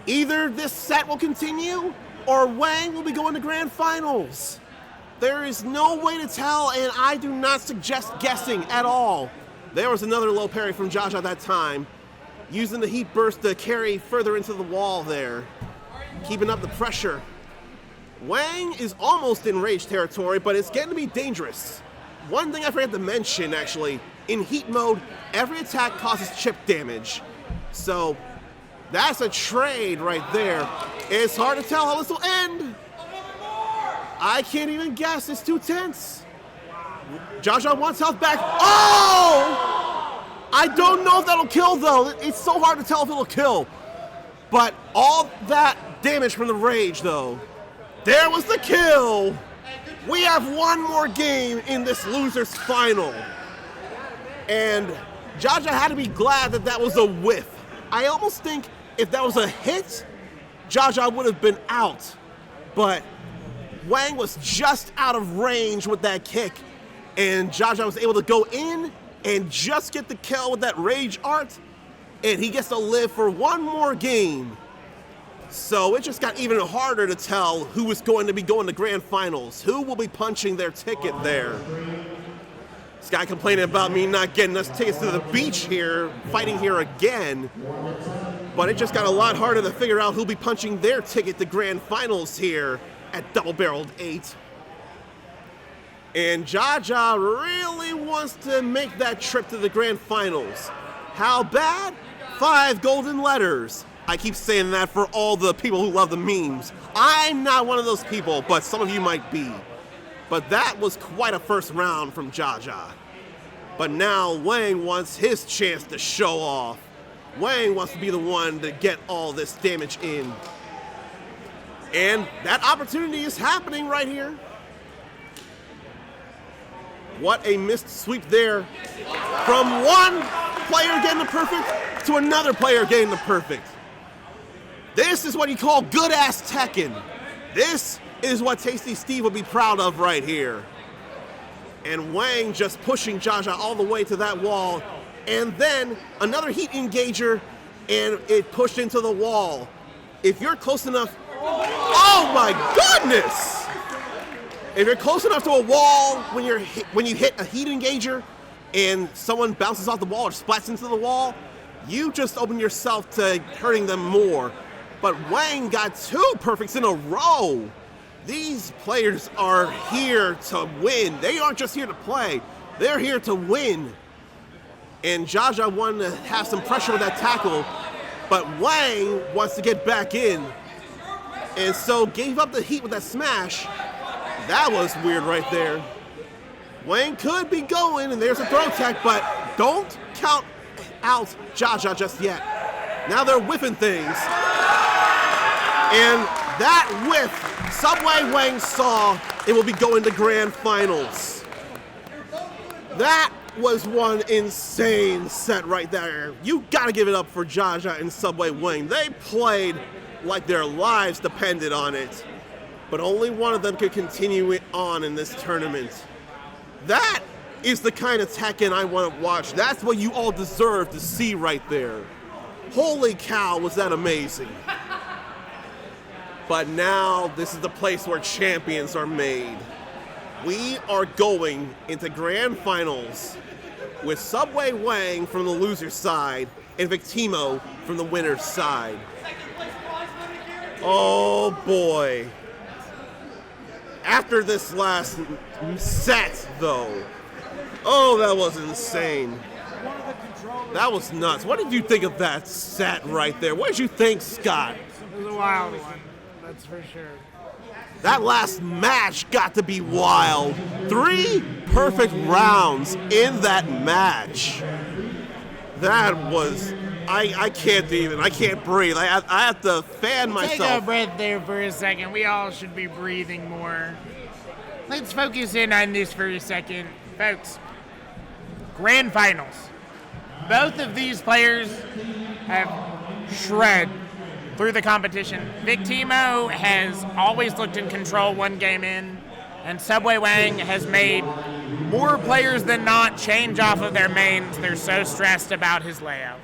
Either this set will continue, or Wang will be going to grand finals. There is no way to tell, and I do not suggest guessing at all. There was another low parry from Jaja that time. Using the heat burst to carry further into the wall there. Keeping up the pressure. Wang is almost in rage territory, but it's getting to be dangerous. One thing I forgot to mention, actually, in heat mode, every attack causes chip damage. So, that's a trade right there. It's hard to tell how this will end. I can't even guess, it's too tense. Jaja wants health back. Oh! I don't know if that'll kill, though. It's so hard to tell if it'll kill. But all that damage from the rage, though. There was the kill. We have one more game in this loser's final. And Jaja had to be glad that that was a whiff. I almost think if that was a hit, Jaja would have been out. But Wang was just out of range with that kick. And Jaja was able to go in and just get the kill with that rage art, and he gets to live for one more game. So it just got even harder to tell who is going to be going to grand finals, who will be punching their ticket there. This guy complaining about me not getting us tickets to the beach here, fighting here again. But it just got a lot harder to figure out who'll be punching their ticket to grand finals here at Double Barreled 8. And Jaja really wants to make that trip to the grand finals. How bad? 5 golden letters. I keep saying that for all the people who love the memes. I'm not one of those people, but some of you might be. But that was quite a first round from Jaja. But now Wang wants his chance to show off. Wang wants to be the one to get all this damage in. And that opportunity is happening right here. What a missed sweep there. From one player getting the perfect to another player getting the perfect. This is what you call good-ass Tekken. This is what Tasty Steve would be proud of right here. And Wang just pushing Jaja all the way to that wall. and then another heat engager, and it pushed into the wall. If you're close enough, oh my goodness! If you're close enough to a wall when you hit a heat engager, and someone bounces off the wall or splats into the wall, you just open yourself to hurting them more. But Wang got 2 perfects in a row. These players are here to win. They aren't just here to play. They're here to win. And Jaja wanted to have some pressure with that tackle, but Wang wants to get back in. And so gave up the heat with that smash. That was weird right there. Wang could be going, and there's a throw tech, but don't count out Jaja just yet. Now they're whiffing things. And that whiff, Subway Wang saw, it will be going to grand finals. That was one insane set right there. You gotta give it up for Jaja and Subway Wang. They played like their lives depended on it, but only one of them could continue it on in this tournament. That is the kind of Tekken I want to watch. That's what you all deserve to see right there. Holy cow, was that amazing. But now, this is the place where champions are made. We are going into grand finals with Subway Wang from the loser's side and Victeemo from the winner's side. Oh boy. After this last set, though, oh, that was insane. That was nuts. What did you think of that set right there? What did you think, Scott? It was a wild one, that's for sure. That last match got to be wild. 3 perfect rounds in that match. That was, I can't breathe. I have to fan myself. Take a breath there for a second. We all should be breathing more. Let's focus in on this for a second. Folks, grand finals. Both of these players have shred through the competition. Victeemo has always looked in control one game in, and Subway Wang has made more players than not change off of their mains. They're so stressed about his layout.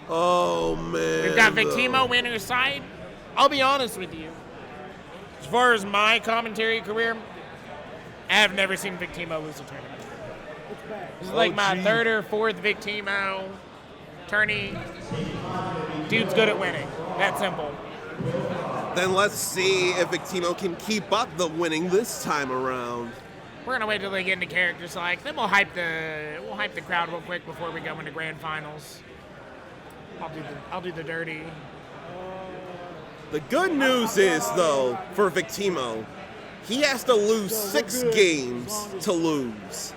Oh, man. We've got Victeemo winner's side. I'll be honest with you. As far as my commentary career, I have never seen Victeemo lose a tournament. This is like my 3rd or 4th Victeemo tourney. Dude's good at winning. That simple. Then let's see if Victeemo can keep up the winning this time around. We're gonna wait till they get into character select. Then we'll hype the crowd real quick before we go into grand finals. I'll do the dirty. The good news is, though, for Victeemo, he has to lose 6 games to lose.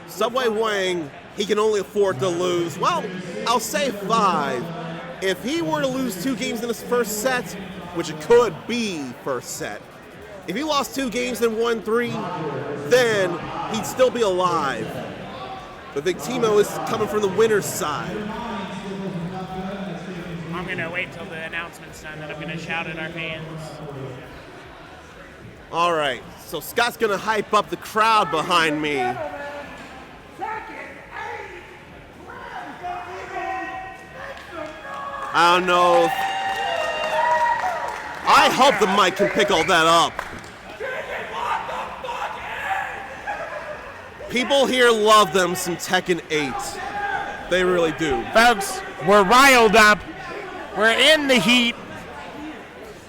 Subway Wang, he can only afford to lose, well, I'll say 5. If he were to lose 2 games in his first set, which it could be first set, if he lost 2 games and won 3, then he'd still be alive. But Victeemo is coming from the winner's side. I'm gonna wait till the announcement's done, then I'm gonna shout at our fans. All right, so Scott's gonna hype up the crowd behind me. I don't know. I hope the mic can pick all that up. People here love them some Tekken 8. They really do. Folks, we're riled up. We're in the heat.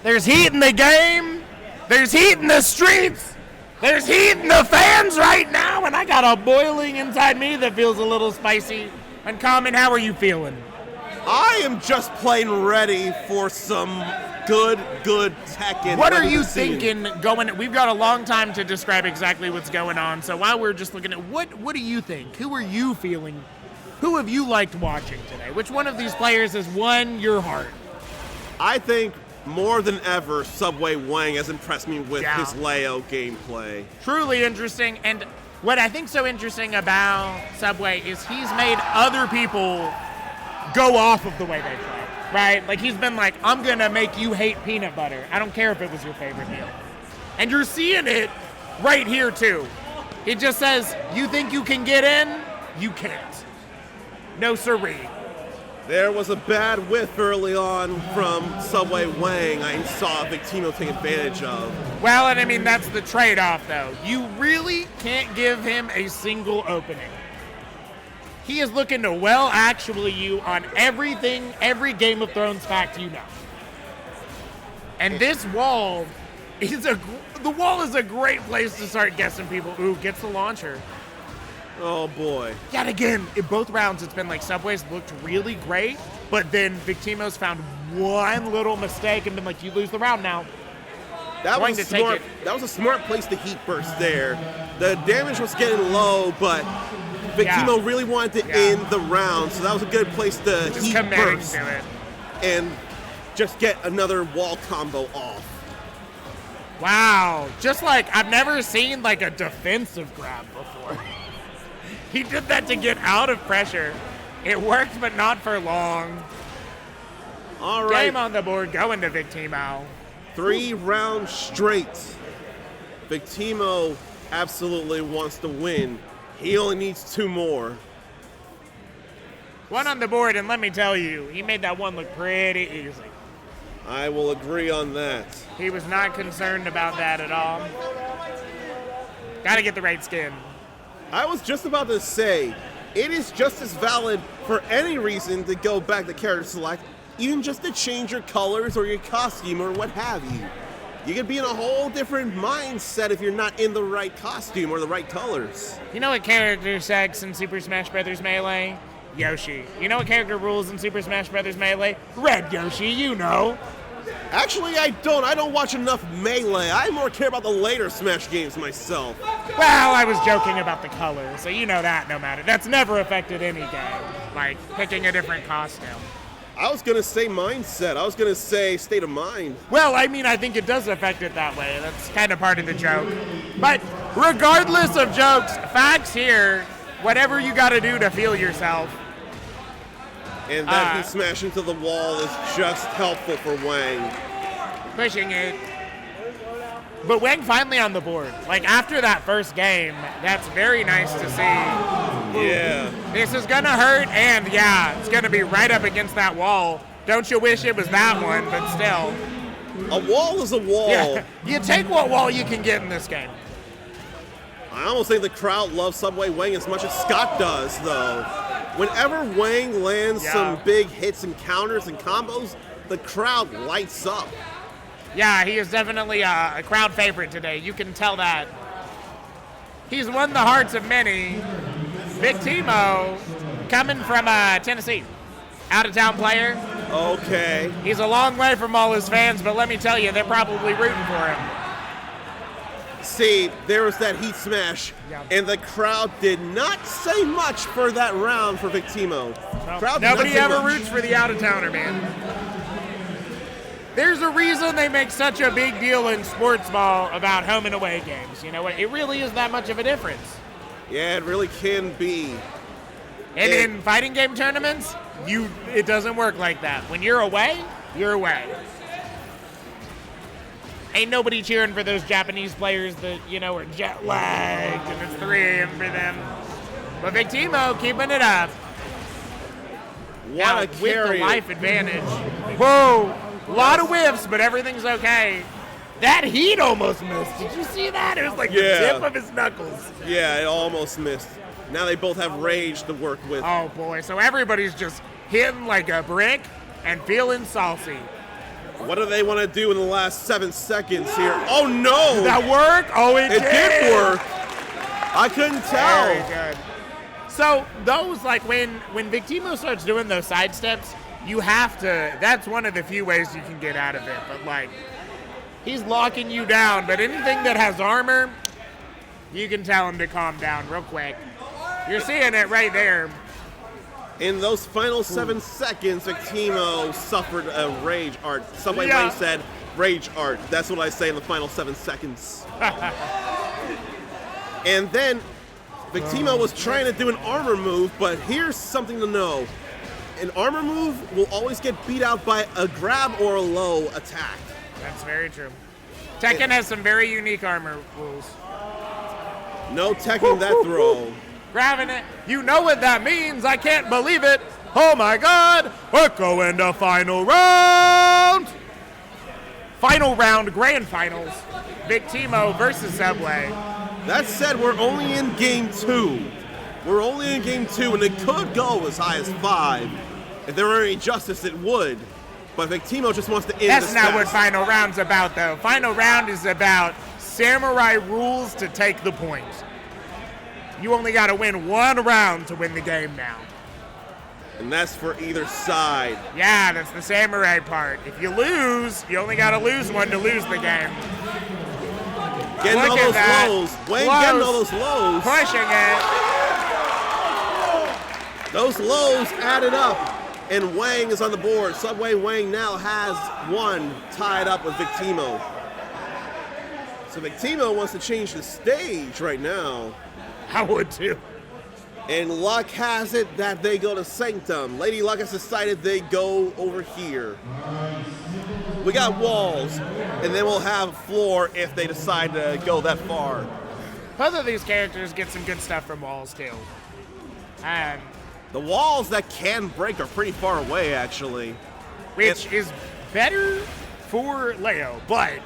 There's heat in the game. There's heat in the streets. There's heat in the fans right now, and I got a boiling inside me that feels a little spicy. Uncommon, how are you feeling? I am just plain ready for some good Tekken. What are you thinking going? We've got a long time to describe exactly what's going on. So while we're just looking at what do you think? Who are you feeling? Who have you liked watching today? Which one of these players has won your heart? I think more than ever, Subway Wang has impressed me with his layout gameplay. Truly interesting. And what I think so interesting about Subway is he's made other people go off of the way they play, right? Like he's been like, I'm gonna make you hate peanut butter. I don't care if it was your favorite meal. And you're seeing it right here too. He just says, you think you can get in? You can't. No siree. There was a bad whiff early on from Subway Wang I saw Victeemo take advantage of. Well, and I mean, that's the trade-off, though. You really can't give him a single opening. He is looking to actually you on everything, every Game of Thrones fact you know. And this wall the wall is a great place to start guessing people. Ooh, gets the launcher. Oh boy. Yet again, in both rounds, it's been like Subway's looked really great, but then Victeemo's found one little mistake and been like, you lose the round now. That was a smart place to heat burst there. The damage was getting low, but Victeemo really wanted to end the round, so that was a good place to Just heat burst to it. and just get another wall combo off. Wow, just like I've never seen like a defensive grab before. He did that to get out of pressure. It worked, but not for long. All right. Game on the board going to Victeemo. 3 rounds straight. Victeemo absolutely wants to win. He only needs 2 more. 1 on the board, and let me tell you, he made that one look pretty easy. I will agree on that. He was not concerned about that at all. Gotta get the right skin. I was just about to say, it is just as valid for any reason to go back to character select, even just to change your colors or your costume or what have you. You could be in a whole different mindset if you're not in the right costume or the right colors. You know what character sex in Super Smash Bros. Melee? Yoshi. You know what character rules in Super Smash Bros. Melee? Red Yoshi, you know. Actually, I don't. I don't watch enough Melee. I more care about the later Smash games myself. Well, I was joking about the colors, so you know that no matter. That's never affected any game, like picking a different costume. I was going to say mindset. I was going to say state of mind. Well, I mean, I think it does affect it that way. That's kind of part of the joke. But regardless of jokes, facts here, whatever you got to do to feel yourself. And that he smashed into the wall is just helpful for Wang. Pushing it. But Wang finally on the board. Like, after that first game, that's very nice to see. Yeah. This is going to hurt, and yeah, it's going to be right up against that wall. Don't you wish it was that one, but still. A wall is a wall. Yeah. You take what wall you can get in this game. I almost think the crowd loves Subway Wang as much as Scott does, though. Whenever Wang lands some big hits and counters and combos, the crowd lights up. Yeah, he is definitely a crowd favorite today. You can tell that. He's won the hearts of many. Victeemo, coming from Tennessee, out-of-town player. Okay. He's a long way from all his fans, but let me tell you, they're probably rooting for him. See, there was that heat smash, and the crowd did not say much for that round for Victeemo. Nope. Nobody ever roots for the out-of-towner, man. There's a reason they make such a big deal in sports ball about home and away games. You know what? It really is that much of a difference. Yeah, it really can be. And in fighting game tournaments, it doesn't work like that. When you're away, you're away. Ain't nobody cheering for those Japanese players that, are jet lagged and it's 3 a.m. for them. But Victeemo keeping it up. What a carry. With the life advantage. Whoa! A lot of whiffs, but everything's okay. That heat almost missed. Did you see that? It was like the tip of his knuckles. Yeah, it almost missed. Now they both have rage to work with. Oh, boy. So everybody's just hitting like a brick and feeling saucy. What do they want to do in the last 7 seconds here? Oh, no! Did that work? Oh, it did work. I couldn't tell. Very good. So those, like, when Victeemo starts doing those side steps, you have to, that's one of the few ways you can get out of it. But, like, he's locking you down. But anything that has armor, you can tell him to calm down real quick. You're seeing it right there. In those final 7 seconds, Victeemo suffered a rage art. Somebody might have said rage art. That's what I say in the final 7 seconds. And then Victeemo was trying to do an armor move, but here's something to know. An armor move will always get beat out by a grab or a low attack. That's very true. Tekken has some very unique armor rules. No Tekken that throw. Grabbing it. You know what that means. I can't believe it. Oh my God. We're going to final round. Final round, grand finals. Victeemo versus Subway. That said, we're only in game 2. We're only in game 2, and it could go as high as 5. If there were any justice, it would. But Victeemo just wants to end That's this not fast. what final round's about, though. Final round is about samurai rules to take the point. You only got to win 1 round to win the game now. And that's for either side. Yeah, that's the samurai part. If you lose, you only got to lose 1 to lose the game. Getting Look all at those that. lows. Wayne getting all those lows. Pushing it. Those lows added up. And Wang is on the board. Subway Wang now has 1 tied up with Victeemo. So Victeemo wants to change the stage right now. I would too. And luck has it that they go to Sanctum. Lady Luck has decided they go over here. We got walls, and then we'll have floor if they decide to go that far. Both of these characters get some good stuff from walls too. And The walls that can break are pretty far away, actually. which is better for Leo, but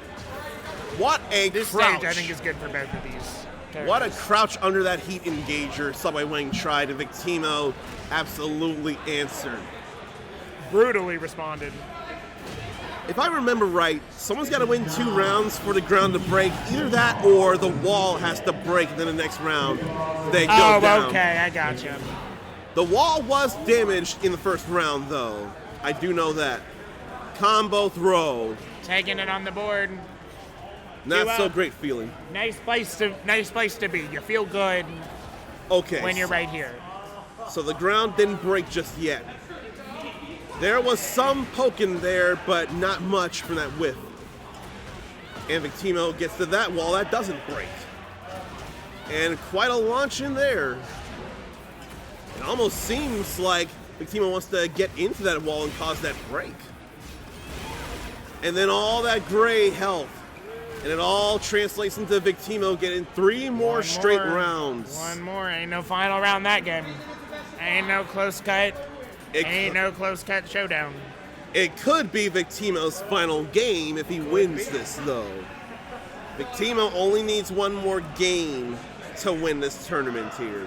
What a this crouch. stage I think is good for both of these characters. What a crouch under that heat engager Subway Wang tried, and Victeemo absolutely answered. brutally responded. If I remember right, someone's got to win 2 rounds for the ground to break. Either that or the wall has to break, and then the next round they go down. Okay, I gotcha. The wall was damaged in the first round, though. I do know that. Combo throw. Taking it on the board. Not You, so great feeling. Nice place to be. You feel good Okay. when you're right here. So the ground didn't break just yet. There was some poking there, but not much from that whiff. And Victeemo gets to that wall. That doesn't break. And quite a launch in there. It almost seems like Victeemo wants to get into that wall and cause that break. And then all that gray health. And it all translates into Victeemo getting 3 more straight rounds. 1 more. Ain't no final round that game. Ain't no close cut. Ain't no close cut showdown. It could be Victeemo's final game if he wins this, though. Victeemo only needs 1 more game to win this tournament here.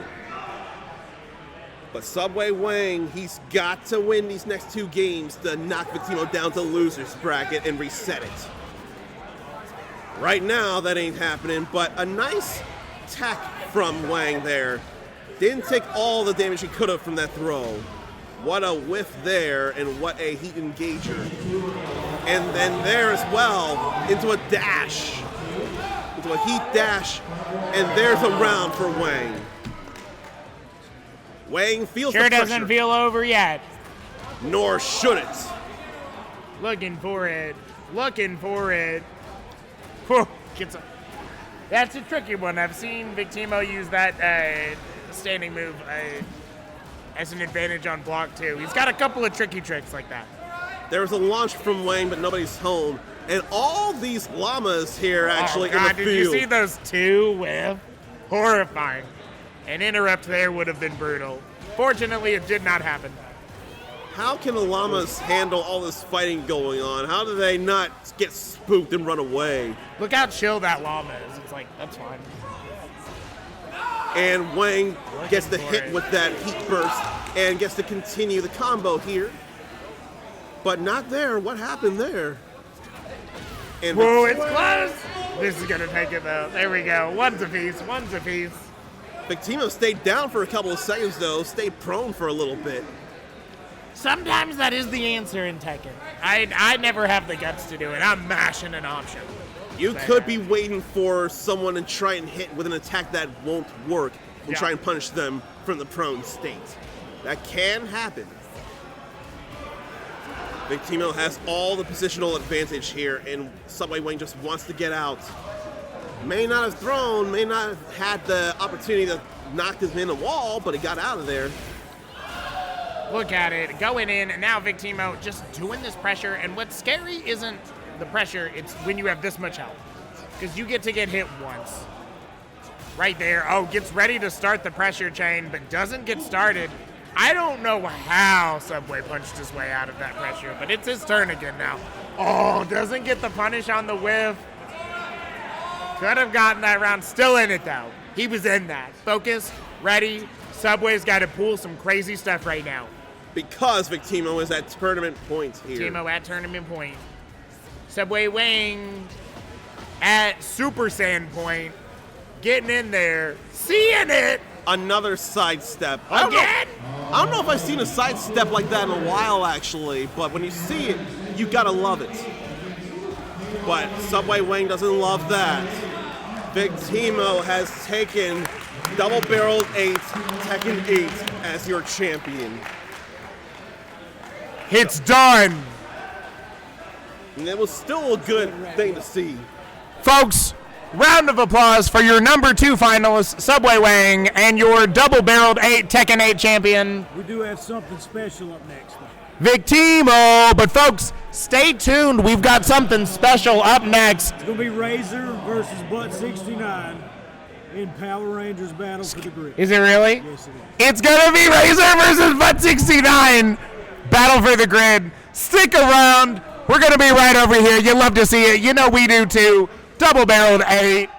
But Subway Wang, he's got to win these next 2 games to knock Victeemo down to loser's bracket and reset it. Right now, that ain't happening, but a nice tack from Wang there. Didn't take all the damage he could have from that throw. What a whiff there, and what a heat engager. And then there as well, into a dash. Into a heat dash, and there's a round for Wang. Wang feels Sure the pressure. doesn't feel over yet. Nor should it. Looking for it. Looking for it. Whew, that's a tricky one. I've seen Victeemo use that standing move as an advantage on block too. He's got a couple of tricky tricks like that. There was a launch from Wang, but nobody's home. And all these llamas here actually oh God, in the did field. you see those 2 whiff? Horrifying. An interrupt there would have been brutal. Fortunately, it did not happen. How can the llamas handle all this fighting going on? How do they not get spooked and run away? Look how chill that llama is. It's like, that's fine. And Wang gets the for hit it. with that heat burst and gets to continue the combo here. But not there. What happened there? And Whoa, it's close. This is going to take it, though. There we go. One's apiece. One's apiece. Victeemo stayed down for a couple of seconds, though. Stayed prone for a little bit. Sometimes that is the answer in Tekken. I never have the guts to do it. I'm mashing an option. You could be waiting for someone to try and hit with an attack that won't work and Yeah. try and punish them from the prone state. That can happen. Victeemo has all the positional advantage here, and Subway Wang just wants to get out. May not have thrown, may not have had the opportunity to knock him in the wall, but he got out of there. Look at it, going in, and now Victeemo just doing this pressure. And what's scary isn't the pressure, it's when you have this much health. Because you get to get hit once. right there. Oh, gets ready to start the pressure chain, but doesn't get started. I don't know how Subway punched his way out of that pressure, but it's his turn again now. Oh, doesn't get the punish on the whiff. Could have gotten that round. Still in it, though. He was in that. Focus, ready. Subway's got to pull some crazy stuff right now. Because Victeemo is at tournament point here. Victeemo at tournament point. Subway Wang at Super Saiyan point. Getting in there. Seeing it. Another sidestep. Again? I don't know if I've seen a sidestep like that in a while, actually. But when you see it, you gotta love it. But Subway Wang doesn't love that. Victeemo has taken Double Barreled 8, Tekken 8 as your champion. It's done. And it was still a good thing to see. Folks, round of applause for your number 2 finalist, Subway Wang, and your double-barreled 8 Tekken 8 champion, We do have something special up next, though. Victeemo. But folks, stay tuned. We've got something special up next. It's going to be Razor versus Butt 69 in Power Rangers Battle for the Grid. Is it really? Yes, it is. It's going to be Razor versus Butt 69. Battle for the Grid. Stick around. We're going to be right over here. You love to see it. You know we do too. Double-barreled 8.